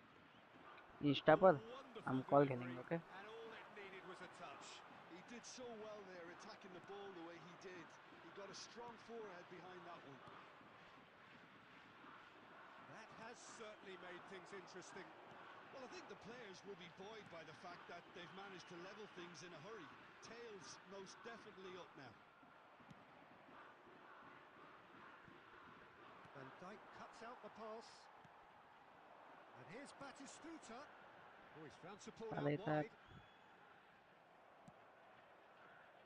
Insta पर हम Wonderful कॉल खेलेंगे delivery, okay and all it needed was a touch. He did so well there, attacking the ball the way he did. He got a strong forehead behind that one. That has certainly made things interesting. Well, I think the players will be buoyed by the fact that they've managed to level things in a hurry. Tails most definitely up now. Van Dijk cuts out the pass. And here's Batistuta. Oh, he's found support out Allee, wide.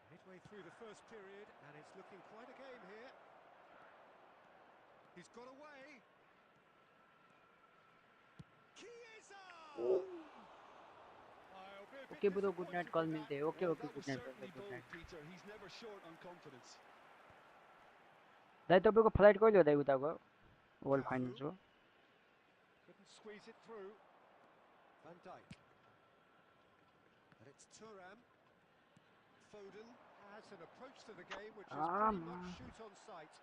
Midway through the first period, and it's looking quite a game here. He's got away. Chiesa! I'll be a bit okay bro good night disappointed call with that. मिलते हैं okay Well, okay that good was night certainly brother good bold, night Peter. He's never short on confidence. दाइ तपाईँको flight कहिले हो दाइ उताको world Cafu. फाइनल्सको Couldn't squeeze it through. Van Dijk. And it's Thuram. Foden has an approach to the game which is pretty much shoot on sight.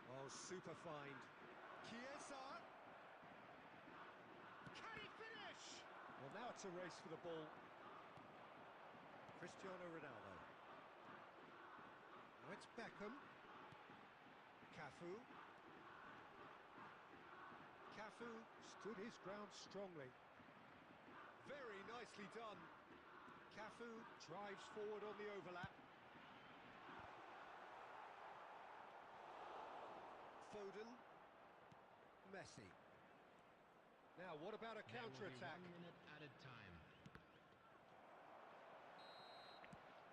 Oh, super find. Chiesa. Can he finish? Well, now it's a race for the ball. Cristiano Ronaldo. Now it's Beckham. Cafu. Cafu stood his ground strongly. Very nicely done. Cafu drives forward on the overlap. Foden. Messi. Now, what about a counter-attack? 1 minute added time.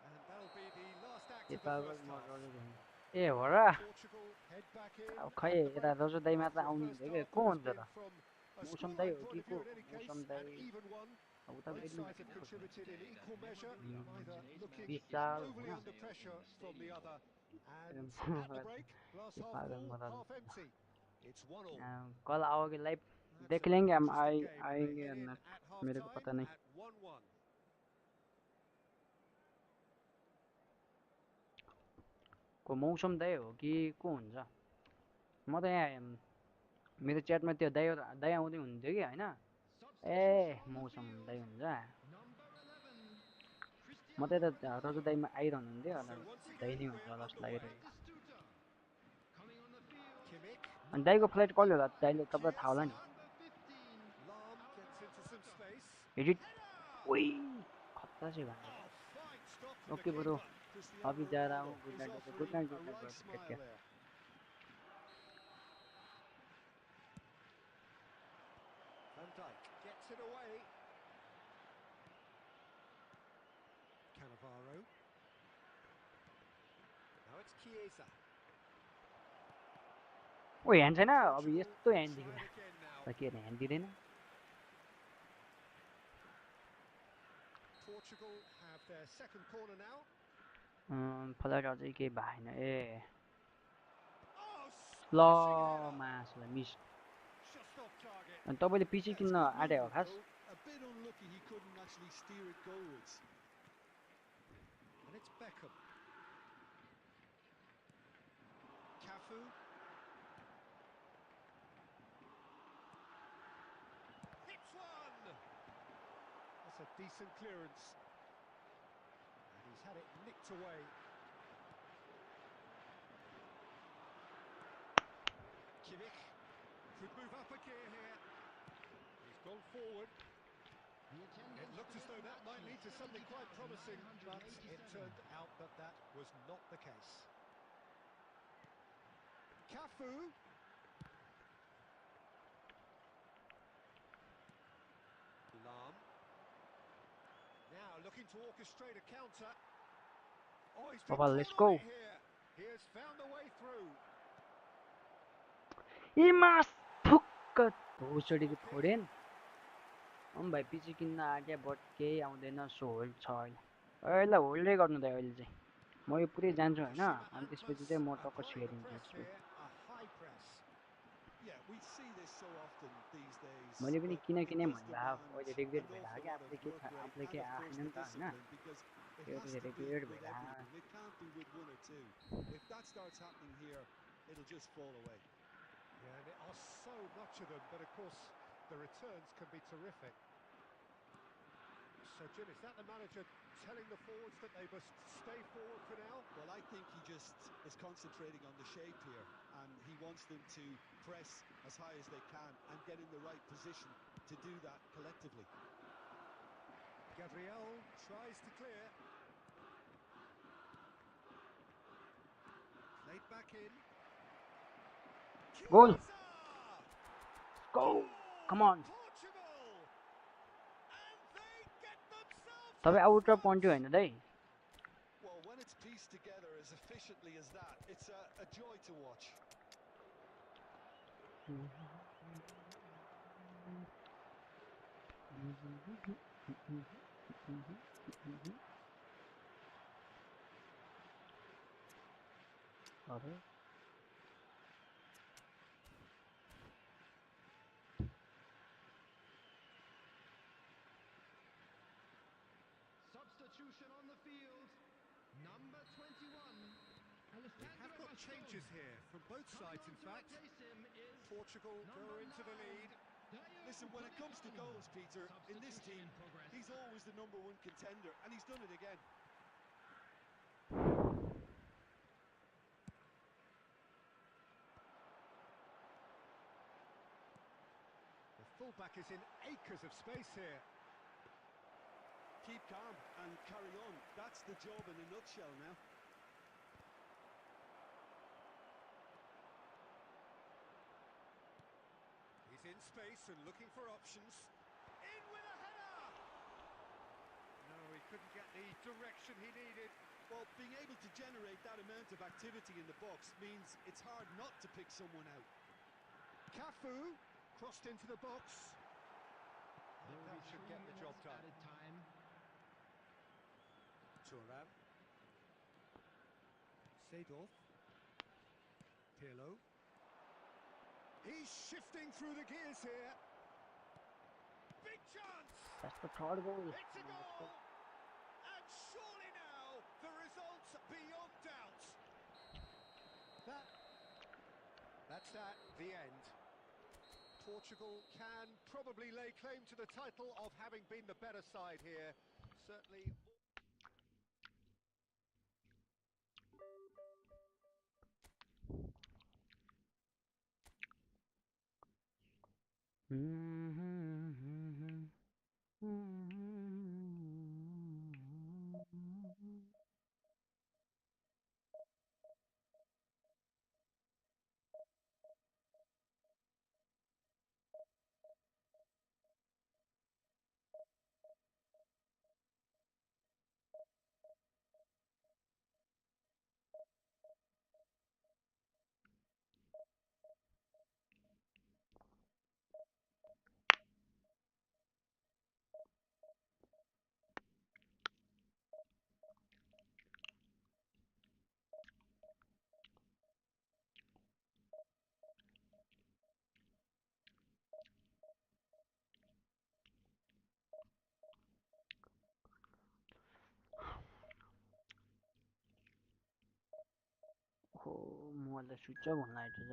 And that'll be the last act A of the पागल first half. ए हो र Portugal head back in अब at खै the यता break रजु दाइ मात्र after a आउनु first हुँदैन half कि को that has हुन्छ been त from a मौसम दाइ scoreline हो point कि of को view in any मौसम case an Dai even one. अब उता Both बेच्नु sides have contributed in equal measure, neither looking Vishal overly होइन under pressure from the other. And at the break, glass ये half पागल full, मतलब half empty. It's 1-1. कल आओगे live That's देख a लेंगे really हम interesting game, and they आएंगे head या in ना at मेरे को half-time पता नहीं at 1-1. को मौसम दाइ हो कि को हुन्छ म त यहाँ मेरो च्याटमा त्यो दाइ दाइ आउँदै हुन्थ्यो कि होइन ए Substitution on the मौसम दाइ field. हुन्छ Number 11, म त Cristiano यता रजु Ronaldo. दाइमा आइरहनु हुन्थ्यो So अन्त once दाइ again, नै हुन्छ we're होला जस्तो underway. लागिरहेको Batistuta. Coming on the field. Kimmich, अनि Number दाइको फ्लाइट कहिले होला 25. दाइले तपाईँलाई थाहा होला नि Chiesa, Number 15, Lahm gets into some Alvaro Morata. space. Edit Header! ओइ खतरा चाहिँ भन्छ Oh, fine stop from the okay bro keeper. अभी Cristiano जा रहा Ronaldo हूँ good is night offering a bro wry take smile care there. Van Dijk gets it away. Cannavaro. Now it's Chiesa. ओ hand छैन अब Portugal यस्तो can hand try दिँदैन it again now. त के ह्यान्ड दिँदैन Portugal have their second corner now. Flight अझै केही भएन ए Oh, ल smashing header! मासुलाई मिस Just off target. अनि तपाईँले पिसी Yeah, it's किन्न good आँटे हो movement खास though. A bit unlucky he couldn't actually steer it goalwards. And it's Beckham. Cafu. Hits one! That's a decent clearance. And he's had it nicked away. Kimmich could move up a gear here. He's gone forward. The attendance It looked for as this though that match might lead is to something quite promising, but it 70,987. turned out that that was not the case. Cafu. Lahm. Now looking to orchestrate a counter. Oh, he's been Papa, let's caught go. on it here. He has found a way through. इमास ठुक्क भोसडीको Foden भाइ पछि किन्न आँट्या but केही आउँदैन so hold छ अहिले ल होल्डै गर्नु त अहिले चाहिँ म यो पुरै जान्छु होइन अनि त्यसपछि चाहिँ म टक्क छिरिदिन्छु यसको मैले पनि किन किने भन्दा अहिले रेगुलेट भइरहेको कि आफूले के आएन नि त होइन त्यो चाहिँ रेगुलेट भइरहेको Yeah, and it are so much of them, but of course the returns can be terrific. So, Jim, is that the manager telling the forwards that they must stay forward for now? Well, I think he just is concentrating on the shape here, and he wants them to press as high as they can and get in the right position to do that collectively. Gabriel tries to clear. Played back in. Goal! Go! Come on! तपाईँ out र पन्ट्यो होइन दाइ Well, when it's pieced together as efficiently as that, it's a joy to watch. Substitution on the field. Number 21. We have got changes here from both sides, in fact. Portugal go into the lead. Listen, when it comes to goals, Peter, in this team, he's always the #1 contender, and he's done it again. The fullback is in acres of space here. Keep calm and carry on. That's the job in a nutshell now. He's in space and looking for options. In with a header! No, he couldn't get the direction he needed. Well, being able to generate that amount of activity in the box means it's hard not to pick someone out. Cafu crossed into the box. And that should get the job done. Thuram. Seedorf. Pirlo. He's shifting through the gears here. Big chance! That's the third goal. It's a goal! And surely now, the result's beyond doubt. That's that, the end. Portugal can probably lay claim to the title of having been the better side here. Certainly... मलाई switch off हुन आँटेछ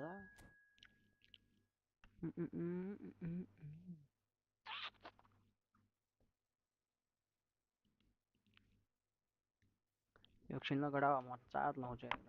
एकछिनमा गडा मजात लाउँछ एकदम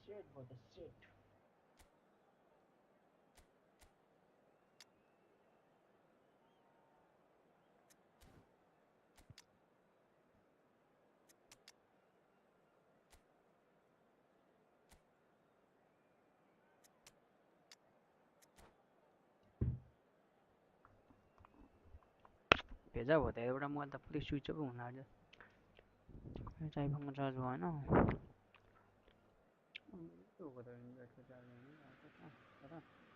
Shit, what a shit. भेजा भयो त एउटा mobile त पुरै स्विच अफ हुन लाग्यो एउटा आइफोनमा चार्ज भएन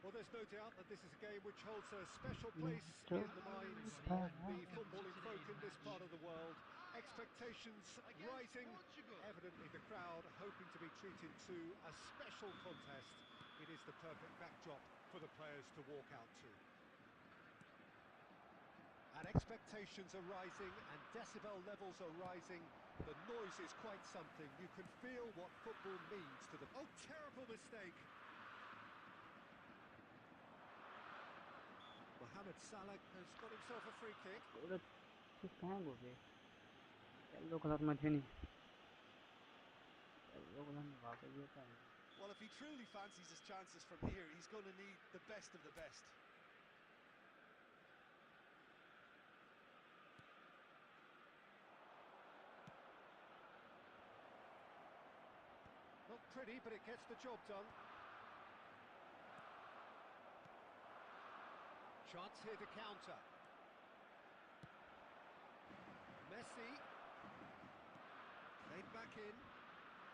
Well, there's no doubt that this is a game which holds a special place in the minds of the footballing folk in this part of the world. Expectations rising, evidently the crowd hoping to be treated to a special contest. It is the perfect backdrop for the players to walk out to. And expectations are rising and decibel levels are rising. The noise is quite something. You can feel what football means to them. Oh, terrible mistake. Mohamed Salah has got himself a free kick. कहाँ गयो बे yellow कलरमा थियो नि yellow कलरमा भएको यो त Well, if he truly fancies his chances from here, he's going to need the best of the best. Not pretty, but it gets the job done. Chance here to counter. Messi. Played back in.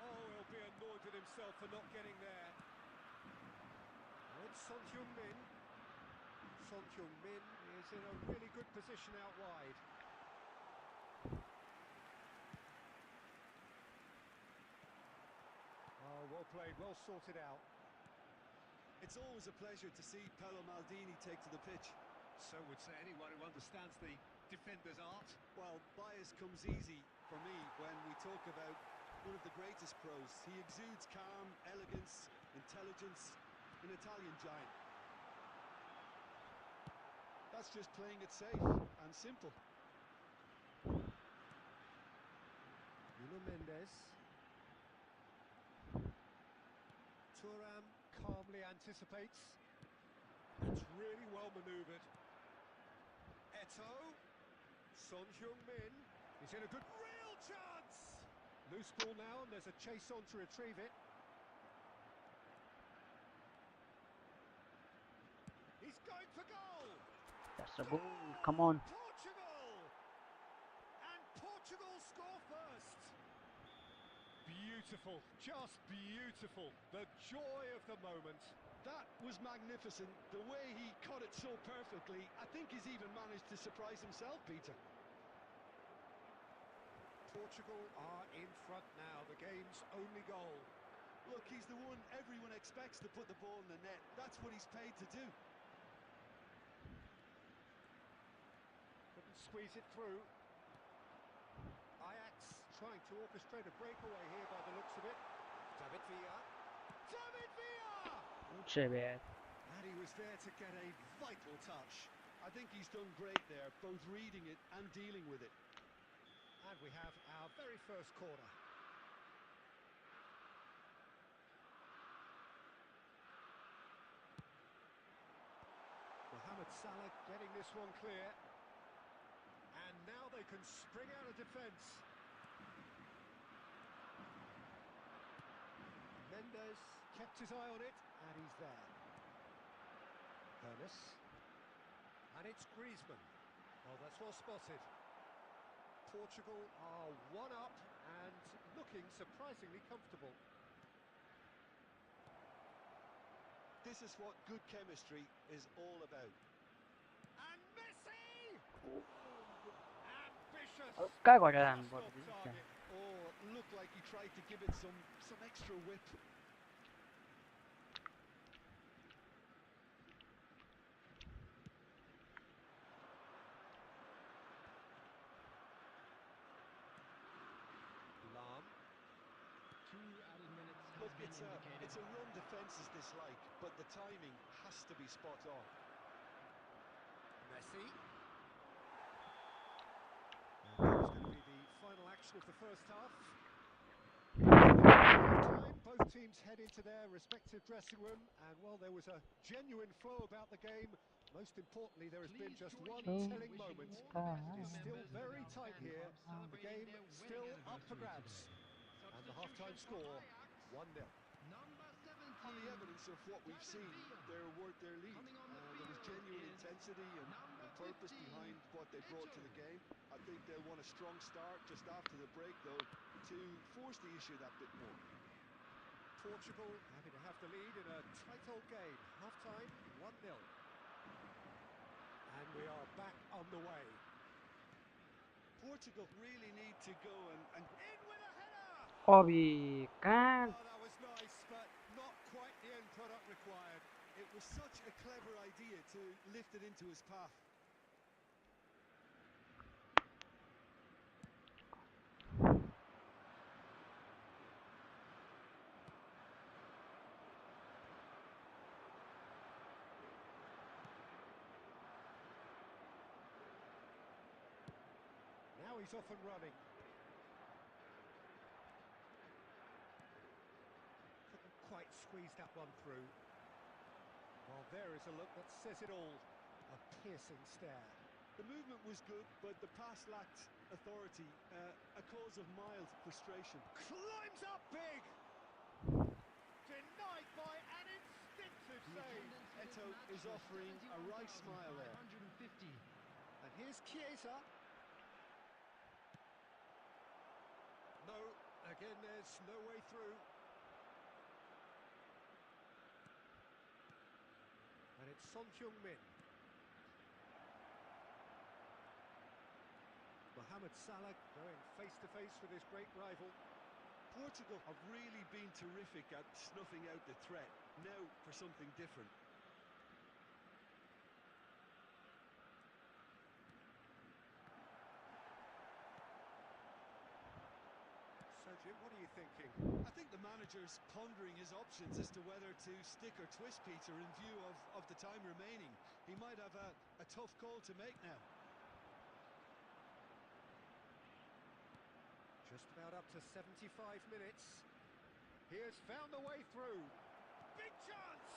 Oh, he'll be annoyed with himself for not getting there. Oh, it's Son Heung-min. Son Heung-min is in a really good position out wide. Oh, well played, well sorted out. It's always a pleasure to see Paolo Maldini take to the pitch. So would say anyone who understands the defender's art. Well, bias comes easy for me when we talk about one of the greatest pros. He exudes calm, elegance, intelligence, an Italian giant. That's just playing it safe and simple. Nuno Mendes. Thuram calmly anticipates. It's really well manoeuvred. Eto'o. Son Heung-min. He's in a good real chance. Loose ball now, and there's a chase on to retrieve it. He's going for goal. That's a goal. Come on. Portugal! And Portugal score first. Beautiful, just beautiful. The joy of the moment. That was magnificent. The way he caught it so perfectly, I think he's even managed to surprise himself, Peter. Portugal are in front now, the game's only goal. Look, he's the one everyone expects to put the ball in the net. That's what he's paid to do. Couldn't squeeze it through. Ajax trying to orchestrate a breakaway here by the looks of it. David Villa. David Villa! Bad. And he was there to get a vital touch. I think he's done great there, both reading it and dealing with it. And we have our very first corner. Mohamed Salah getting this one clear. And now they can spring out of defence. Mendes kept his eye on it, and he's there. Hermes. And it's Griezmann. Oh, that's well spotted. Portugal are one up and looking surprisingly comfortable. This is what good chemistry is all about. And Messi! Ambitious! काय गरेर हान्नु Off पर्यो target. Oh, looked like he tried to give it some extra whip. Look, it's a run defences dislike, but the timing has to be spot on. Messi. And that was going to be the final action of the first half. Time, both teams head into their respective dressing room, and while there was a genuine flow about the game, most importantly there has been just one telling moment. It is still very tight here, the game still up for grabs, and the half-time score 1-0. On the evidence of what we've seen, they're worth their lead. There was genuine intensity and purpose behind what they brought to the game. I think they'll want a strong start just after the break, though, to force the issue that bit more. Portugal happy to have the lead in a tight old game. Half-time 1-0. And we are back on the way. Portugal really need to go and In with a header! Obi kan. Oh, that was nice, but not quite the end product required. it was such a clever idea to lift it into his path. Now he's off and running. Couldn't quite squeeze that one through. Well, there is a look that says it all. A piercing stare. The movement was good, but the pass lacked authority, a cause of mild frustration. Climbs up big! Denied by an instinctive save. Eto is offering a right smile there. And here's Chiesa. No, again there's no way through. And it's Son Heung-min. Mohamed Salah going face to face with his great rival. Portugal have really been terrific at snuffing out the threat. Now for something different. So Jim, what are you thinking? I think the manager's pondering his options as to whether to stick or twist Peter in view of the time remaining. He might have a tough call to make now. Just about up to 75 minutes. He has found a way through. Big chance!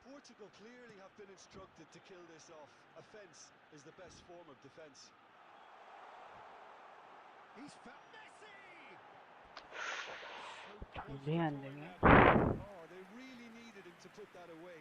Portugal clearly have been instructed to kill this off. Offence is the best form of defence. He's found Messi! So close to Kailangan drawing din that. Oh, they really needed him to put that away.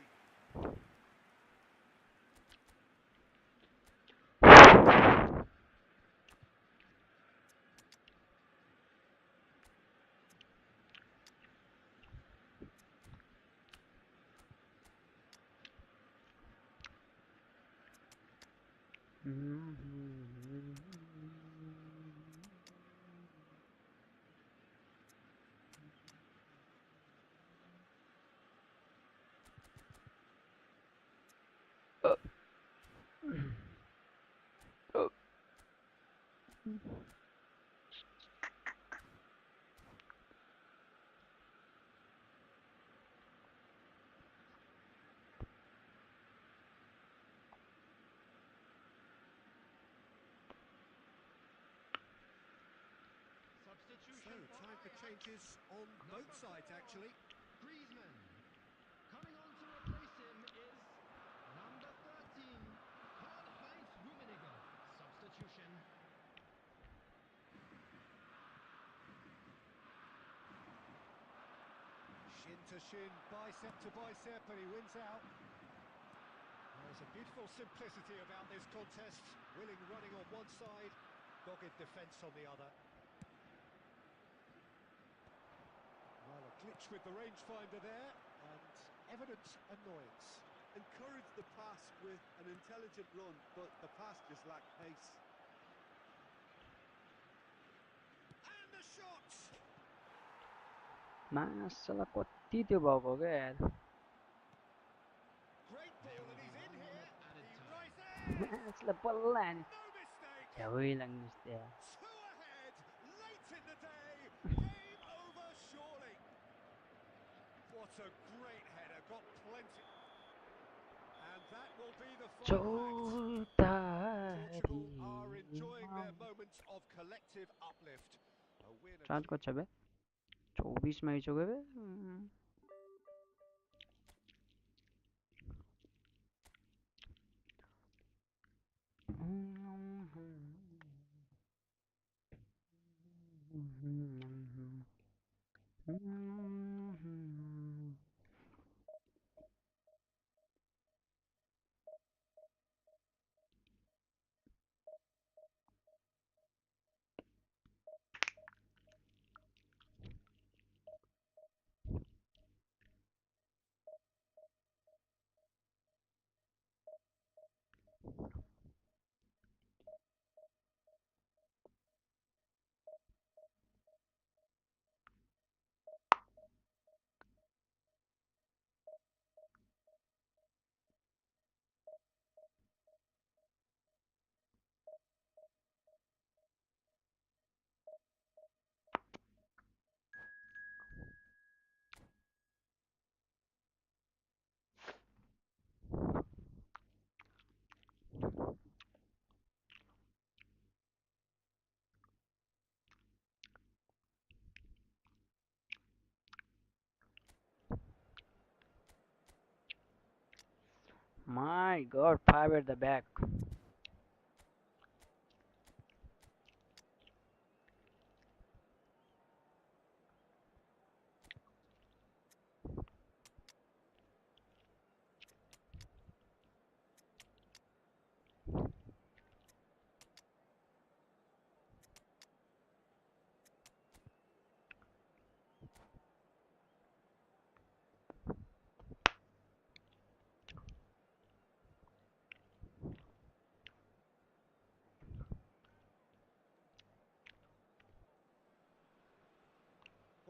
So, time for changes on both sides, actually. Griezmann. Coming on to replace him is number 13, Karl-Heinz Rummenigge. Substitution. Shin to shin, bicep to bicep, and he wins out. There's a beautiful simplicity about this contest. Willing running on one side, dogged defence on the other. Well, a glitch with the rangefinder there, and evident annoyance. Encouraged the pass with an intelligent run, but the pass just lacked pace. And the shot! Masalah koti त्यो भएको क्या यार. Great ball, and he's in here. He rises! Masalah बल्ल हान्यो. No mistake! झ्याउै लाग्नु जस्तै यार. 2 ahead, late in the day, game That's a great header, got plenty. And that will be the final act. Portugal are enjoying their moment of collective uplift. A win चाँद कति छ बे 24 मा आइसक्यो बे My God, 5 at the back.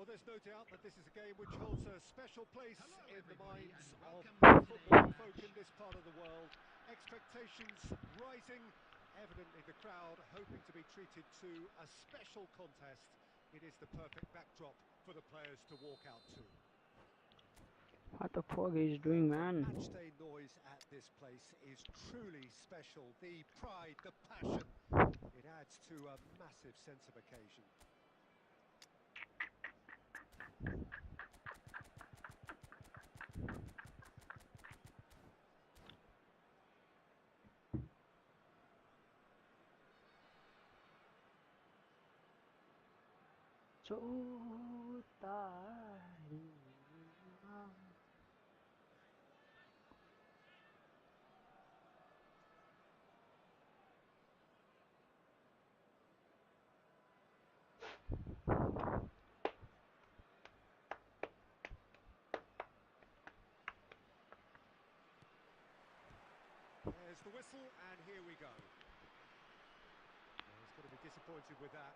Well, there's no doubt that this is a game which holds a special place in the minds of footballing folk in this part of the world. Expectations rising, evidently the crowd hoping to be treated to a special contest. It is the perfect backdrop for the players to walk out to. What the fuck is doing, man? Matchday noise at this place is truly special. The pride, the passion, it adds to a massive sense of occasion. So tired. There's the whistle, and here we go. Well, he's going to be disappointed with that.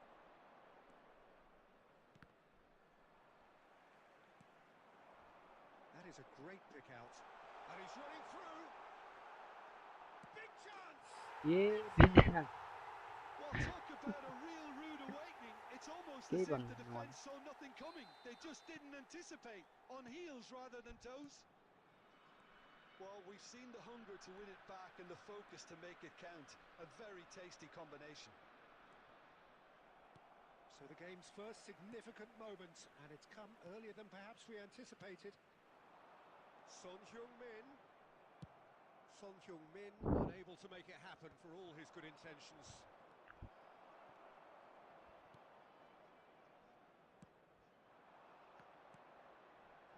That is a great pick out. And he's running through. Big chance! Yeah. Well, talk about a real rude awakening. It's almost as if the defence saw nothing coming. They just didn't anticipate. On heels rather than toes. Well, we've seen the hunger to win it back and the focus to make it count. A very tasty combination. So the game's first significant moment, and it's come earlier than perhaps we anticipated. Son Heung-min. Son Heung-min unable to make it happen for all his good intentions.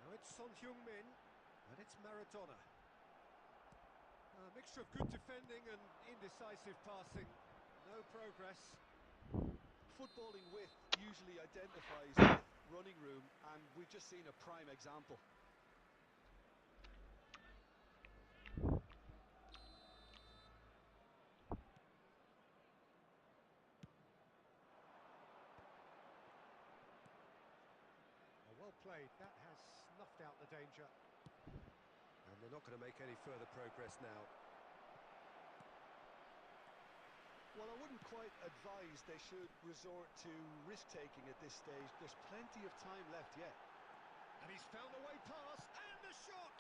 Now it's Son Heung-min, and it's Maradona. A mixture of good defending and indecisive passing. No progress. Footballing width usually identifies with running room, and we've just seen a prime example. Well played. That has snuffed out the danger. And they're not going to make any further progress now. Well, I wouldn't quite advise they should resort to risk-taking at this stage. There's plenty of time left yet. And he's found a way past, and the shot!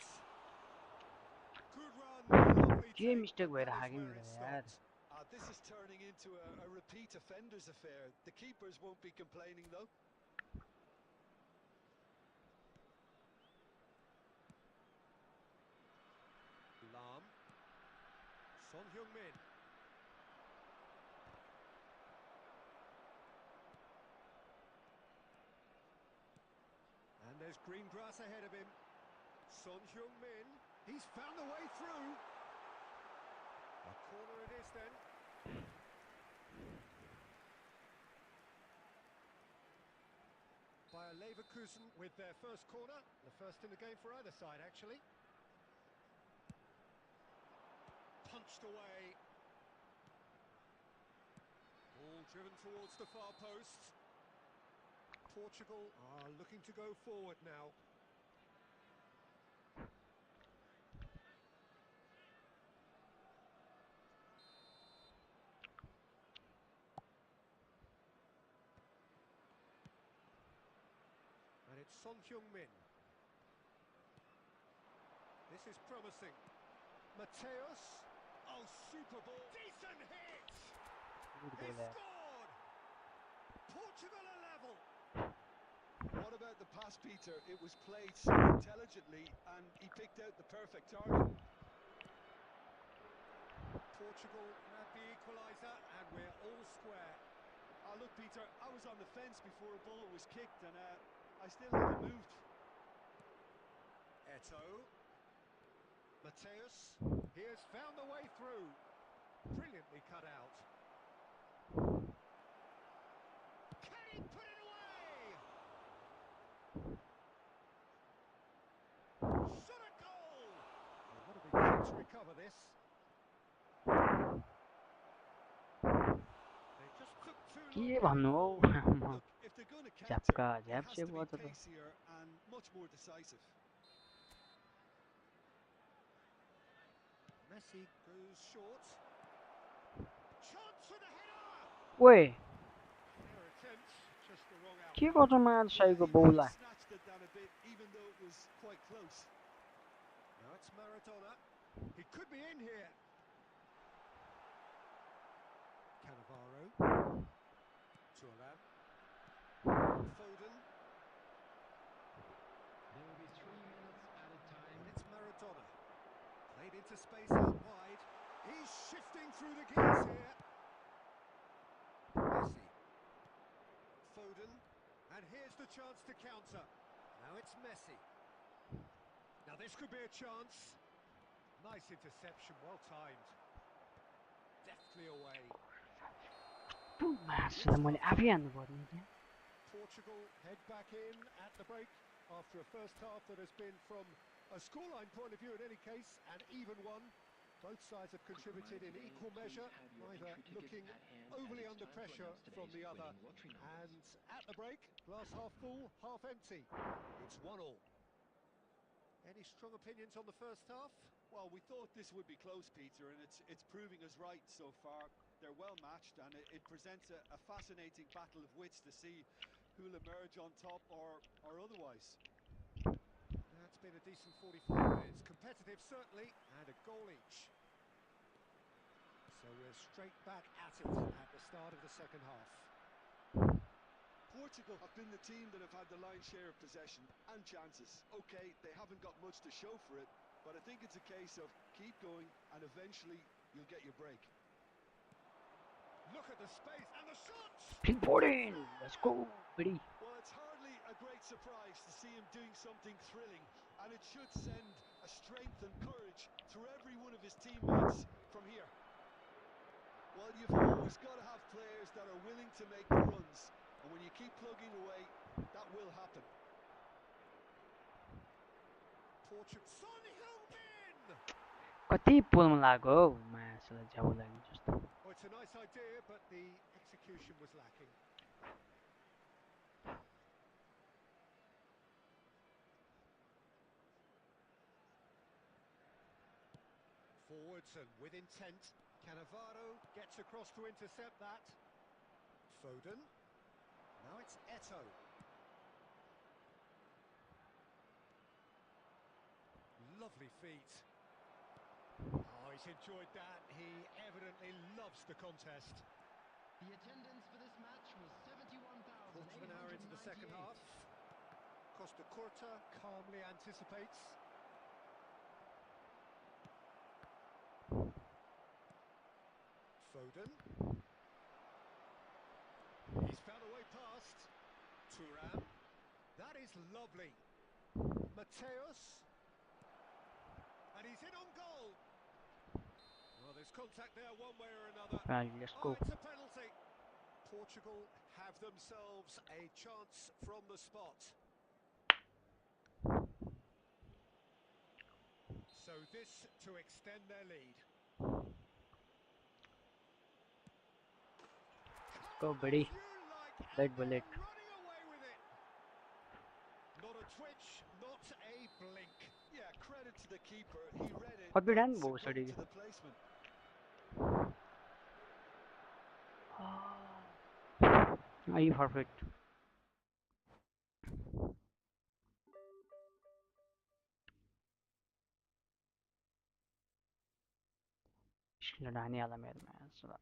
Good run, lovely के take, mistake but that is भइराख्यो where मेरो it यार stopped. This is turning into a repeat offenders affair. The keepers won't be complaining though. Lam. Son Heung-min. And there's green grass ahead of him. Son Heung-min. He's found a way through. A corner it is then. Bayer Leverkusen with their first corner. The first in the game for either side, actually. Punched away. Ball driven towards the far post. Portugal are looking to go forward now. And it's Son Heung-min. This is promising. Mateus. Oh, super ball. Decent hit! Good He गोल यार scored! Portugal are level. What about the pass, Peter? It was played so intelligently and he picked out the perfect target. Portugal had the equaliser, and we're all square. Look, Peter, I was on the fence before a ball was kicked and I still haven't moved. Eto'o. Mateus. He has found a way through. Brilliantly cut out. Can he put it away? Shot a goal! They've got to be quick to recover this. They just took too long. के भन्नु हौ Look, if they're going to counter, झ्याप्का it झ्याप has save to be गर्छ त pacier and much more decisive. Messi goes short. Chance for the header! ओए Their attempt, just the wrong के outcome. गर्छ मान Yeah, psycho he बौलाई snatched it down a bit, even though it was quite close. Now it's Maradona. He could be in here. Cannavaro. Thuram. Foden. There will be 3 minutes added time. And it's Maradona. Played into space out wide. He's shifting through the gears here. Messi. Foden. And here's the chance to counter. Now it's Messi. Now this could be a chance. Nice interception, well timed. Deftly away. मासुलाई मैले आफै हान्नु पर्ने क्या Portugal head back in at the break after a first half that has been, from a scoreline point of view in any case, an even one. Both sides have contributed in equal measure, neither looking overly under pressure from the other. And at the break, glass half full, half empty. It's 1-1. Any strong opinions on the first half? Well, we thought this would be close, Peter, and it's proving us right so far. They're well matched, and it presents a fascinating battle of wits to see who'll emerge on top or otherwise. That's been a decent 45 minutes. Competitive, certainly, and a goal each. So we're straight back at it at the start of the second half. Portugal have been the team that have had the lion's share of possession and chances. OK, they haven't got much to show for it, but I think it's a case of keep going and eventually you'll get your break. Look at the space and the shots! important let's go buddy Well, it's hardly a great surprise to see him doing something thrilling, and it should send a strength and courage through every one of his teammates from here. Well, you've always got to have players that are willing to make the runs, and when you keep plugging away, that will happen. Portugal. Son Heung-min! कति पोलमा लाग्यो हौ मासुलाई झ्याउ लाग्ने जस्तो Oh, it's a nice idea, but the execution was lacking. Forwards and with intent. Cannavaro gets across to intercept that. Foden. Now it's Eto'o. Lovely feet. Oh, he's enjoyed that. He evidently loves the contest. The attendance for this match was 71,898. Quarter of an hour into the second half. Costa Curta calmly anticipates. Foden. He's found a way past. Thuram. That is lovely. Mateus. And he's in on goal. Well, there's contact there one way or another. Right, let's Oh, go. it's a penalty. Portugal have themselves a chance from the spot. So this to extend their lead. Go, buddy. Red bullet. Running away with it. Not a twitch, not a blink. Yeah, credit to the keeper. He read it. Forbidden and वो succumbed सड़ी to the placement. Are you perfect? लड़ाने वाला मेरे में साला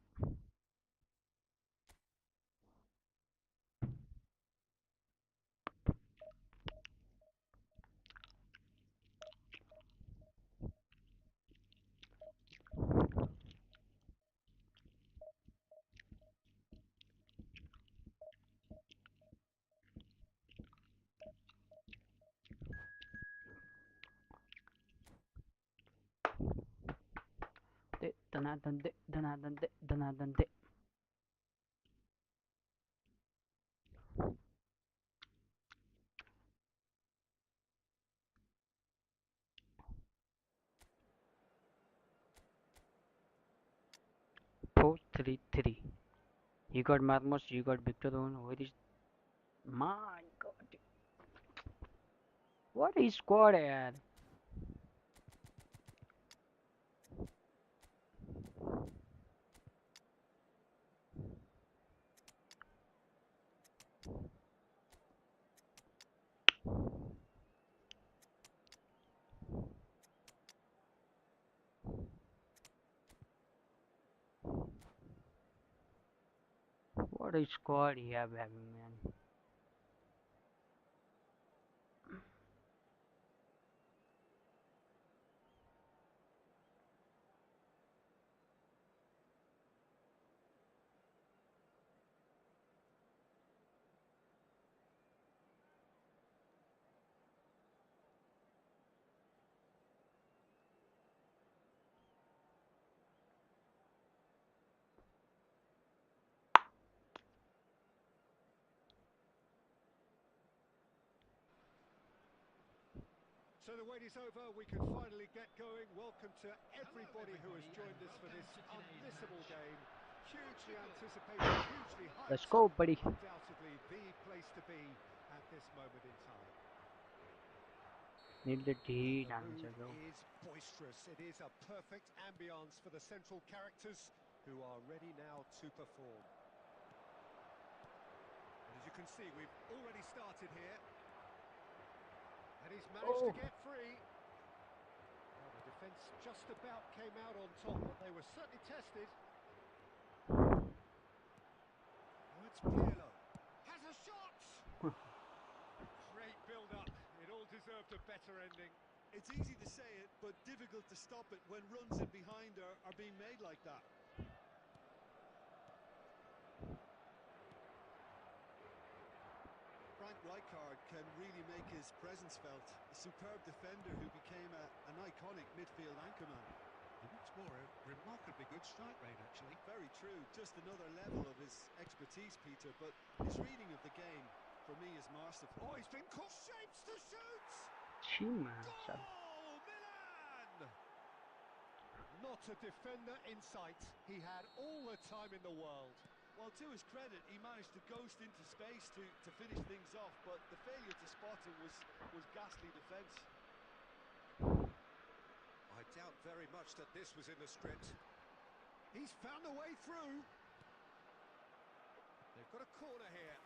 दे दनादन दे दनादन दे दनादन दे 4-3-3. You got Marmos, you got Victor Owen. Where is my God? What is squad यार? What a squad you have having, man. So the wait is over, we can finally get going. Welcome to everybody who has joined us for this unmissable game. Hugely anticipated, hugely hyped. Let's go, buddy. Undoubtedly the place to be at this moment in time. Need the D The answer, mood bro. is boisterous. It is a perfect ambience for the central characters who are ready now to perform. And as you can see, we've already started here. And he's managed to get free. Well, the defence just about came out on top, but they were certainly tested. Oh, it's Pirlo. Has a shot! Great build-up. It all deserved a better ending. It's easy to say it, but difficult to stop it when runs in behind are being made like that. Frank Rijkaard can really make his presence felt. A superb defender who became an iconic midfield anchorman. And what's more, a remarkably good strike rate, actually. Very true. Just another level of his expertise, Peter, but his reading of the game, for me, is masterful. Oh, he's been caught. Shapes to shoot! Chima, sir. Goal! Milan! Not a defender in sight. He had all the time in the world. Well, to his credit, he managed to ghost into space to finish things off, but the failure to spot him was ghastly defence. I doubt very much that this was in the script. He's found a way through. They've got a corner here.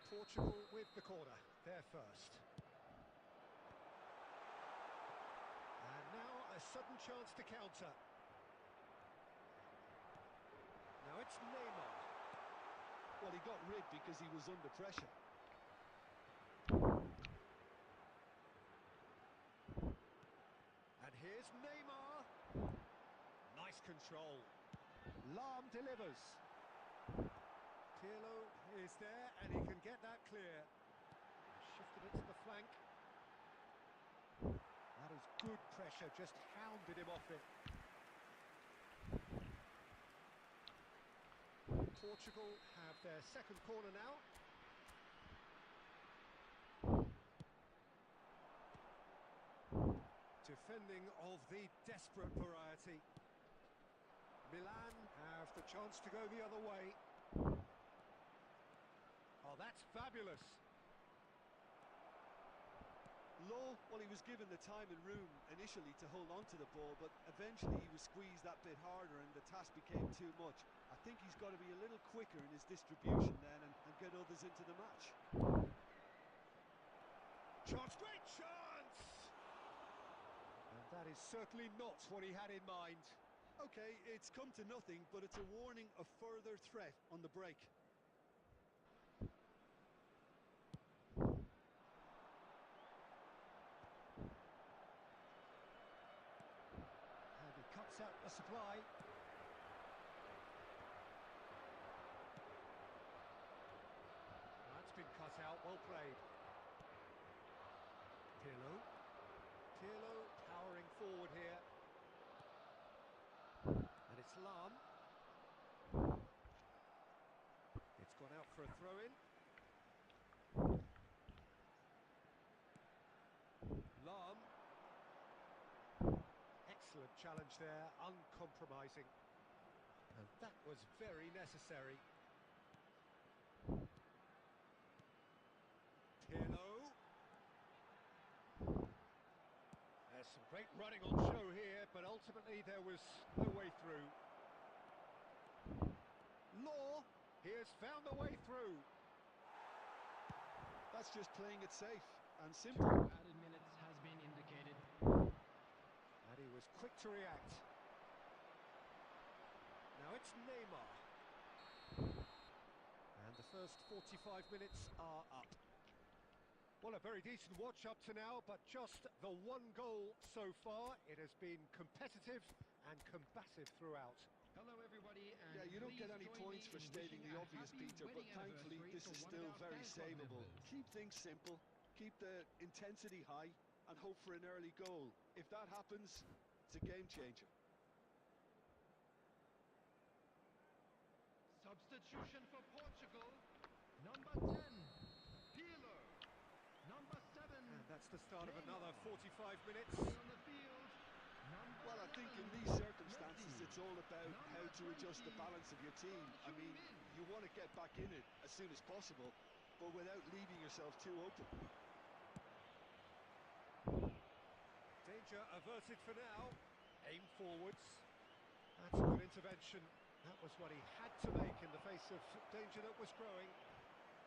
Portugal with the corner, they're first. And now a sudden chance to counter. Now it's Neymar. Well, he got rid because he was under pressure. And here's Neymar. Nice control. Lahm delivers. Pirlo is there and he can get that clear. Shifted it to the flank. That is good pressure, just hounded him off it. Portugal have their second corner now. Defending of the desperate variety. Milan have the chance to go the other way. Oh, that's fabulous. Low, well, he was given the time and room initially to hold on to the ball, but eventually he was squeezed that bit harder and the task became too much. I think he's got to be a little quicker in his distribution then and get others into the match. Chance, great chance! And that is certainly not what he had in mind. Okay, it's come to nothing, but it's a warning of further threat on the break. And he cuts out the supply. That's been cut out, well played. Pirlo. Pirlo powering forward here. And it's Lahm. It's gone out for a throw-in. Lahm. Excellent challenge there, uncompromising. And that was very necessary. Pirlo. There's some great running on show here, but ultimately there was no way through. Law, he has found a way through. That's just playing it safe and simple. Added minutes has been indicated. And he was quick to react. Now it's Neymar. And the first 45 minutes are up. Well, a very decent watch up to now, but just the one goal so far. It has been competitive and combative throughout. Hello, everybody. And yeah, you don't get any join points me for in stating wishing the a obvious, happy Peter, but wedding thankfully anniversary this for is one still of our very fan club savable. members. Keep things simple, keep the intensity high, and hope for an early goal. If that happens, it's a game changer. Substitution for Portugal. Number 10, Pirlo. Number 7. And that's the start of another 45 minutes. Coming on the field. Number Well, I think in 11, these circumstances, Messi. it's all about Number how to adjust the 20, balance of your team. I mean, you want to get back in it as soon as possible, but without leaving yourself too open. Danger averted for now. Aim forwards. That's a good intervention. That was what he had to make in the face of danger that was growing.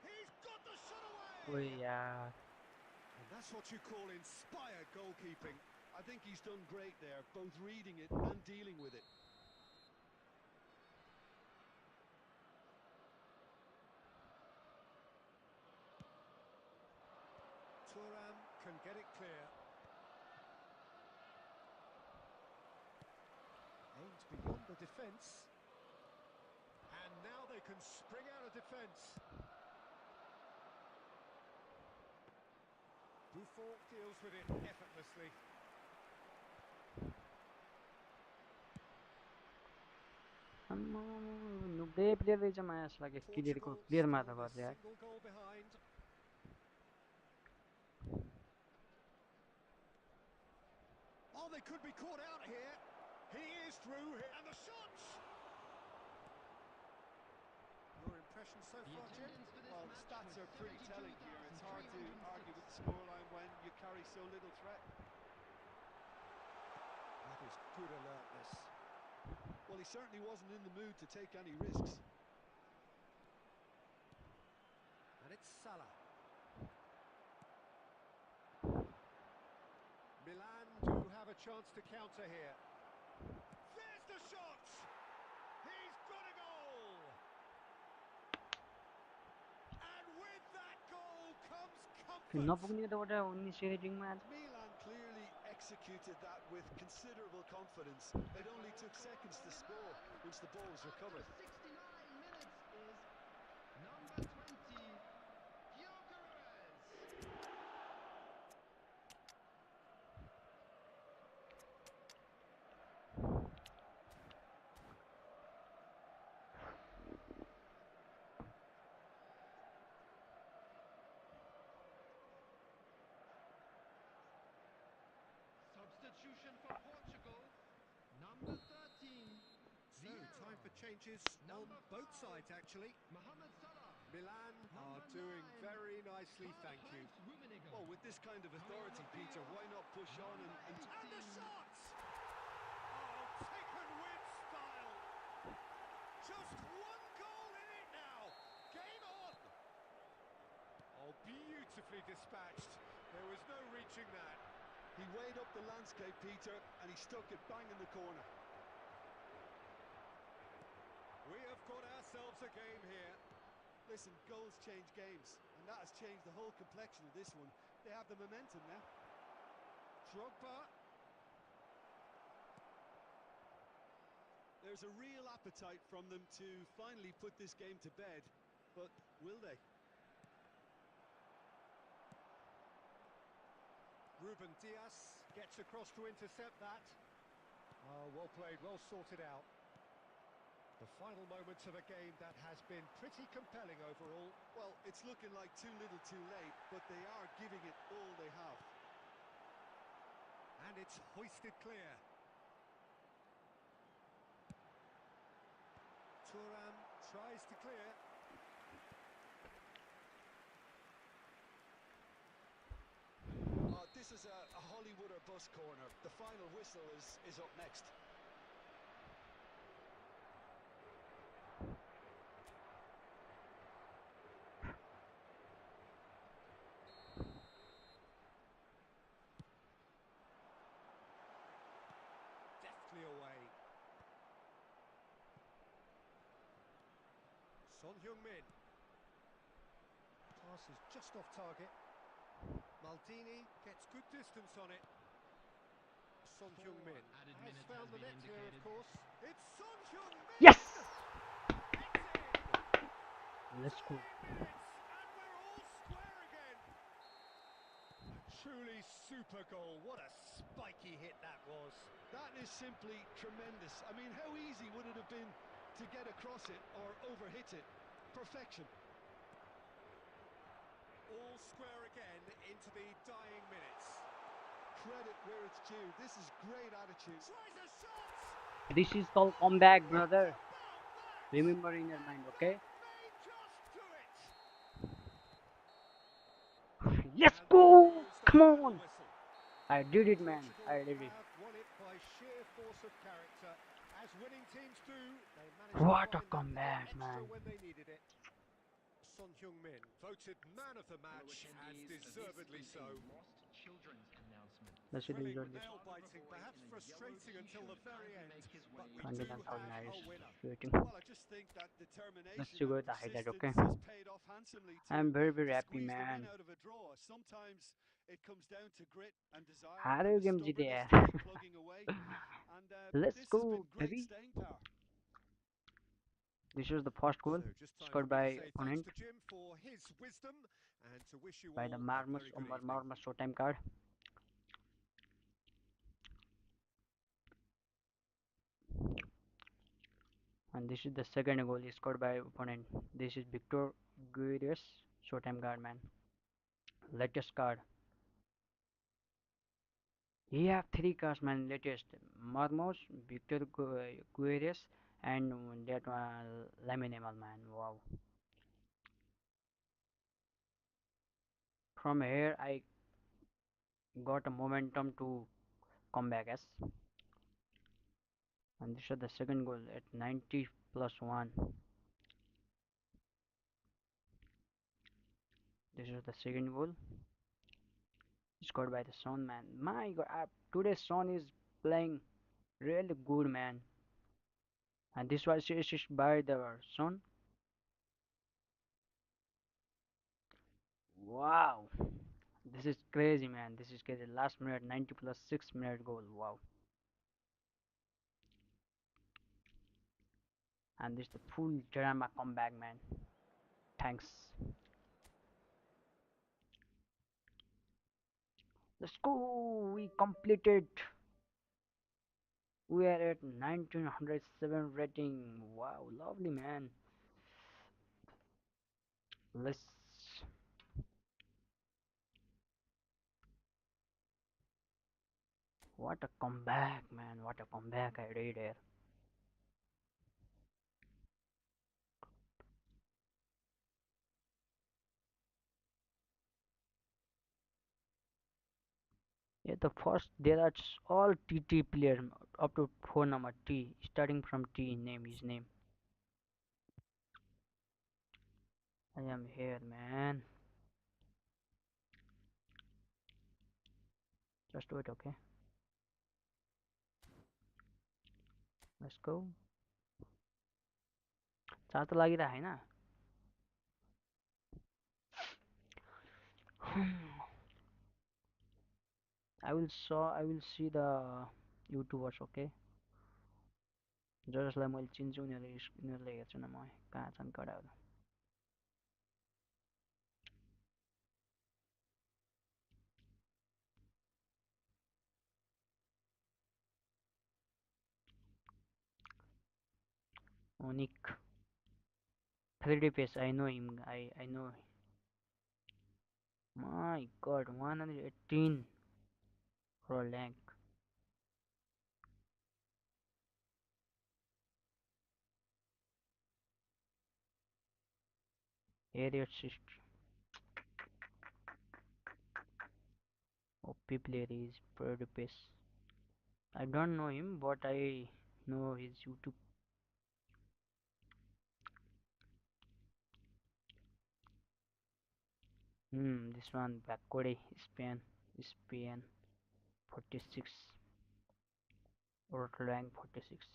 He's got the shot away! Yeah. And that's what you call inspired goalkeeping. I think he's done great there, both reading it and dealing with it. Thuram can get it clear. Aimed beyond the defence. And now they can spring out of defence. Buffon deals with it effortlessly. नुब्बे player रहेछ माया जस्तो लाग्यो क्लियरको Portugal clear मार्दा still a गर्छ यार single goal behind. Oh, they could be caught out here. He is through here, and the shots. Your impression so far, Jim? Well, the stats are pretty telling here. It's hard to argue with the scoreline when you carry so little threat. That is good alertness. Well, he certainly wasn't in the mood to take any risks. And it's Salah. Milan do have a chance to counter here. There's the shot! He's got a goal! And with that goal comes comfort. नपुग्ने त एउटा 19 रेटिङमा आज Milan clearly executed that with considerable confidence. It only took seconds to score once the ball was recovered. After 69 minutes is number 20, Gyökeres. Substitution for Portugal, number 13, So, time for changes on Number both 5. sides, actually. Mohamed Salah. Milan are Number doing 9, very nicely, thank you. Karl-Heinz Rummenigge. Well, with this kind of authority, Peter, why not push on and And the 18. shot! Oh, taken with style. Just one goal in it now. Game on. Oh, beautifully dispatched. There was no reaching that. he weighed up the landscape, Peter, and he stuck it bang in the corner. We have got ourselves a game here. Listen, goals change games, and that has changed the whole complexion of this one. They have the momentum now. Drogba. There's a real appetite from them to finally put this game to bed, but will they? Ruben Dias gets across to intercept that. Oh, well played, well sorted out. The final moments of a game that has been pretty compelling overall. Well, it's looking like too little too late, but they are giving it all they have. And it's hoisted clear. Thuram tries to clear. This is a Hollywood or bust corner. The final whistle is up next. Deftly away. Son Heung-min. Pass is just off target. Maldini gets good distance on it. Son Heung-min Added has minutes found has the been net here, of indicated. course. It's Son Heung-min! Yes! Let's go. And we're all square again. A truly super goal. What a spiky hit that was. That is simply tremendous. I mean, how easy would it have been to get across it or overhit it? Perfection. All square again into the dying minutes. Credit where it's due. This is great attitude. Tries a shot! This is called comeback, brother. About that! Remember in your mind, okay? May just do it! Let's And go! there goes the Come final on! whistle. I did it, man. I did it. Have won it by sheer force of character. As winning teams do, they managed What to a find that comeback, extra man. when they needed it. Son Heung-min, voted man of the match, and deservedly so. Let's see the Thrilling, result. nail-biting, perhaps frustrating until the very end, but we do 29,000 have Irish a winner. rating. Well, I just think that determination Let's see and what the highlight, okay? persistence has paid off handsomely to, I'm very, very to happy, squeeze the man. win out of a draw. Sometimes it comes down to grit and desire How and do the you game stubbornness GTA? to keep plugging away. And Let's this has go, been great baby. staying power. This is the first goal So just time scored for me by to say opponent thanks to Jim for his wisdom and to wish you by all the a Marmus very good evening. Marmus Showtime card. And this is the second goal scored by opponent. This is Victor Guerres Showtime card, man. Latest card. He have three cards, man. Latest Marmos, Victor Guerres, and that Lamine Yamal, man. Wow. From here, I got a momentum to come back as. And this is the second goal at 90 plus 1. This is the second goal scored by the Son, man. My God, today's Son is playing really good, man. And this was assist by the Son. Wow, this is crazy, man. This is crazy. Last minute, 90 plus 6 minute goal. Wow. And this is the full drama comeback, man. Thanks. Let's go. We completed. We are at 1907 rating. Wow, lovely, man. Let's. What a comeback, man. What a comeback I did here. Yeah, the first there are all TT players up to phone number T, starting from T. Name his name. I am here, man. Just wait, okay? Let's go. चार त लागिरहेको हैन I will see the YouTubers, okay? जसलाई मैले चिन्छु उनीहरूले हेर्छु न म कहाँ छन् कडाहरू Onik 3D pace I know him I know my god 118 for rank area assist OP player is 3D pace I don't know him but I know his YouTube. This one backward Spain 46 or rank 46.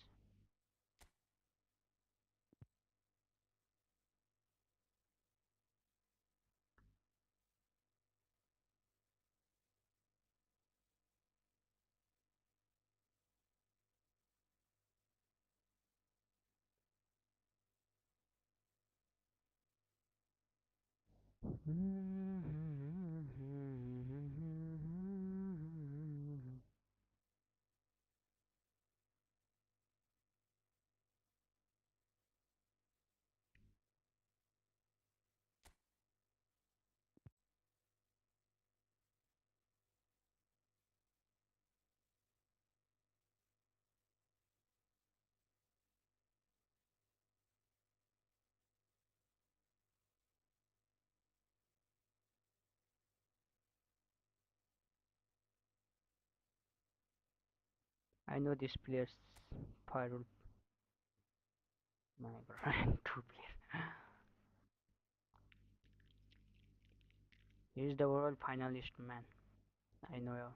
I know this player's Firul my rank 2 player. He is the world finalist man. I know.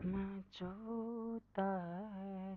Macho man.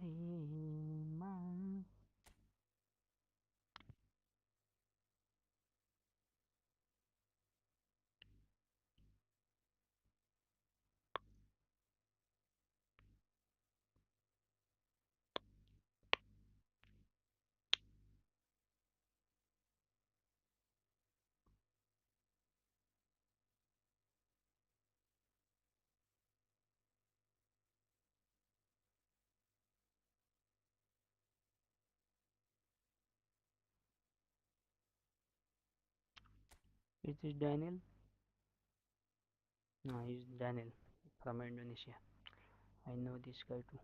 Is this Daniel? No, he's Daniel from Indonesia. I know this guy too.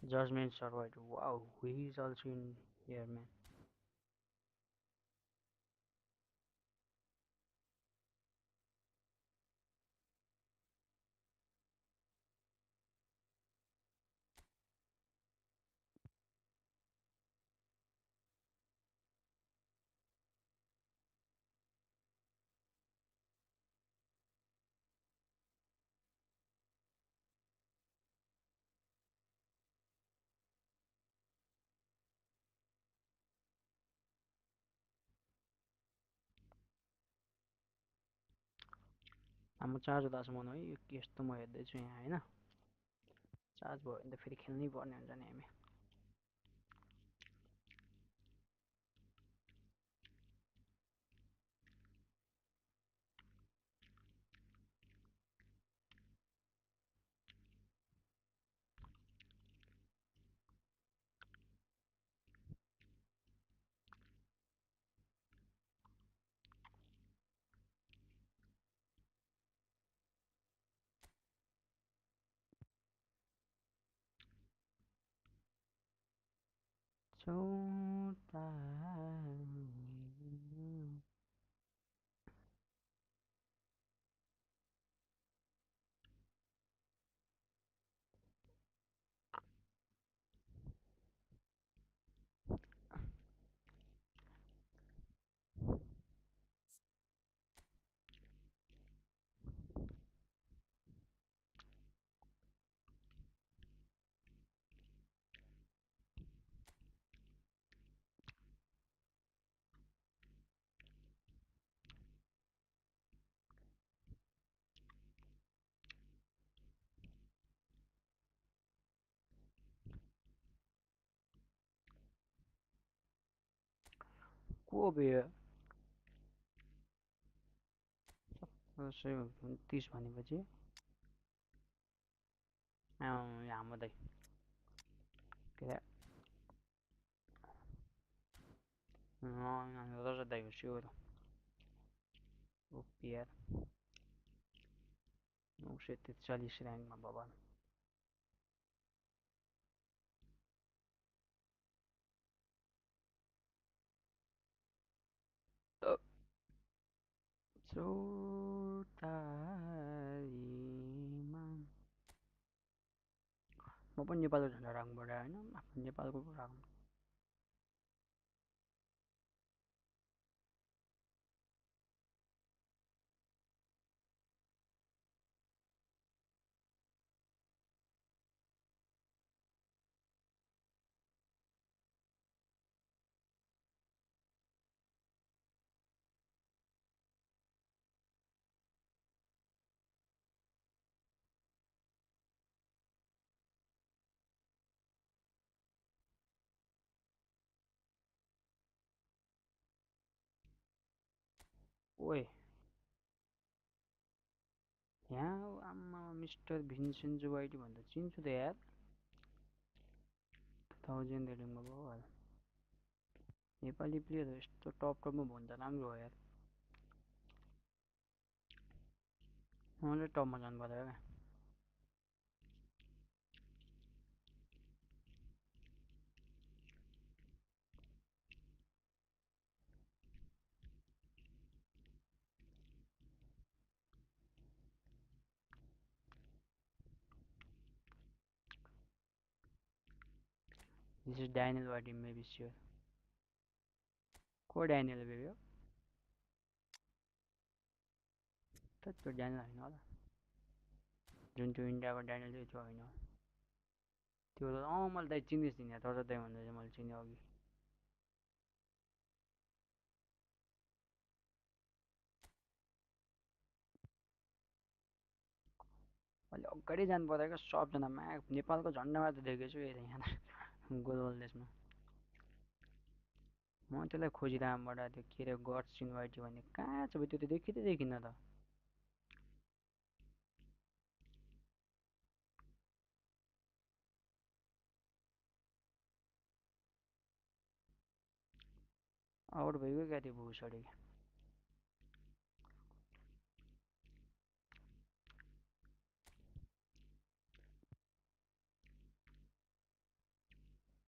Judgment survived. Wow, he is also in here, man. अब म charge हुँदा मन है यस्तो म हेर्दैछु यहाँ होइन चार्ज भयो भने त फेरि खेल्नै पर्ने हुन्छ नि हामी छोटा को भयो 30 भनेपछि यहाँ दाइ के अरे रजत दाइ हो स्योर ओपी यार 943 ऱ्याङ्कमा भगवान् चौतारीमा म पनि नेपालको झन्डा राख्नुपर्छ होइन आफ्नो नेपालको राख्नु ओए यहाँ आमा मिस्टर भिन्सेन्ट जोवाइटी भन्दा चिन्छु त यार 1000 रेटिङमा भयो नेपाली प्लेयर यस्तो टपमा भयो भने त राम्रो हो यार उहाँले टपमा जानु पर्यो क्या This is Daniel Wadi, maybe sure. को Daniel baby हो त्यो Daniel होइन होला जुन त्यो इन्डियाको Daniel चाहिँ त्यो होइन त्यो मैले दाइ चिनेको थिइनँ तर दाइ भन्दा चाहिँ मैले चिने अघि अहिले अगाडि जानु पर्यो क्या सबजना नेपालको झन्डा मात्र देखेको छु यहाँ गोलवल देशमा म त्यसलाई खोजिरहेको त्यो के अरे गड्स युनिभर्सिटी भन्ने कहाँ छ त्यो त देखिँदै देखिन्न त आउट भइगयो क्या त्यो भुसडी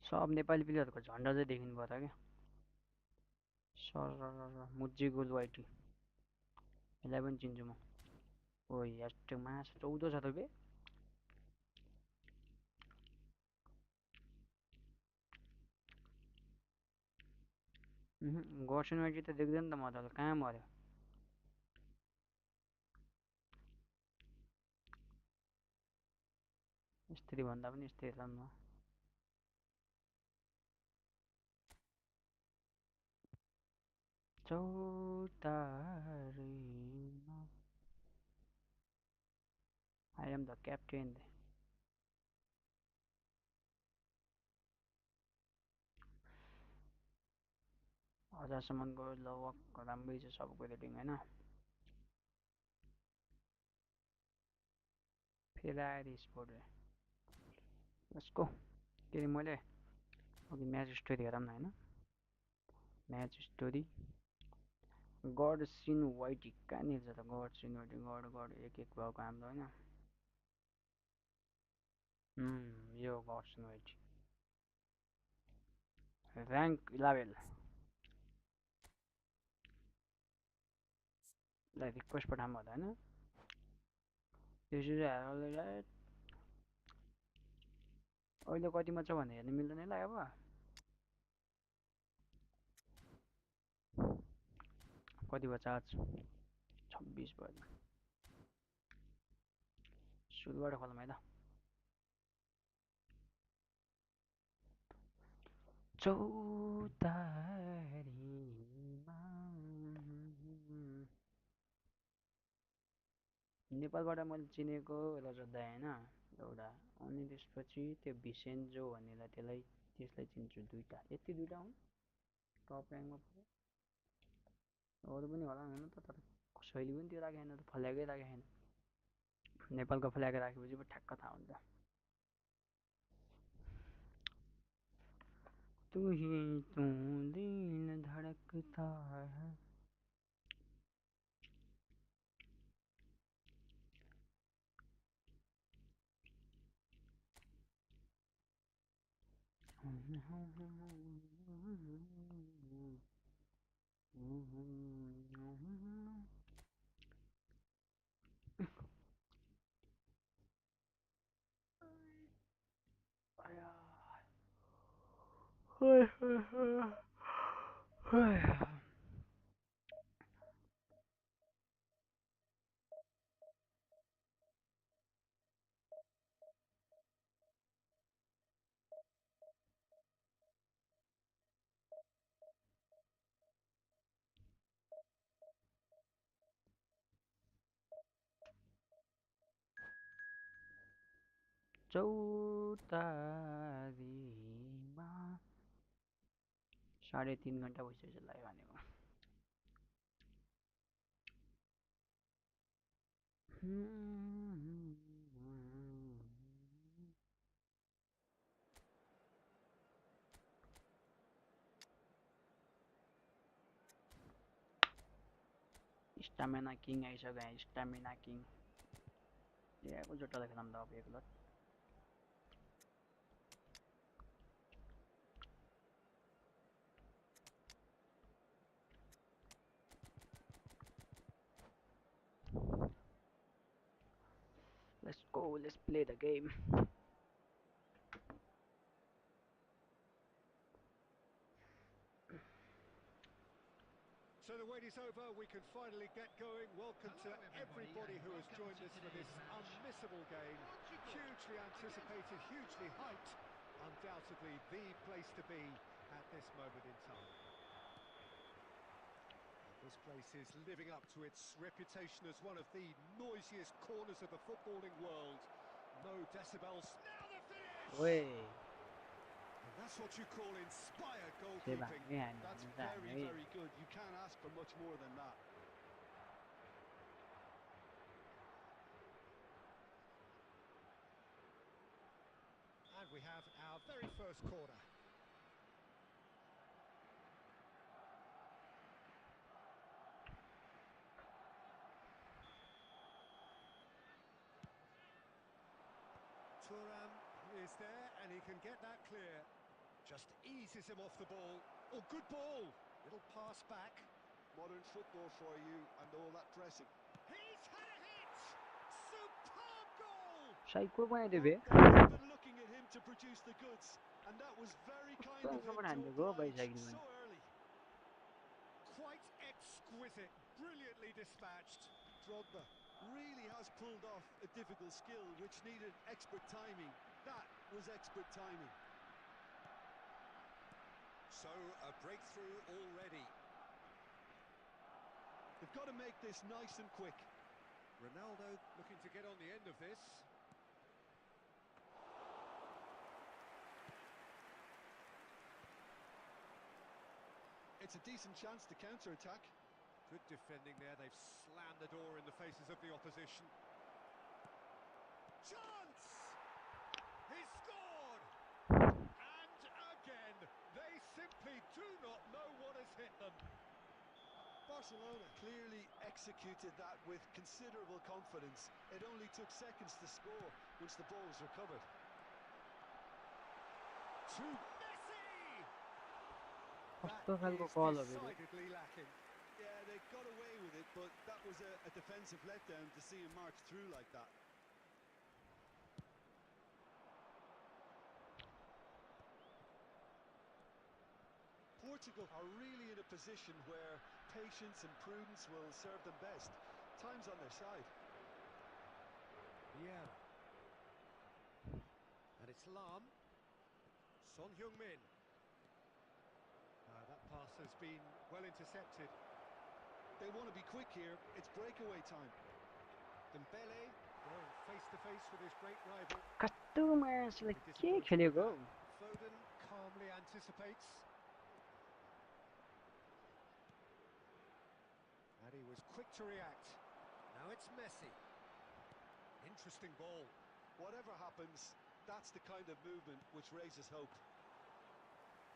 सब नेपाली प्लेयरहरूको झन्डा चाहिँ देखिनु पर्यो क्या सर मुजी गोल वाइटी यसलाई पनि चिन्छु म ओ यार मास 14 छ त बे गड्स युनिभर्सिटी त देख्दैन त म त कहाँ मऱ्यो स्त्री भन्दा पनि स्त्री त म चौतारीमा I am the captain हजारसम्मको लगभग राम्रै छ सबको रेटिङ होइन फेरि स्पोर्ट यसको के अरे मैले अघि म्याच स्टोरी हेरौँ न होइन म्याच स्टोरी गड सिन वाइट कहाँनिर छ त गड सिन वाइट गड एक भएको हाम्रो होइन यो गड सिन वाइट ऱ्याङ्क 11 लाई रिक्वेस्ट पठाऊँ होला होइन त्यसरी अहिले कतिमा छ भने हेर्नु मिल्दैन ल अब कति भयो चार्ज 26 भयो सुरुबाट खोलौँ है त चौतारीमा नेपालबाट मैले चिनेको रजत दाइ होइन एउटा अनि त्यसपछि त्यो भिसेन्जो भन्नेलाई त्यसलाई चिन्छु दुईटा यति दुईटा हुन् टप ऱ्याङ्कमा पुग्यो अरू पनि होला हुन त तर शैली पनि त्यो राखेको छैन त फल्याकै राखेको छैन नेपालको फल्याकै राखेपछि पो ठ्याक्क थाहा हुन्छ तू ही तू दिल धडकता है चौतारीमा 3.5 घन्टा भइसक्यो लाइभ हानेको स्टामिना किङ आइसक्यो स्टामिना किङ एकल जुट्टा खेलाम त अब एकल Let's go, let's play the game. So the wait is over, we can finally get going. Welcome to everybody who has joined us for this unmissable game. Hugely anticipated, hugely hyped. Undoubtedly the place to be at this moment in time. The this place is living up to its reputation as one of the noisiest corners of the footballing world. No decibels. Now the finish! Ui, And that's what you call inspired chơi bảng goalkeeping. với Hàn That's nó giải very, ấy. very good. You can't ask for much more than that. And we have our very first corner. Thuram is there and he can get that clear. Just eases him off the ball. Oh, good ball! Little pass back. Modern football for you and all that pressing. He's had a hit! Superb goal! Sai cuối mai được Well, biết. they've been looking at him to produce the goods, and that was very kind of him Kapan to được bây giờ oblige so early. Quite exquisite, brilliantly dispatched. Drogba really has pulled off a difficult skill which needed expert timing. That was expert timing. So, a breakthrough already. They've got to make this nice and quick. Ronaldo looking to get on the end of this. It's a decent chance to counter-attack. Good defending there, they've slammed the door in the faces of the opposition. Chance! He scored! And again, they simply do not know what has hit them. Barcelona clearly executed that with considerable confidence. It only took seconds to score once the ball was recovered. To Messi! Kस्तो That खालको is कल हो फेरि. decidedly lacking. Yeah, they got away with it, but that was a defensive letdown to see him march through like that. Portugal are really in a position where patience and prudence will serve them best. Time's on their side. Yeah. And it's Lam. Son Heung-min. That pass has been well intercepted. They want to be quick here. It's breakaway time. Dembele going face to face with his great rival. कस्तो मान्छेले के खेलेको हौ? Foden calmly anticipates. And he was quick to react. Now it's Messi. Interesting ball. Whatever happens, that's the kind of movement which raises hope.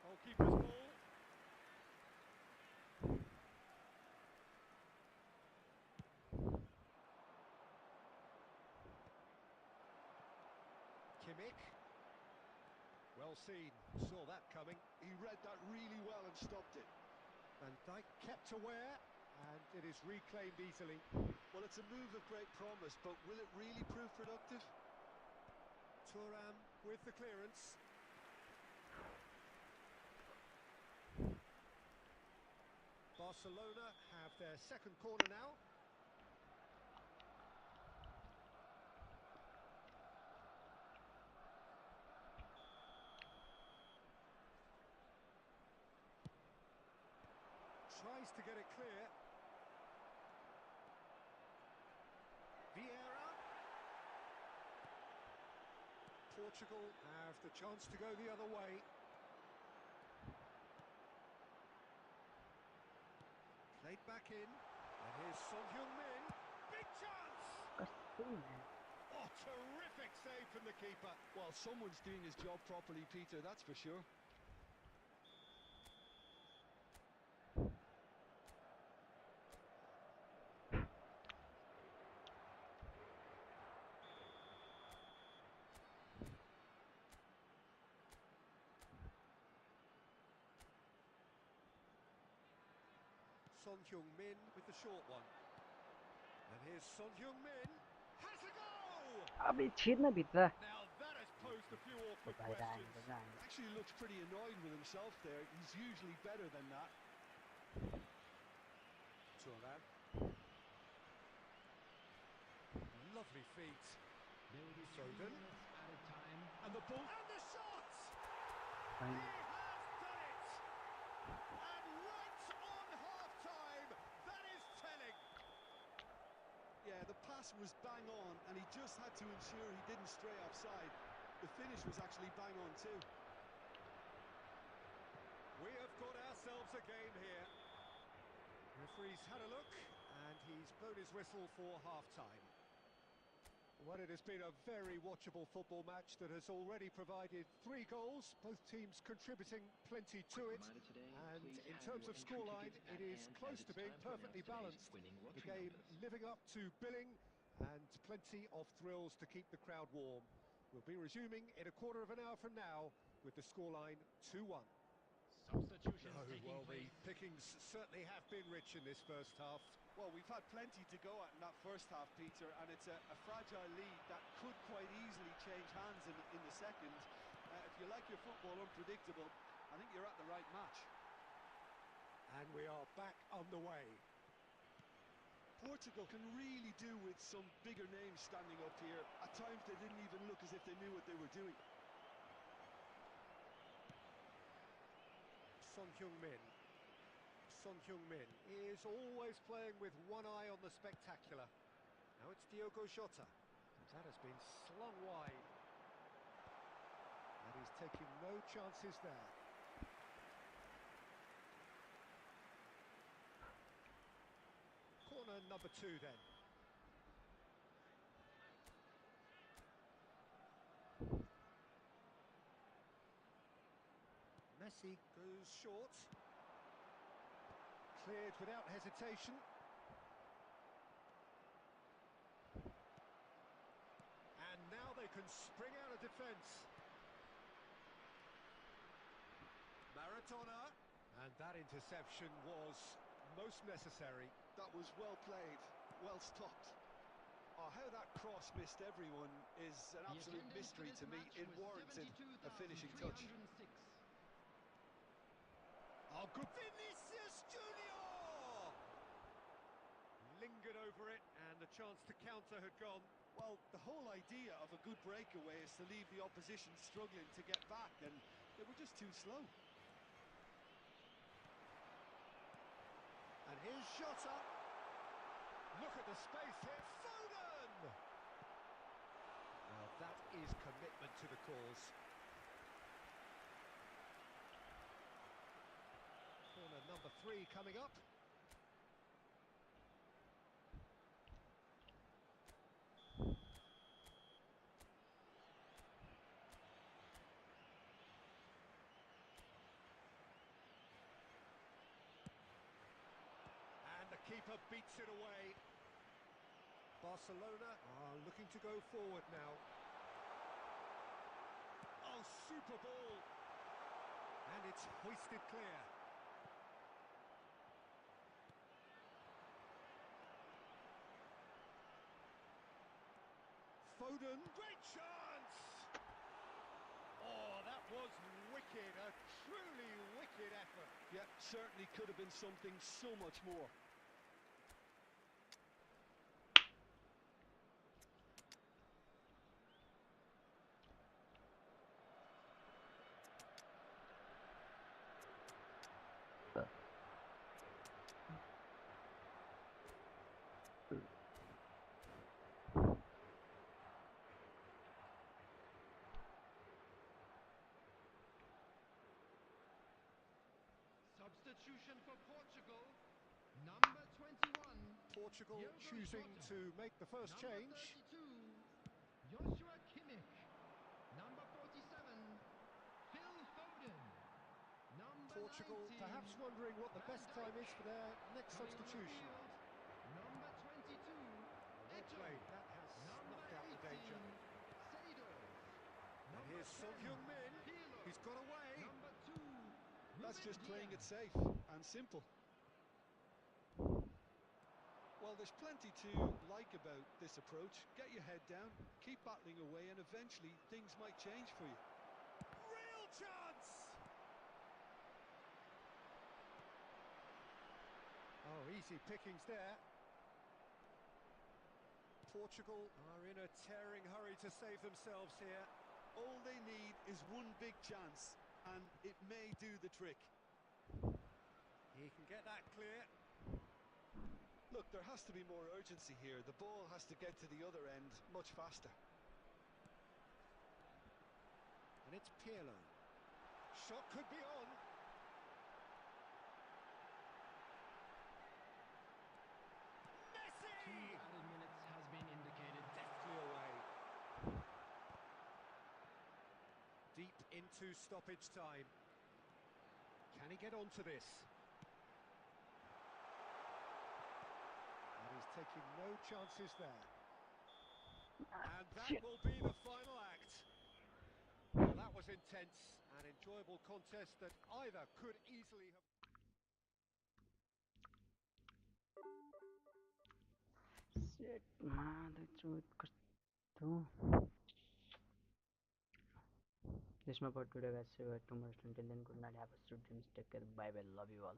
Goalkeeper's ball. Kimmich. Well seen, saw that coming. He read that really well and stopped it. Van Dijk kept aware, and it is reclaimed easily. Well, it's a move of great promise, but will it really prove productive? Thuram with the clearance. Barcelona have their second corner now. Tries to get it clear. Vieira. Portugal have the chance to go the other way. Played back in. And here's Son Heung-min. Big chance! कस्तो नि. Oh, terrific save from the keeper. Well, someone's doing his job properly, Peter, that's for sure. Son Heung-min with the short one. And here's Son Heung-min. Has a go! अबे छिर्न भित्र. Now that has posed a few awkward बाहिर आयो, questions. बाहिर आयो. Actually looks pretty annoyed with himself there. He's usually better than that. Thuram. Lovely feet. There will be 3 Foden. minutes added time. And the ball. And the shot! He Fine. has done it! And right on half-time, Yeah, the pass was bang on, and he just had to ensure he didn't stray offside. The finish was actually bang on too. We have got ourselves a game here. Referee's had a look, and he's blown his whistle for half-time. Well, it has been a very watchable football match that has already provided 3 goals, both teams contributing plenty to it. And in terms of scoreline, it is close to being perfectly balanced. The game living up to billing, and plenty of thrills to keep the crowd warm. We'll be resuming in a quarter of an hour from now with the scoreline 2-1. Substitutions Oh, taking well, the place. pickings certainly have been rich in this first half. Well, we've had plenty to go at in that first half, Peter, and it's a fragile lead that could quite easily change hands in the second. If you like your football unpredictable, I think you're at the right match. And we are back underway. Portugal can really do with some bigger names standing up here. At times they didn't even look as if they knew what they were doing. Son Heung-min. Son Heung-min is always playing with one eye on the spectacular. Now it's Diogo Jota. That has been slung wide. And he's taking no chances there. Corner number 2 then. Messi goes short. Cleared without hesitation. And now they can spring out of defence. Maradona. And that interception was most necessary. That was well played, well stopped. Oh, how that cross missed everyone is an absolute mystery to me. It warranted a finishing touch. Oh, good. Vinicius Junior! Lingered over it, and the chance to counter had gone. Well, the whole idea of a good breakaway is to leave the opposition struggling to get back, and they were just too slow. And here's Jota. Look at the space here. Foden! Now that is commitment to the cause. Corner number 3 coming up. And the keeper beats it away. Barcelona are looking to go forward now. Oh, super ball! And it's hoisted clear. Foden, great chance! Oh, that was wicked, a truly wicked effort. Yeah, certainly could have been something so much more. Substitution for Portugal. Number 21. Portugal Diogo choosing Jota. to make the first Number change. 32. Joshua Kimmich. Number 47. Phil Foden. Number Portugal 19. perhaps wondering what the Van best time Dijk. is for their next Coming on the substitution. field, Number 22. Well Eto'o. played, that has Number snuffed out the 18. danger. Seedorf. And Number here's Son 10. Heung-min, Pirlo. he's got away. Number 2. That's Ruben just playing it Dias. safe and simple. Well, there's plenty to like about this approach. Get your head down, keep battling away, and eventually things might change for you. Real chance! Oh, easy pickings there. Portugal are in a tearing hurry to save themselves here. All they need is one big chance, and it may do the trick. He can get that clear. Look, there has to be more urgency here. The ball has to get to the other end much faster. And it's Pirlo. Shot could be on. Messi! 2 added minutes has been indicated. Deftly away. Deep into stoppage time. Can he get onto this? And he's taking no chances there. And that Shit. will be the final act. Well, that was intense, an enjoyable contest that either could easily have... Shit, man, the truth कस्तो This is my for today guys. See you tomorrow. Until then, good night, have a sweet dreams, take care, bye bye, love you all.